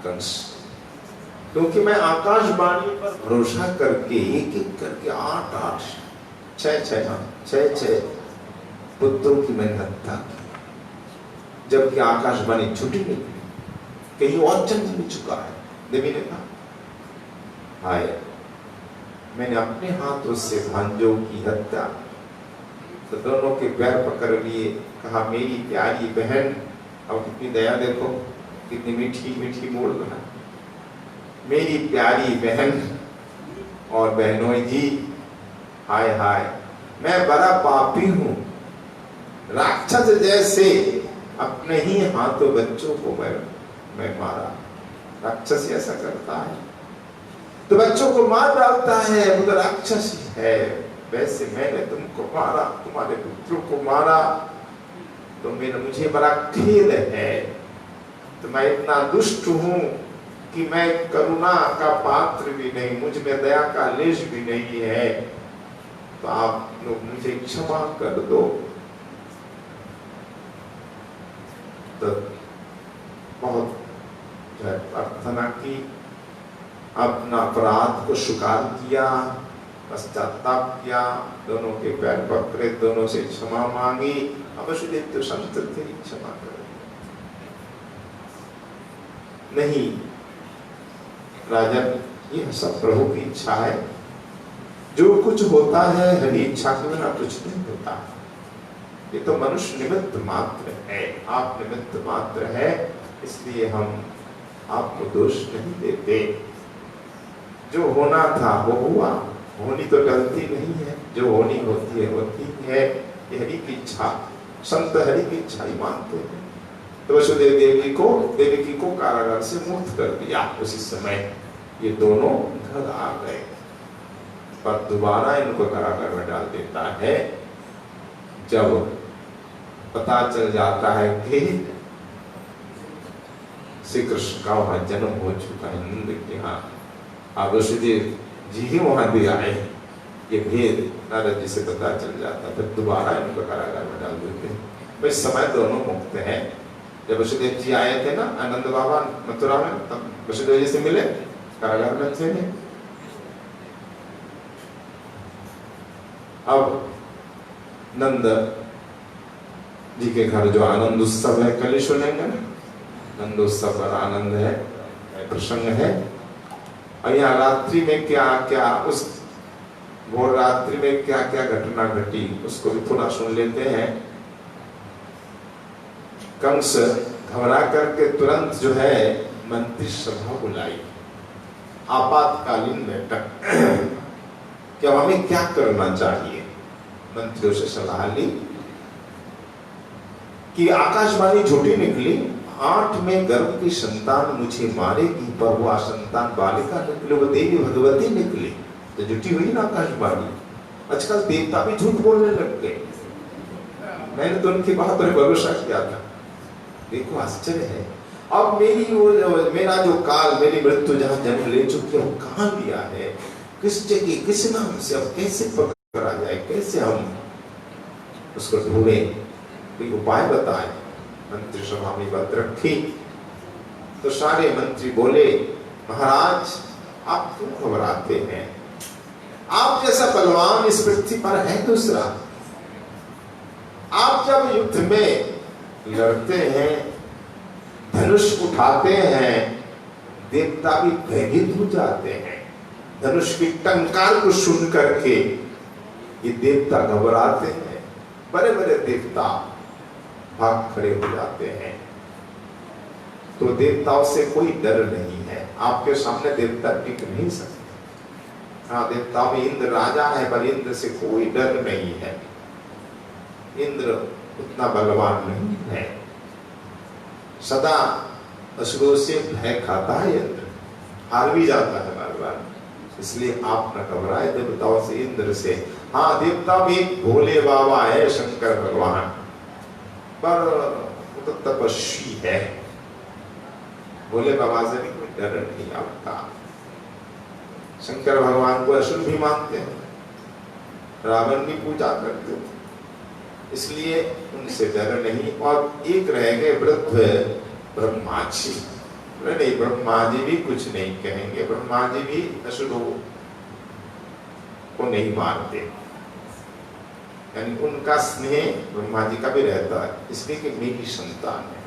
कंस, क्योंकि मैं आकाशवाणी पर भरोसा करके एक एक करके 8 6 पुत्रों की मैंने हत्या की, जबकि आकाशवाणी झूठी निकली, कहीं और जन्म मिल चुका है। देवी ने कहा, हाय, मैंने अपने हाथों से भांजों की हत्या। तो दोनों के पैर पकड़ लिए, कहा, मेरी प्यारी बहन, अब कितनी दया देखो, कितनी मीठी मीठी बोल रहा है, मेरी प्यारी बहन और बहनों जी, हाय हाय, मैं बड़ा पापी हूं, राक्षस जैसे अपने ही हाथों बच्चों को मैं मारा। राक्षस ऐसा करता है तो बच्चों को मार डालता है, वो तो राक्षस है। वैसे मैंने तुमको मारा, तुम्हारे पुत्रों को मारा, तो मुझे बड़ा खेद है। तो मैं इतना दुष्ट हूं कि मैं करुणा का पात्र भी नहीं, मुझ में दया का लेश भी नहीं है, तो आप लोग मुझे क्षमा कर दो। तो बहुत प्रार्थना की, अपना अपराध को स्वीकार किया, पश्चाताप किया, दोनों के पैर पकड़े, दोनों से क्षमा मांगी। वसुदेव तो संत थे, क्षमा कर नहीं राजन, यह सब प्रभु की इच्छा है। जो कुछ होता है हरी इच्छा के बिना कुछ नहीं होता। ये तो मनुष्य निमित्त मात्र है, आप निमित्त मात्र है, इसलिए हम आपको दोष नहीं देते। जो होना था वो हुआ, होनी तो गलती नहीं है, जो होनी होती है होती है। ये हरि की इच्छा, संत हरि की इच्छा ही मानते हैं। तो वसुदेव देवकी को कारागार से मुक्त कर दिया। उसी समय ये दोनों घर आ गए, पर दोबारा इनको कारागार में डाल देता है जब पता चल जाता है कि श्री कृष्ण का वहां जन्म हो चुका है, नंद के यहाँ। अब वसुदेव जी ही वहां भी आए, ये भेद नारद जी से पता चल जाता, फिर दोबारा इनको कारागार में डाल देते हैं। भाई समय दोनों मुक्त हैं। जब वसुदेव जी आए थे ना आनंद बाबा मथुरा में, तब वसुदेव जी से मिले, कारागार में थे। अब नंद जी के घर जो आनंद उत्सव है, कल सुनेंगे ना, नंद उत्सव पर आनंद है, प्रसंग है। और यहाँ रात्रि में क्या क्या, उस भोर रात्रि में क्या क्या घटना घटी, उसको भी थोड़ा सुन लेते हैं। कंस घबरा करके तुरंत जो है मंत्री सभा बुलाई, आपातकालीन बैठक, कि अब हमें क्या करना चाहिए। मंत्रियों से सलाह ली कि आकाशवाणी झूठी निकली, 8 में गर्भ की संतान मुझे मारेगी, पर वो संतान बालिका निकली, वो देवी भगवती निकली, तो झूठी हुई ना आकाशवाणी। आजकल देवता भी झूठ बोलने लग गए। मैंने तो उनकी बात पर भरोसा किया था। देखो आश्चर्य है। अब मेरा जो काल, मेरी मृत्यु जहाँ जन्म ले चुकी है, वो कहाँ लिया है, किस जगह, किस नाम से, अब कैसे पकड़ा जाए, कैसे हम उसको ढूंढें, कोई उपाय बताए। मंत्री सभा में बात रखी तो सारे मंत्री बोले, महाराज आप क्यों घबराते हैं, आप जैसा बलवान इस पृथ्वी पर है दूसरा। आप जब युद्ध में लड़ते हैं, धनुष उठाते हैं, देवता भी भयभीत हो जाते हैं। धनुष की टंकार को सुन करके ये देवता घबराते हैं, बड़े बड़े देवता भाग खड़े हो जाते हैं। तो देवताओं से कोई डर नहीं है, आपके सामने देवता टिक नहीं सकते। हाँ, देवताओं में इंद्र राजा है, पर इंद्र से कोई डर नहीं है। इंद्र उतना बलवान नहीं है, सदा असुरों से भय खाता है। इंद्र हार भी जाता है बार बार, इसलिए आप न घबराए देवताओं से, इंद्र से। हाँ, देवता भी भोले बाबा है शंकर भगवान, पर वो तो तपस्वी है। भोले बाबा से भी कोई डर नहीं आपका। शंकर भगवान को असुर भी मानते हैं, रावण भी पूजा करते थे, इसलिए उनसे डर नहीं। और एक रह गए वृद्ध ब्रह्मा जी। नहीं, ब्रह्मा जी भी कुछ नहीं कहेंगे, ब्रह्मा जी भी असुरों को नहीं मारते, यानी उनका स्नेह ब्रह्मा जी का भी रहता है, इसलिए कि मेरी संतान है।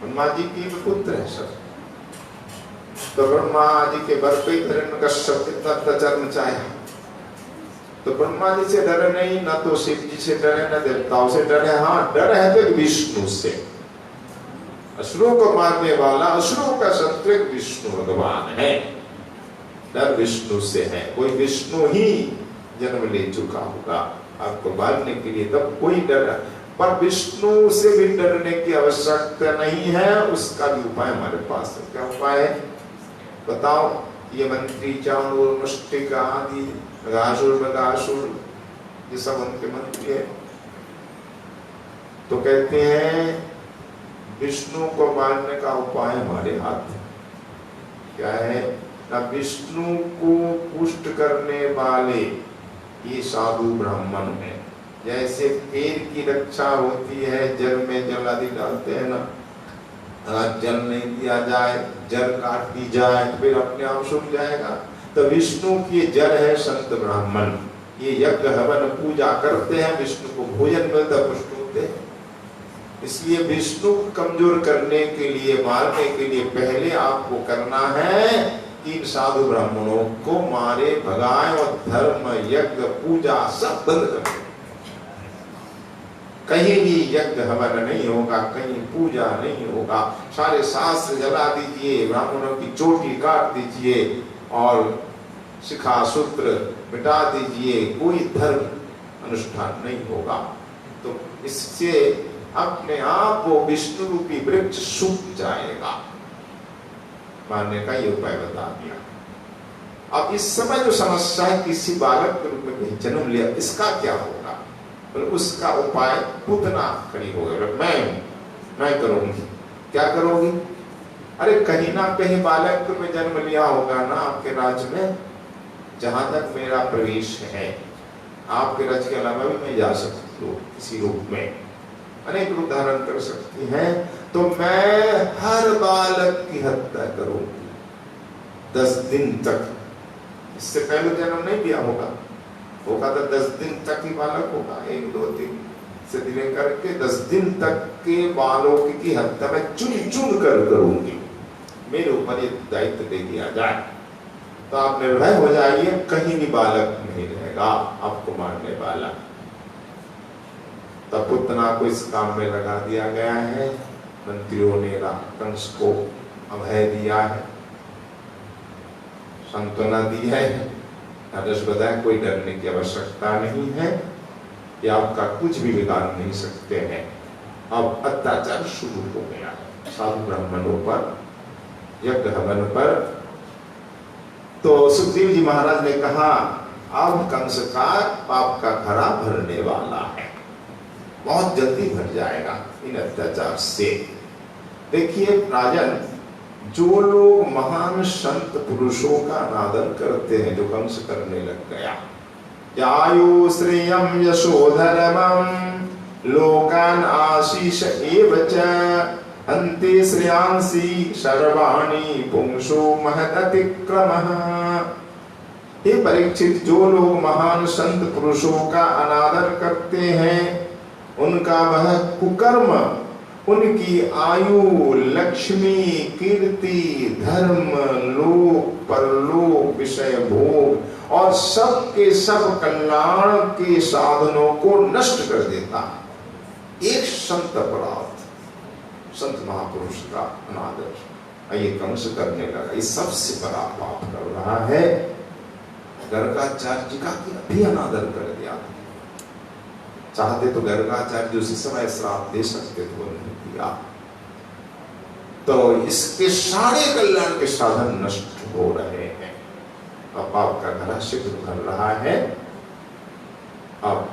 ब्रह्मा जी की पुत्र है सब। तो ब्रह्मा जी के बर पे हिरण्यकश्यप इतना अत्याचार मचाया, तो ब्रह्मा जी से डरे नहीं, ना तो शिव जी से डरे, ना देवताओं से डरे। हाँ, डर है तो विष्णु से। असुरों को मारने वाला, असुरों का शत्रु विष्णु भगवान है। डर विष्णु से है। कोई विष्णु ही जन्म ले चुका होगा आपको मारने के लिए, तब कोई डर। पर विष्णु से भी डरने की आवश्यकता नहीं है, उसका भी उपाय हमारे पास है। क्या उपाय है बताओ? ये मंत्री चाणूर मुष्टिका आदि बगासुर ये सब उनके मंत्री है। तो कहते हैं विष्णु को मारने का उपाय हमारे हाथ है। क्या है? ना विष्णु को पुष्ट करने वाले ये साधु ब्राह्मण है। जैसे पेड़ की रक्षा होती है, जल में जल आदि डालते हैं ना, जल नहीं दिया जाए, जल काट दी जाए तो फिर अपने आप सूख जाएगा। तो विष्णु की जल है संत ब्राह्मण, ये यज्ञ हवन पूजा करते हैं, विष्णु को भोजन मिलता, पुष्ट होते हैं। इसलिए विष्णु को कमजोर करने के लिए, मारने के लिए पहले आपको करना है इन साधु ब्राह्मणों को मारे, भगाए और धर्म यज्ञ पूजा सब बंद कर दे। कहीं भी यज्ञ हवन नहीं होगा, कहीं पूजा नहीं होगा, सारे शास्त्र जला दीजिए, ब्राह्मणों की चोटी काट दीजिए और शिखा सूत्र मिटा दीजिए, कोई धर्म अनुष्ठान नहीं होगा। तो इससे अपने आप वो विष्णु रूपी वृक्ष सूख जाएगा। मारने का ये उपाय बता दिया। अब इस समय जो समस्या है, किसी बालक के रूप में जन्म लिया, इसका क्या होगा? तो उसका उपाय पूतना खड़ी होगा। मैं करूंगी। क्या करोगी? अरे कहीं ना कहीं बालक में जन्म लिया होगा ना आपके राज्य में, जहां तक मेरा प्रवेश है, आपके राज्य के अलावा भी मैं जा सकती हूँ किसी रूप में, अनेक रूप धारण कर सकती हैं। तो मैं हर बालक की हत्या करूंगी 10 दिन तक। इससे पहले जन्म नहीं लिया होगा तो 10 दिन तक ही बालक होगा। 1 2 3 से धीरे करके 10 दिन तक के बालों की हत्या मैं चुन चुन कर करूंगी। मेरे ऊपर ये दायित्व दे दिया जाए तो आप निर्भय हो जाइए, कहीं भी बालक नहीं रहेगा आपको मारने वाला। तब पुतना को इस काम में लगा दिया गया है। मंत्रियों ने कंस को अभय दिया है, सांत्वना दी है, आदर्श बताया कोई डरने की आवश्यकता नहीं है, कि आपका कुछ भी बिगाड़ नहीं सकते हैं। अब अत्याचार शुरू हो गया साधु ब्राह्मणों पर, यज्ञ हवन पर। तो सुखदेव जी महाराज ने कहा अब कंस का पाप का खरा भरने वाला है, बहुत जल्दी भर जाएगा इन अत्याचार से। देखिए राजन, जो लोग महान संत पुरुषों का अनादर करते हैं, जो कंस करने लग गया, यायु श्रेयम यशो धर्मम लोकान आशीष एवच अन्ते श्रेयांसी सर्वाणि पुंसो महदतिक्रमः। हे परीक्षित, जो लोग महान संत पुरुषों का अनादर करते हैं, उनका वह कुकर्म उनकी आयु, लक्ष्मी, कीर्ति, धर्म, लोक परलोक, विषय भोग और सब के सब कल्याण के साधनों को नष्ट कर देता। एक संत अपराध, संत महापुरुष का अनादर ये कंस करने लगा, ये सबसे बड़ा पाप कर रहा है। गर्गाचार्य जी का भी अनादर कर दिया। चाहते तो गर्गाचार्य उसी समय श्राप दे सकते थे, वो नहीं दिया। तो इसके सारे कल्याण के साधन नष्ट हो रहे हैं। अब आपका घड़ा शीघ्र भर रहा है। अब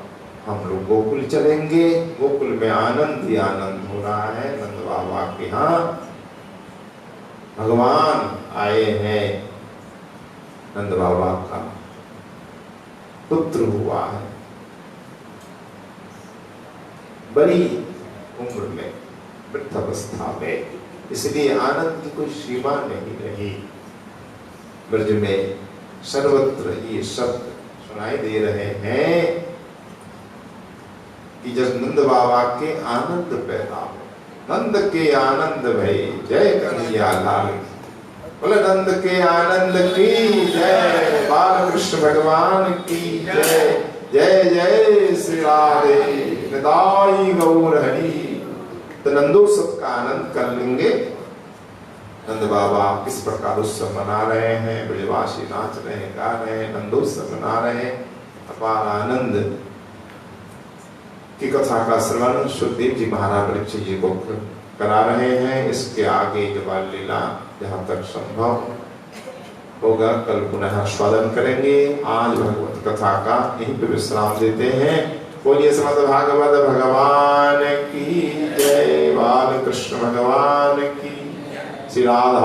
हम लोग गोकुल चलेंगे। गोकुल में आनंद ही आनंद हो रहा है। नंद बाबा के यहाँ भगवान आए हैं। नंद बाबा का पुत्र हुआ है। बड़ी उम्र में, वृद्धावस्था में, इसलिए आनंद की कोई सीमा नहीं रही। ब्रज में सर्वत्र ये शब्द सुनाई दे रहे हैं कि जब नंद बाबा के आनंद पैदा हो, नंद के आनंद भई जय कन्हैया लाल की। बोले नंद के आनंद की जय, बाल कृष्ण भगवान की जय। जय जय श्री राधे निताई गौर हरि। तो नंदोत्सव का आनंद कर लेंगे। नंद बाबा किस प्रकार उत्सव मना रहे हैं, ब्रजवासी नाच रहे हैं, गा रहे हैं, नंदोत्सव मना रहे हैं। अपार आनंद की कथा का श्रवण सुखदेव जी महाराज परीक्षित जी को करा रहे हैं। इसके आगे जो बाल लीला जहाँ तक संभव होगा कल पुनः स्वादन करेंगे। आज भगवत कथा का यहीं पे विश्राम देते हैं। बोलिए समस्त भागवत भगवान की जय, बाल कृष्ण भगवान की। श्री राधा